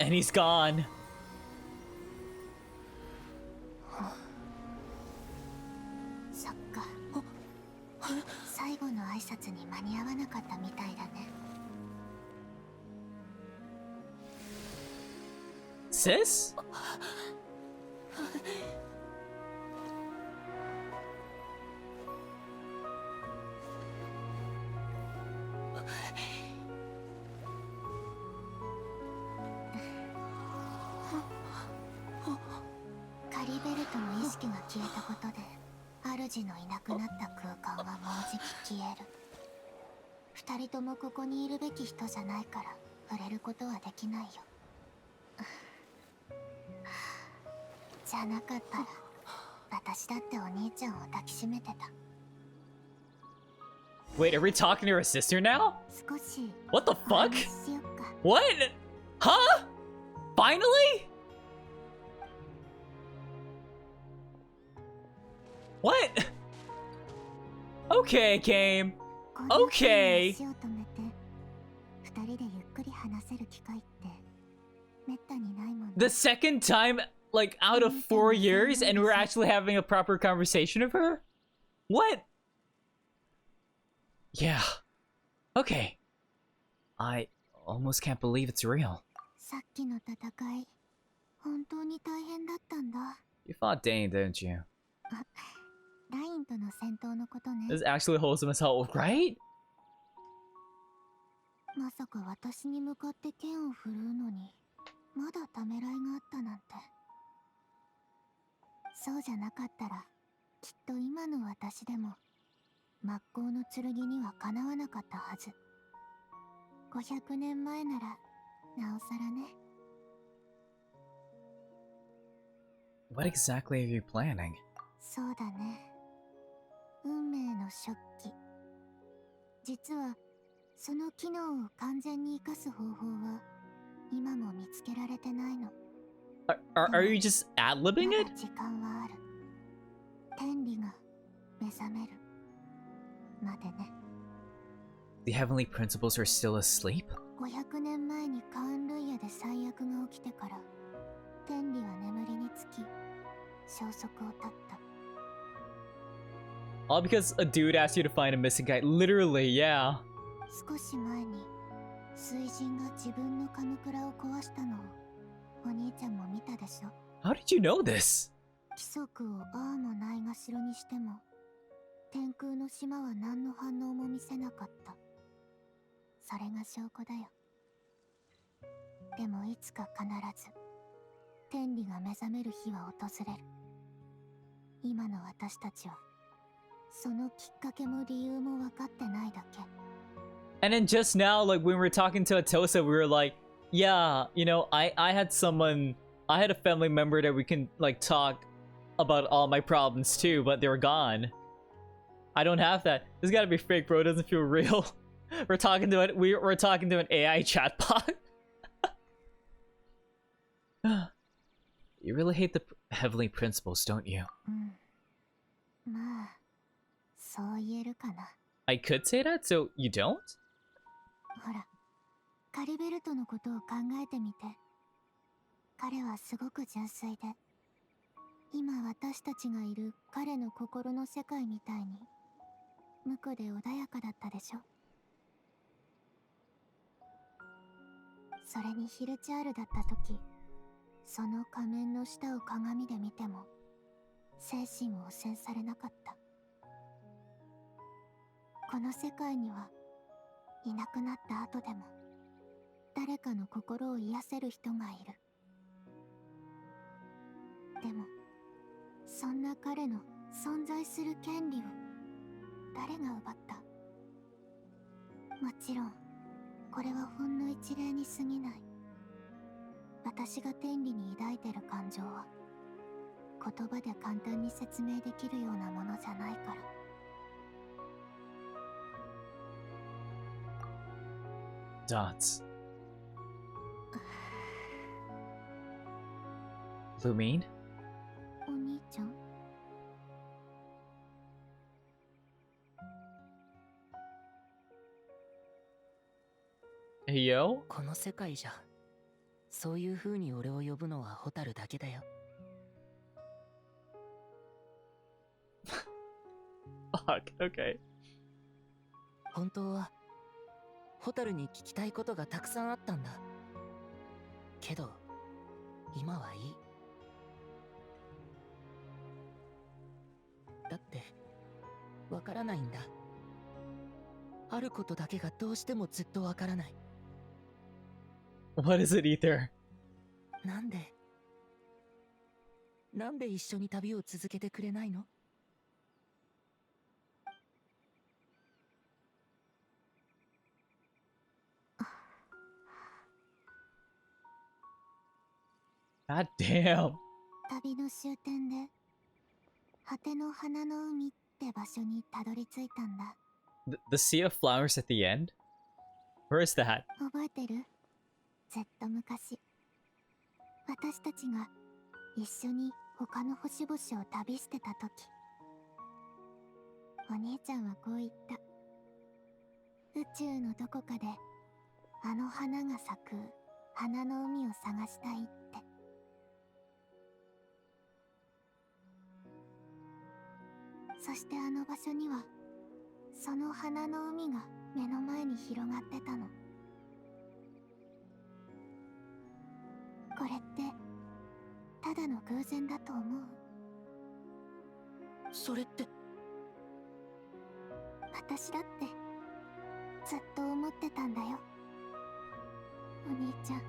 And he's gone. そっか。最後の挨拶に間に合わなかったみたいだね。Sis? カリベルトの意識が消えたことで、主のいなくなった空間はもうじき消える。二人ともここにいるべき人じゃないから触れることはできないよ。じゃなかったら私だってお兄ちゃんを抱きしめてた。 Wait, are we talking to her sister now? 少し What the お fuck? 話ししよっか。 What? Huh? Finally? What? Okay, game. こんな風に Okay. 足を止めて二人でゆっくり話せる機会ってめったにないもんね。 The second time, like, out of 4 years, and we're actually having a proper conversation of her? What? Yeah. Okay. I almost can't believe it's real. さっきの戦い、本当に大変だったんだ。 You fought Dane, didn't you? ラインとの戦闘のことね。 This is actually wholesome as hell, right? まさか私に向かって剣を振るうのに、まだためらいがあったなんて。そうじゃなかったら、きっと今の私でも、真っ向の剣にはかなわなかったはず。500年前なら、なおさらね。 What exactly are you planning? そうだね。運命の食器。実は、その機能を完全に活かす方法は、今も見つけられてないの。 Are you just ad-libbing ま it? だ時間はある。天理が目覚めるまでね。 The heavenly principles are still asleep? 500年前にカーンルイヤで最悪が起きてから、天理は眠りにつき、消息を絶った。 All because a dude asked you to find a missing guy. Literally, yeah. 少し前に水神が自分のカムクラを壊したのをお兄ちゃんも見たでしょ。 How did you know this? 規則をああもないがしろにしても天空の島は何の反応も見せなかった。それが証拠だよ。でもいつか必ず天理が目覚める日は訪れる。今の私たちはそのきっかけも理由も分かってないだけ。 And then just now, like, when we were talking to Atosa, we were like, yeah, you know, I had someone, I had a family member that we can, like, talk about all my problems too, but they were gone. I don't have that. This gotta be fake, bro. It doesn't feel real. We're talking to it. We're talking to an AI chatbot. You really hate the heavenly principles, don't you? まあそう言えるかな。 I could say that, so you don't? ほら、カリベルトのことを考えてみて。彼はすごく純粋で、今私たちがいる彼の心の世界みたいに無垢で穏やかだったでしょ。それにヒルチャールだった時、その仮面の下を鏡で見ても精神を汚染されなかった。この世界にはいなくなった後でも誰かの心を癒せる人がいる。でもそんな彼の存在する権利を誰が奪った？もちろんこれはほんの一例に過ぎない。私が天理に抱いてる感情は言葉で簡単に説明できるようなものじゃないから。Dots. Lumine? お兄ちゃん？ Hey, yo? この世界じゃそういう風に俺を呼ぶのはホタルだけだよ。 Fuck, okay. 本当はホタルに聞きたいことがたくさんあったんだ。けど今はいい。だってわからないんだ。あることだけがどうしてもずっとわからない。 What is it, Ether? なんで一緒に旅を続けてくれないの？ God damn. 旅の終点で果ての花の海って場所にたどり着いたんだ。 The sea of flowers at the end? Where is that? 覚えてる？ずっと昔、私たちが一緒に他の星々を旅してた時、お兄ちゃんはこう言った。宇宙のどこかであの花が咲く花の海を探したいって。そしてあの場所にはその花の海が目の前に広がってたの。これってただの偶然だと思う？それって。私だってずっと思ってたんだよ、お兄ちゃん。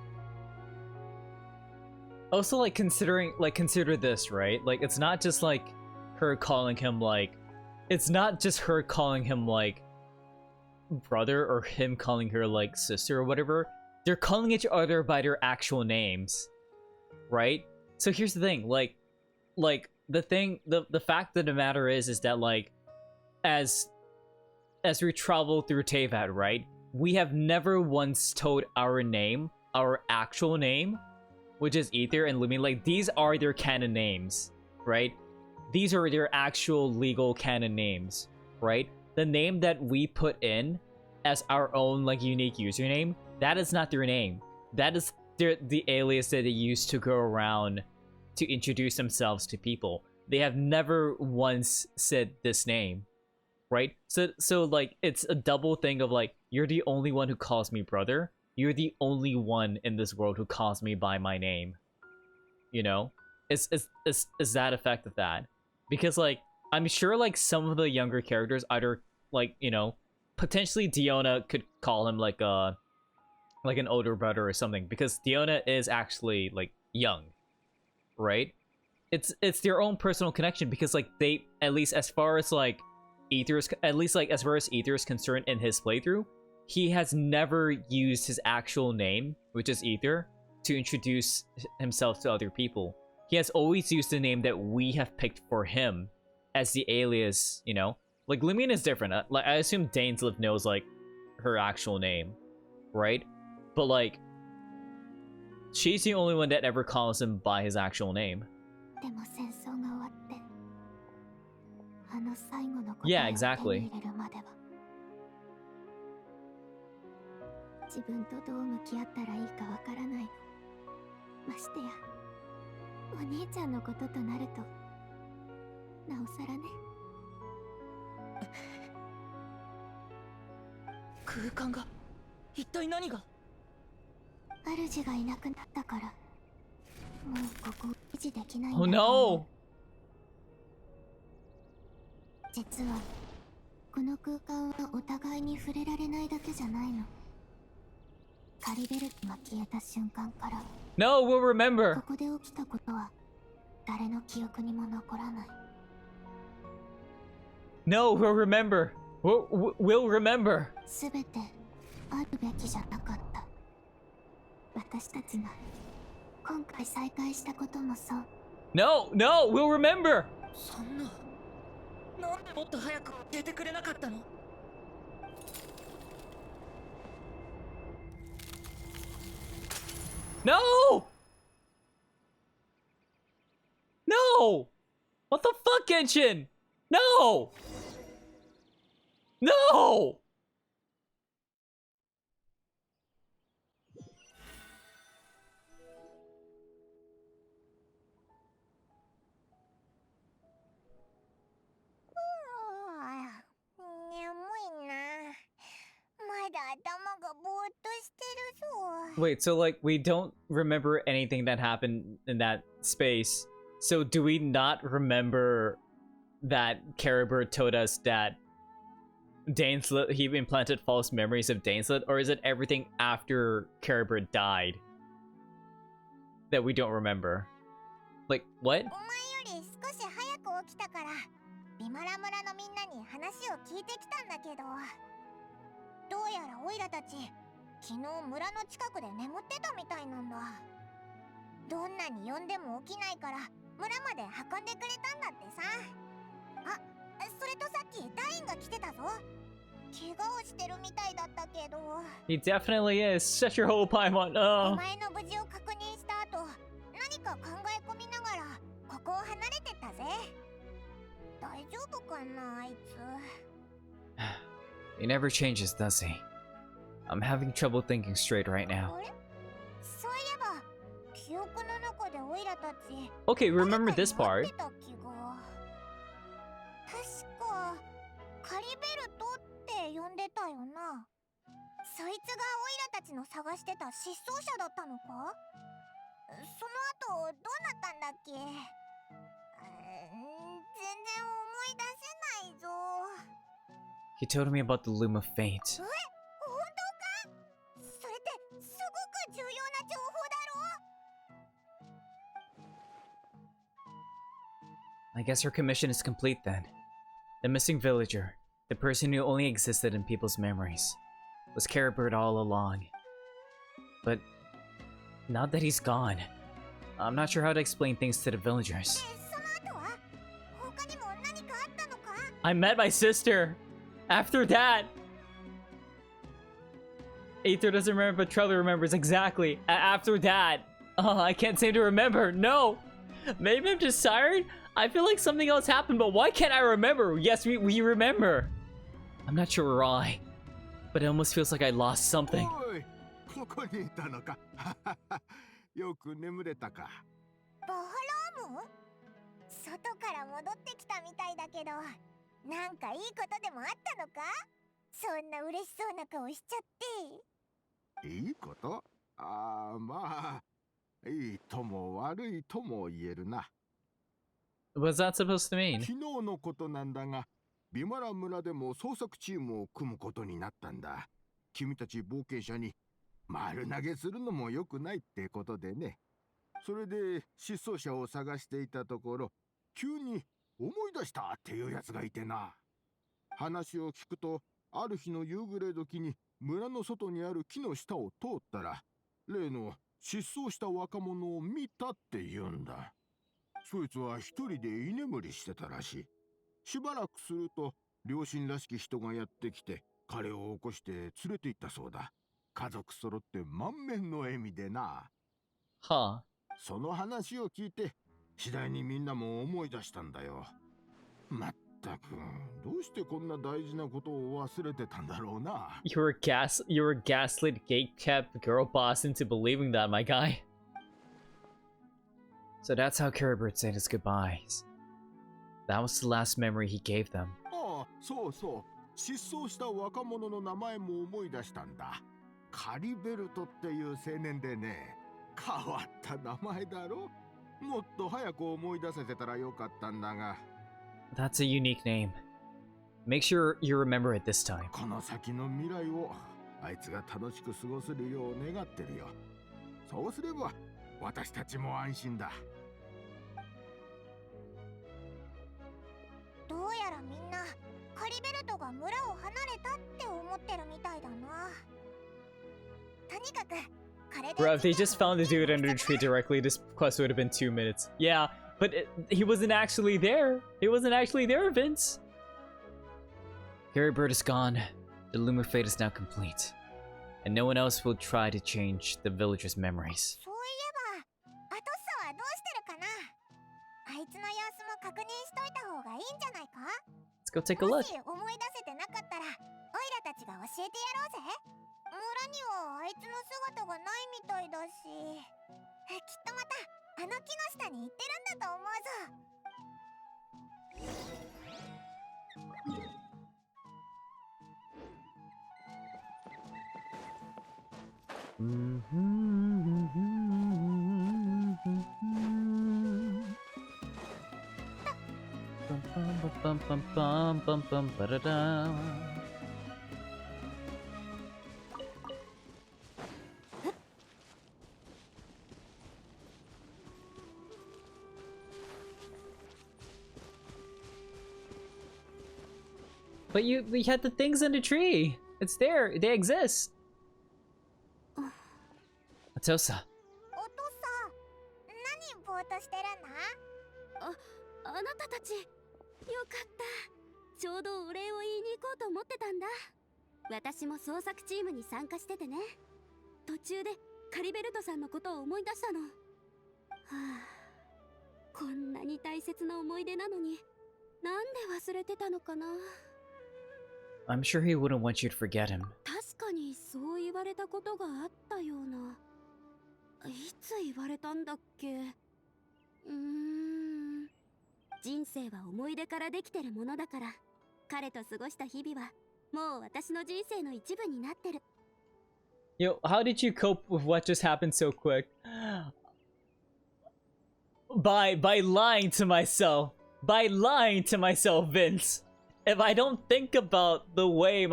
Also, like, consider this, right? Like, it's not just, like, her calling him, like... It's not just her calling him, like, brother, or him calling her, like, sister or whatever. They're calling each other by their actual names, right? So here's the thing, like, the fact of the matter is that, like, as we travel through Teyvat, right? We have never once told our name, our actual name, which is Ether and Lumine. Like, these are their canon names, right? These are their actual legal canon names, right? The name that we put in as our own, like, unique username, that is not their name. That is the alias that they use to go around to introduce themselves to people. They have never once said this name, right? So like, it's a double thing of, like, you're the only one who calls me brother. You're the only one in this world who calls me by my name. You know? It's that effect of that. Because, like, I'm sure, like, some of the younger characters either, like, you know, potentially Diona could call him, like, an older brother or something. Because Diona is actually, like, young. Right? It's their own personal connection because, like, they, at least as far as, like, Ether's, at least, like, as far as Ether is concerned in his playthrough, he has never used his actual name, which is Ether, to introduce himself to other people. He has always used the name that we have picked for him as the alias, you know? Like, Lumine is different. Like, I assume Dainsleif knows, like, her actual name, right? But, like, She's the only one that ever calls him by his actual name. でも戦争が終わってあの最後の答 Yeah, えを手 exactly. に入れるまでは自分とどう向き合ったらいいかわからないの。ましてやお兄ちゃんのこととなるとなおさらね。空間が一体何が。主がいなくなったからもうここを維持できないんだ Oh と思う。 no! 実はこの空間はお互いに触れられないだけじゃないの。カリベルトが消えた瞬間から No, we'll こ remember. こで起きたことは誰の記憶にも残らない。 No, we'll remember. We'll remember. すべてあるべきじゃなかった。私たちが今回再会したこともそう。 No, no, we'll remember. そんな。なんでもっと早く教えてくれなかったの。No! No! What the fuck, Genshin? No! No! 眠いな。まだ頭がぼーっとしてるぞ。 Wait, so like we don't remember anything that happened in that space. So do we not remember that Caribert told us that Dainslet, he implanted false memories of Dainslet, or is it everything after Caribert died that we don't remember? Like, what? お前より少し早く起きたからビマラ村のみんなに話を聞いてきたんだけど、どうやらオイラたち昨日村の近くで眠ってたみたいなんだ。どんなに呼んでも起きないから村まで運んでくれたんだってさ。あ、それとさっきダインが来てたぞ。怪我をしてるみたいだったけど。 He definitely is. Shut your whole Paimon. お Oh. 前の無事を確認した後、何か考え込みながらここを離れてったぜ。大丈夫かな、あいつ。 He never changes, does he? I'm having trouble thinking straight right now. あれ、そういえば記憶の中でオイラたち Okay, remember this 誰 part. かに会ってた気が。確かカリベルトって呼んでたよな。そいつがオイラたちの探してた失踪者だったのか。その後どうなったんだっけ。全然思い出せないぞ。 He told me about the Loom of Fate. 本当か。それってすごく重要な情報だろ。 I guess her commission is complete then. The missing villager, the person who only existed in people's memories, was Caribert all along. But now that he's gone, I'm not sure how to explain things to the villagers. で、その後は他にも何かあったのか。 I met my sister! After that! Aether doesn't remember, but Trello remembers exactly. After that! Oh, I can't seem to remember. No! Maybe I'm just tired? I feel like something else happened, but why can't I remember? Yes, we remember. I'm not sure why, but it almost feels like I lost something. おい、ここにいたのか。よく眠れたか。バハラーム？外から戻ってきたみたいだけど、なんかいいことでもあったのか？そんな嬉しそうな顔しちゃって。いいこと？ああ、まあ、いいとも悪いとも言えるな。What's that supposed to mean? 昨日のことなんだが、ビマラ村でも捜索チームを組むことになったんだ。君たち冒険者に丸投げするのも良くないってことでね。それで失踪者を探していたところ、急に思い出したっていうやつがいてな。話を聞くと、ある日の夕暮れ時に村の外にある木の下を通ったら、例の失踪した若者を見たって言うんだ。そいつは一人で居眠りしてたらしい。しばらくすると両親らしき人がやってきて彼を起こして連れて行ったそうだ。家族揃って満面の笑みでな。Huh. その話を聞いて次第にみんなも思い出したんだよ。まったくどうしてこんな大事なことを忘れてたんだろうな。 You were gaslit gatekept girl boss into believing that, my guy. So that's how Caribert said his goodbyes. That was the last memory he gave them. ああ、そうそう。失踪した若者の名前も思い出したんだ。カリベルトっていう青年でね。変わった名前だろ。もっと早く思い出せてたらよかったんだが。 That's a unique name. Make sure you remember it this time. この先の未来をあいつが楽しく過ごせるよう願ってるよ。そうすれば私たちも安心だ。どうやらみんなカリベルトが村を離れたって思ってるみたいだな。とにかくこれで Bro, if they just found the dude under the tree directly, this quest would have been 2 minutes. Yeah, but he wasn't actually there. He wasn't actually there, Vince. Caribert is gone. The Lunar fate is now complete. And no one else will try to change the villagers' memories. そういえばアトッサはどうしてるかな。あいつの様子も確認しといた方がいいんじゃないか。 Let's go take a も look. し思い出せてなかったらオイラたちが教えてやろうぜ。村にはあいつの姿がないみたいだし、きっとまたあの木の下に行ってるんだと思うぞ。 But we had the things in the tree. It's there. They exist. Atosa. お父さん、何ぼーっとしてるんだ。あなたたちよかった。ちょうどお礼を言いに行こうと思ってたんだ。私も創作チームに参加しててね。途中でカリベルトさんのことを思い出したの。はあ、こんなに大切な思い出なのになんで忘れてたのかな。 I'm sure he wouldn't want you to forget him. 確かにそう言われたことがあったような。いつ言われたんだっけ。人生は思い出からできてるものだから、彼と過ごした日々はもう私の人生の一部になってる。 Yo, how did you cope with what just happened so quick? By lying to myself. By lying to myself, Vince. If I don't think about the way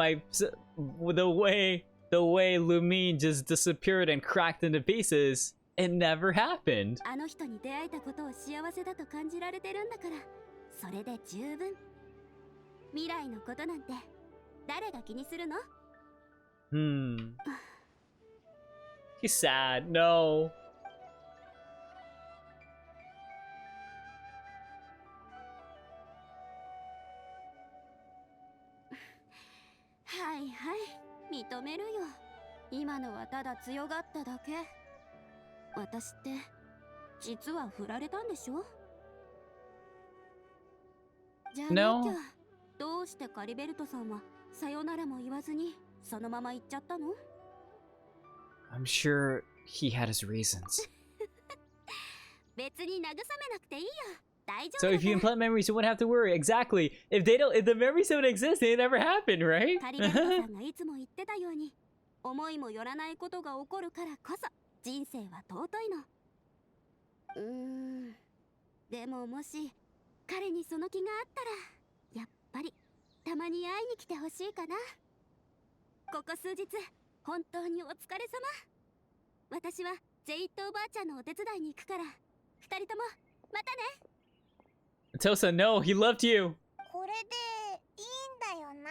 Lumine just disappeared and cracked into pieces, it never happened. あの人に出会えたことを幸せだと感じられてるんだから、それで十分。未来のことなんて誰が気にするの？ He's sad. No. はいはい、認めるよ。今のはただ強がっただけ。私って実は振られたんでしょ。じゃあ No. なきゃどうしてカリベルトさんはさよならも言わずにそのまま行っちゃったの？ I'm sure he had his reasons. 別に慰めなくていいよ。大丈 So 夫 if you だから。 implant memories, you wouldn't have to worry. Exactly. If the memories don't exist, they never happen, right? カリベルトさんがいつも言ってたように、思いもよらないことが起こるからこそ人生は尊いの。でももし彼にその気があったら、やっぱりたまに会いに来てほしいかな。ここ数日本当にお疲れ様。私はジェイットおばあちゃんのお手伝いに行くから、二人ともまたね。 Tosa, no, he loved you. これでいいんだよな。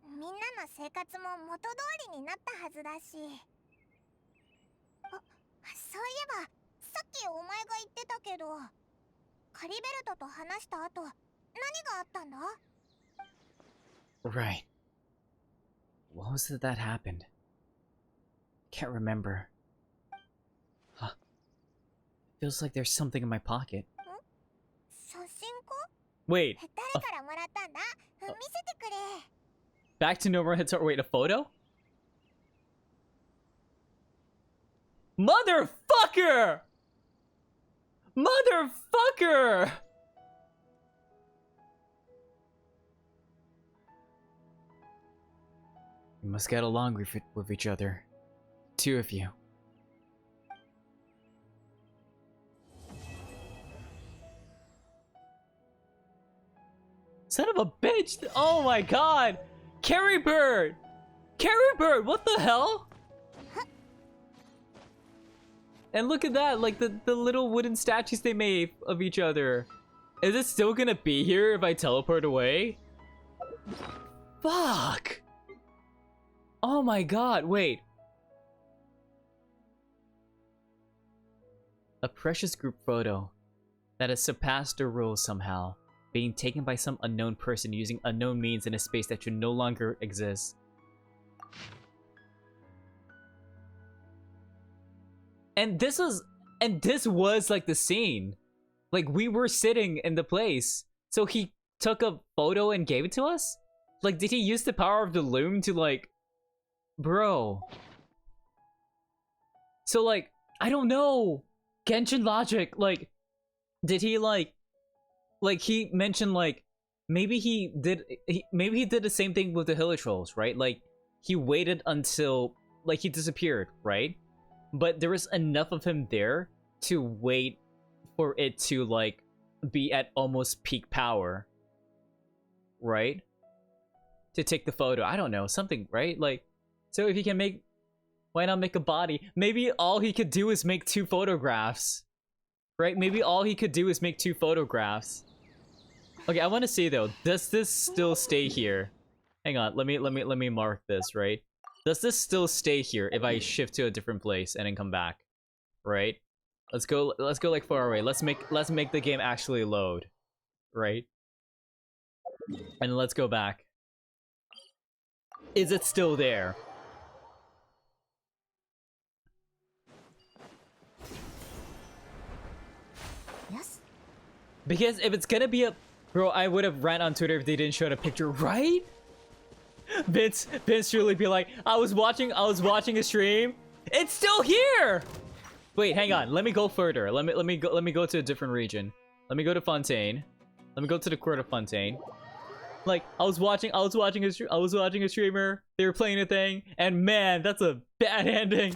みんなの生活も元通りになったはずだし。そういえばさっきお前が言ってたけど、カリベルトと話した後何があったんだ？ Right. What was it that happened? Can't remember. Huh. Feels like there's something in my pocket. 写真か Wait, 誰からもらったんだ見せてくれ back to normal hits. Wait, a photo? Motherfucker! Motherfucker! You must get along with each other. Two of you. Son of a bitch! Oh my god! Carrie Bird! Carrie Bird, what the hell? And look at that, like the little wooden statues they made of each other. Is it still gonna be here if I teleport away? Fuck! Oh my god, wait. A precious group photo that has surpassed the rules somehow, being taken by some unknown person using unknown means in a space that should no longer exist. And this was like the scene. Like we were sitting in the place. So he took a photo and gave it to us? Like did he use the power of the loom to like... Bro. So like, I don't know. Genshin logic, like, did he like he mentioned like, maybe he did the same thing with the Hilitrolls, right? Like, he waited until, like, he disappeared, right? But there was enough of him there to wait for it to, like, be at almost peak power, right? To take the photo. I don't know, something, right? Like, so if he can make... Why not make a body? Maybe all he could do is make 2 photographs. Right? Maybe all he could do is make 2 photographs. Okay, I want to see though. Does this still stay here? Hang on, let me mark this, right? Does this still stay here if I shift to a different place and then come back? Right? Let's go like far away. Let's make the game actually load. Right? And let's go back. Is it still there? Yes. Because if it's gonna be a... Bro, I would have ran on Twitter if they didn't show the picture, right? Vince truly be like, I was watching a stream. It's still here! Wait, hang on. Let me go further. Let me go to a different region. Let me go to Fontaine. Let me go to the court of Fontaine. Like, I was watching a streamer. They were playing a thing, and man, that's a bad ending.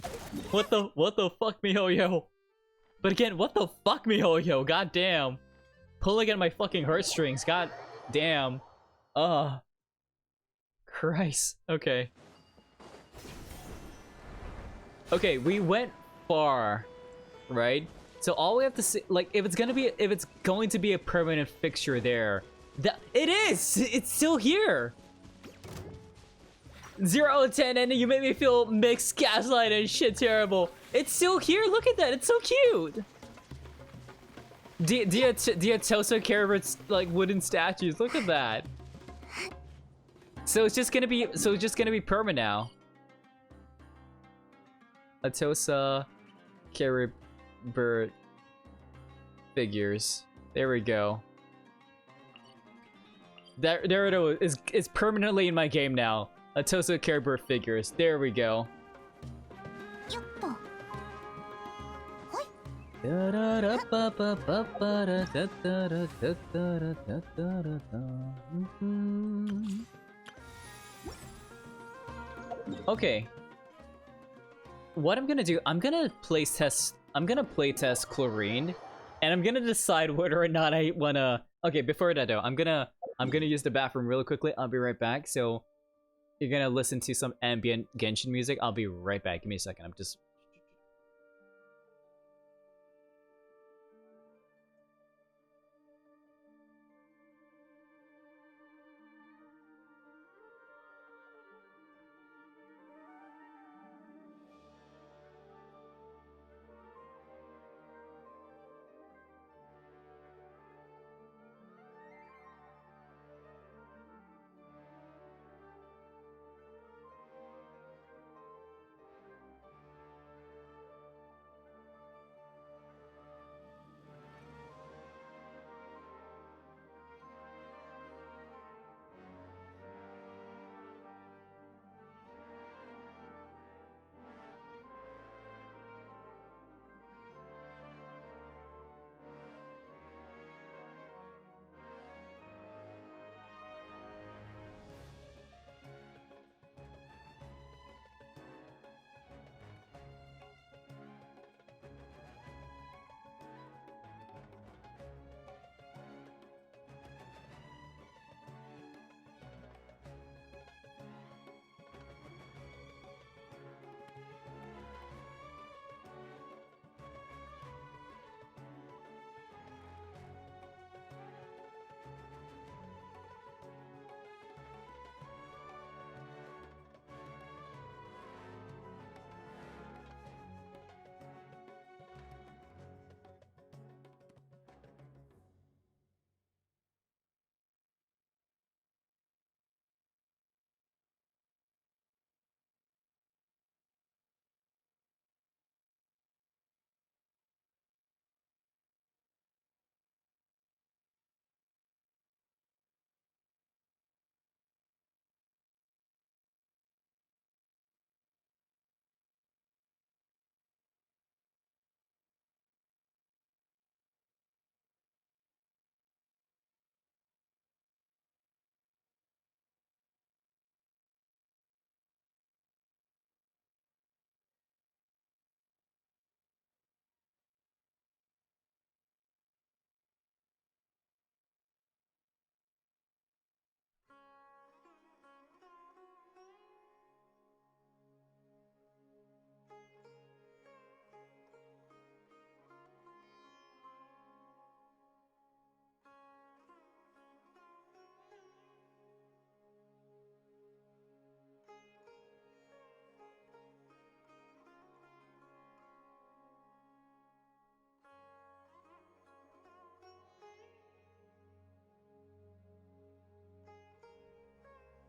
What the fuck, miHoYo? But again, what the fuck, miHoYo? God damn. Pulling at my fucking heartstrings. God damn. Christ. Okay. Okay, we went far, right? So all we have to see, like, if it's going to be a permanent fixture there, it is. It's still here. 0 out of 10, and you made me feel mixed, gaslight, and shit terrible. It's still here. Look at that. It's so cute. Diatosa Carabert's like wooden statues. Look at that. So it's just gonna be perma now. Atosa Caribert figures. There we go. There it is. It's permanently in my game now. Atosa Caribert figures. There we go. Okay. What I'm gonna do, I'm gonna playtest Chlorine, and I'm gonna decide whether or not I wanna... Okay, before that though, I'm gonna use the bathroom really quickly. I'll be right back. So you're gonna listen to some ambient Genshin music. I'll be right back. Give me a second. I'm just...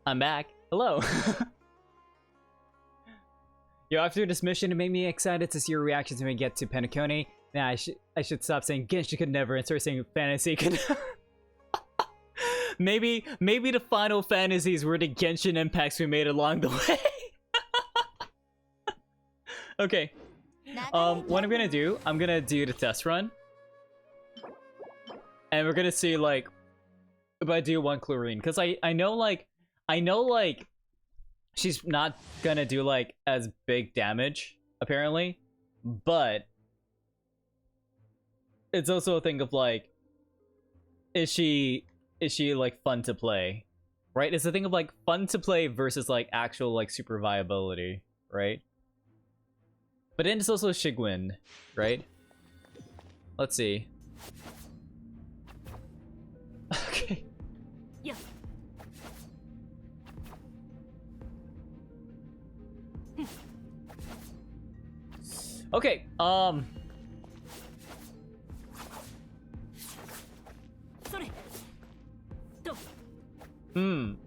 I'm back. Hello. Yo, after this mission, it made me excited to see your reactions when we get to Penacony. Nah, I should stop saying Genshin could never and start saying fantasy could. maybe the Final Fantasies were the Genshin impacts we made along the way. Okay. What I'm gonna do, I'm gonna do the test run. And we're gonna see, like, if I do one chlorine. Because I know, like, she's not gonna do, like, as big damage, apparently. But it's also a thing of, like, is she, like, fun to play? Right? It's a thing of, like, fun to play versus, like, actual, like, super viability, right? But then it's also Shigwin, right? Let's see. Okay. Yeah. Okay,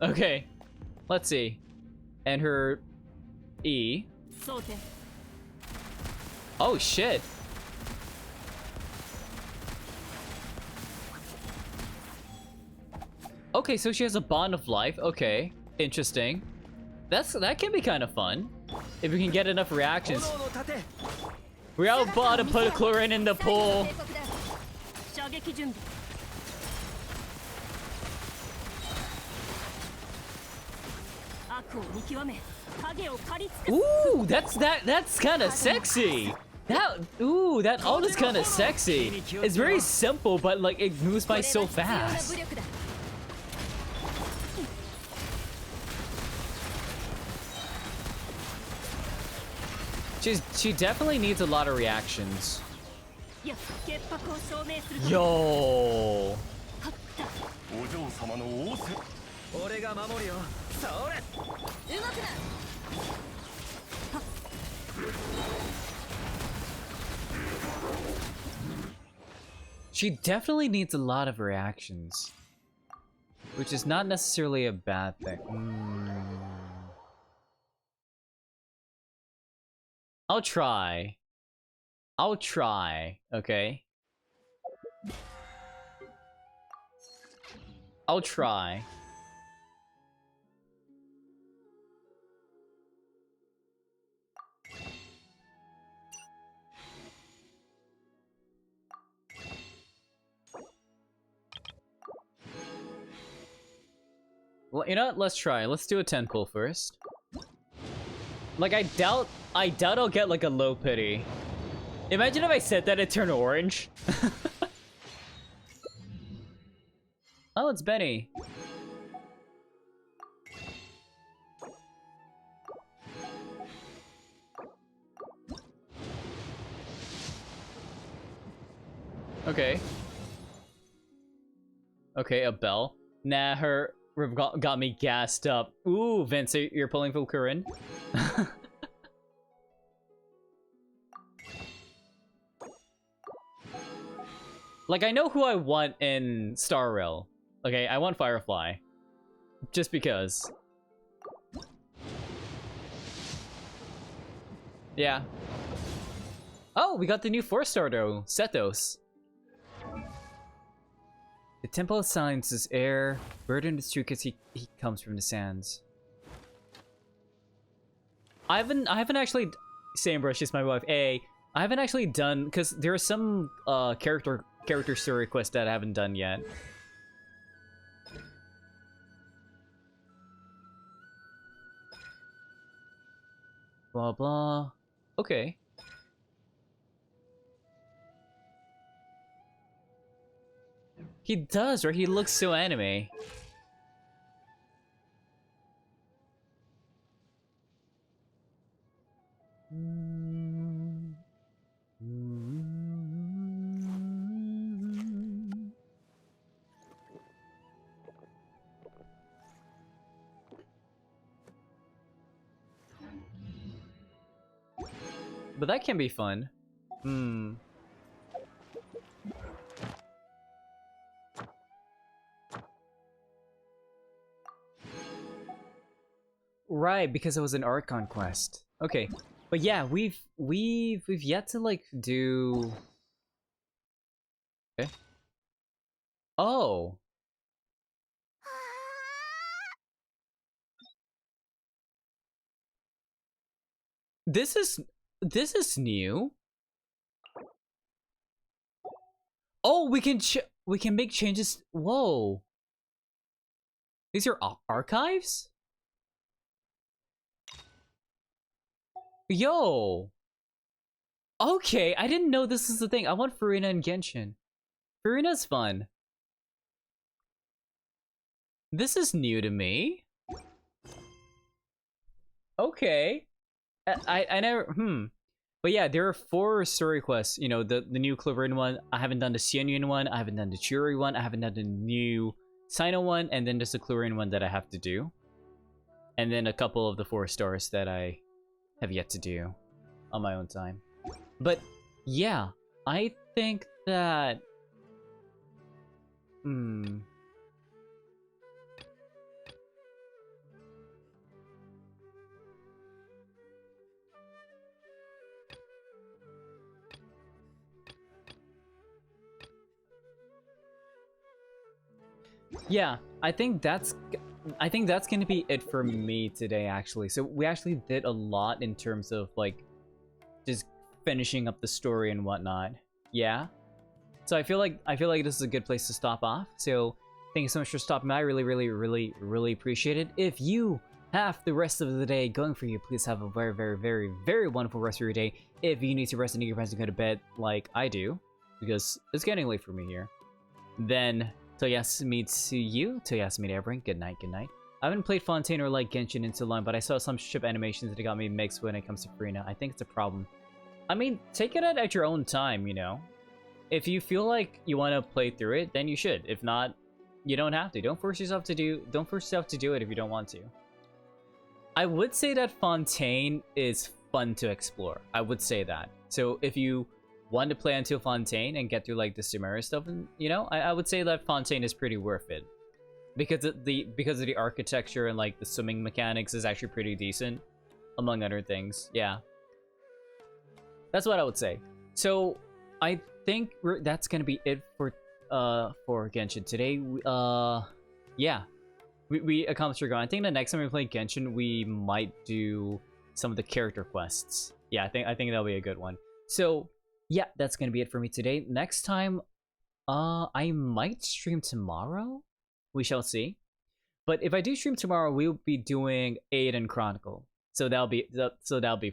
okay. Let's see. And her E. Oh shit. Okay, so she has a bond of life. Okay, interesting. That can be kind of fun if we can get enough reactions. We're about to put a chlorine in the pool. Ooh, that's kind of sexy. That ult is kind of sexy. It's very simple, but like it moves by so fast. She definitely needs a lot of reactions. Yo. She definitely needs a lot of reactions, which is not necessarily a bad thing. I'll try, okay? I'll try. Well, you know what? Let's try. Let's do a 10 pull first. Like, I doubt I'll get, like, a low pity. Imagine if I said that it turned orange. Oh, it's Benny. Okay. Okay, a bell. Nah, her got me gassed up. Ooh, Vince, you're pulling for Corinne? Like, I know who I want in Star Rail. Okay, I want Firefly. Just because. Yeah. Oh, we got the new 4-star though, Sethos. The Temple of Silence is air. Burden is true because he comes from the sands. I haven't actually, Sambra, she's my wife. I haven't actually done, because there are some character story quests that I haven't done yet. Blah blah. Okay. He does, right? He looks so anime. But that can be fun. Right, because it was an art conquest. Okay, but yeah, we've yet to like do. Okay. Oh, this is new. Oh, we can make changes. Whoa, these are archives. Yo. Okay, I didn't know this is the thing. I want Furina and Genshin. Furina's fun. This is new to me. Okay. I never But yeah, there are 4 story quests. You know, the new Cloverin one. I haven't done the Xianyun one. I haven't done the Churi one. I haven't done the new Sino one, and then there's the Cloverin one that I have to do. And then a couple of the 4 stars that I have yet to do on my own time. But yeah, I think that yeah, I think that's gonna be it for me today, actually. So we actually did a lot in terms of like just finishing up the story and whatnot. Yeah. So I feel like this is a good place to stop off. So thank you so much for stopping by. I really appreciate it. If you have the rest of the day going for you, please have a very wonderful rest of your day. If you need to rest and need your friends to go to bed like I do, because it's getting late for me here, then Toyasumi to you, Toyasumi to everyone, good night. I haven't played Fontaine or like Genshin in so long, but I saw some ship animations that got me mixed when it comes to Furina. I think it's a problem. I mean, take it at your own time, you know? If you feel like you want to play through it, then you should. If not, you don't have to. Don't force yourself to do it if you don't want to. I would say that Fontaine is fun to explore. I would say that. So if you want to play until Fontaine and get through like the Sumeru stuff, and you know, I would say that Fontaine is pretty worth it. Because of the architecture and like the swimming mechanics is actually pretty decent, among other things. Yeah. That's what I would say. So I think that's gonna be it for Genshin today. Yeah, we accomplished our goal. I think the next time we play Genshin, we might do some of the character quests. Yeah, I think that'll be a good one. So yeah, that's gonna be it for me today. Next time, I might stream tomorrow. We shall see. But if I do stream tomorrow, we'll be doing Aiden Chronicle. So that'll be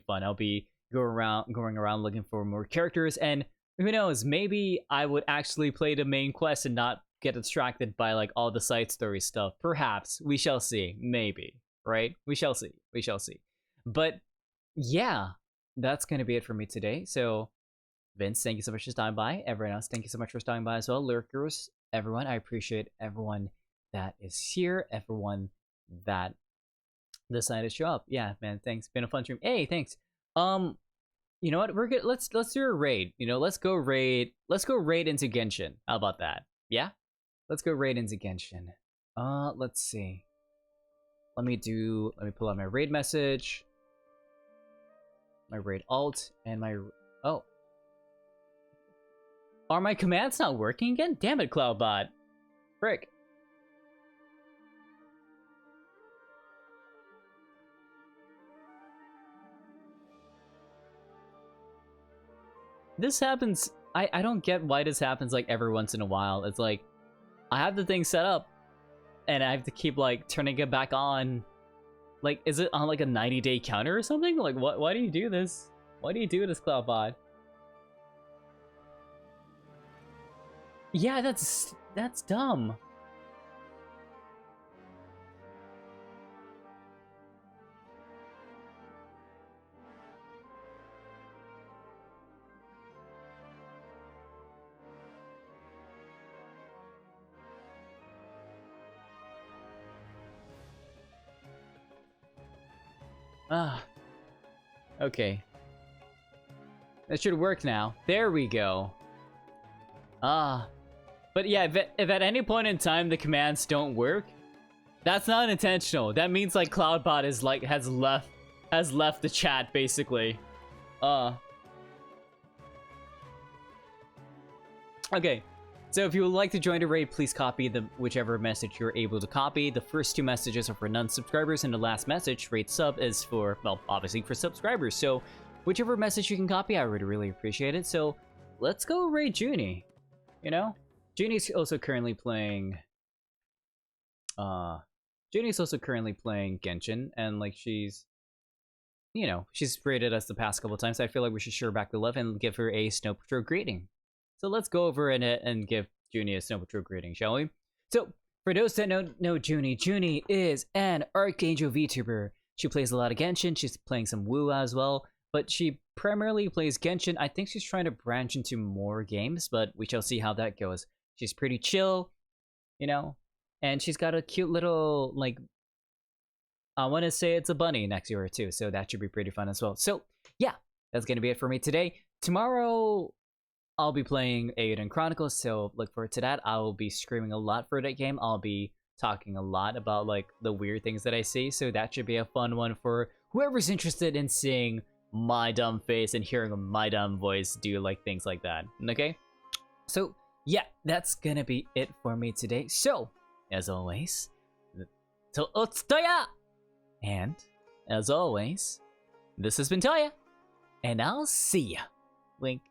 fun. I'll be going around looking for more characters, and who knows, maybe I would actually play the main quest and not get distracted by like all the side story stuff. Perhaps. We shall see. Maybe. Right? We shall see. But yeah, that's gonna be it for me today. So Vince, thank you so much for stopping by. Everyone else, thank you so much for stopping by as well. Lurkers, everyone, I appreciate everyone that is here, everyone that decided to show up. Yeah, man, thanks. Been a fun stream. Hey, thanks. You know what? We're good. Let's do a raid. You know, let's go raid into Genshin. How about that? Yeah? Let's go raid into Genshin. Let's see. Let me pull out my raid message. My raid alt and my are my commands not working again? Damn it, Cloudbot. Frick. This happens, I don't get why this happens like every once in a while. It's like, I have the thing set up, and I have to keep like turning it back on. Like, is it on like a 90-day counter or something? Like, why do you do this? Why do you do this, Cloudbot? Yeah, that's dumb. Okay. That should work now. There we go. But yeah, if at any point in time the commands don't work, That's not intentional. That means like Cloudbot is like has left the chat basically. Okay. So if you would like to join the raid, please copy whichever message you're able to copy. The first 2 messages are for non-subscribers, and the last message, raid sub, is for, well, obviously for subscribers. So whichever message you can copy, I would really appreciate it. So let's go raid Junie. You know? Junie's also currently playing Genshin, and like she's, you know, she's raided us the past couple times. So I feel like we should share back the love and give her a Snow Patrol greeting. So let's go over and give Junie a Snow Patrol greeting, shall we? So, for those that don't know Junie, Junie is an Archangel VTuber. She plays a lot of Genshin, she's playing some Wu as well, but she primarily plays Genshin. I think she's trying to branch into more games, but we shall see how that goes. She's pretty chill, you know, and she's got a cute little, like, I want to say it's a bunny next to her too, so that should be pretty fun as well. So, yeah, that's gonna be it for me today. Tomorrow, I'll be playing Aiden Chronicles, so look forward to that. I will be screaming a lot for that game. I'll be talking a lot about like the weird things that I see, so that should be a fun one for whoever's interested in seeing my dumb face and hearing my dumb voice do like things like that. Okay? So yeah, that's gonna be it for me today. So, as always, till Toya! And as always, this has been Toya, and I'll see ya. Wink.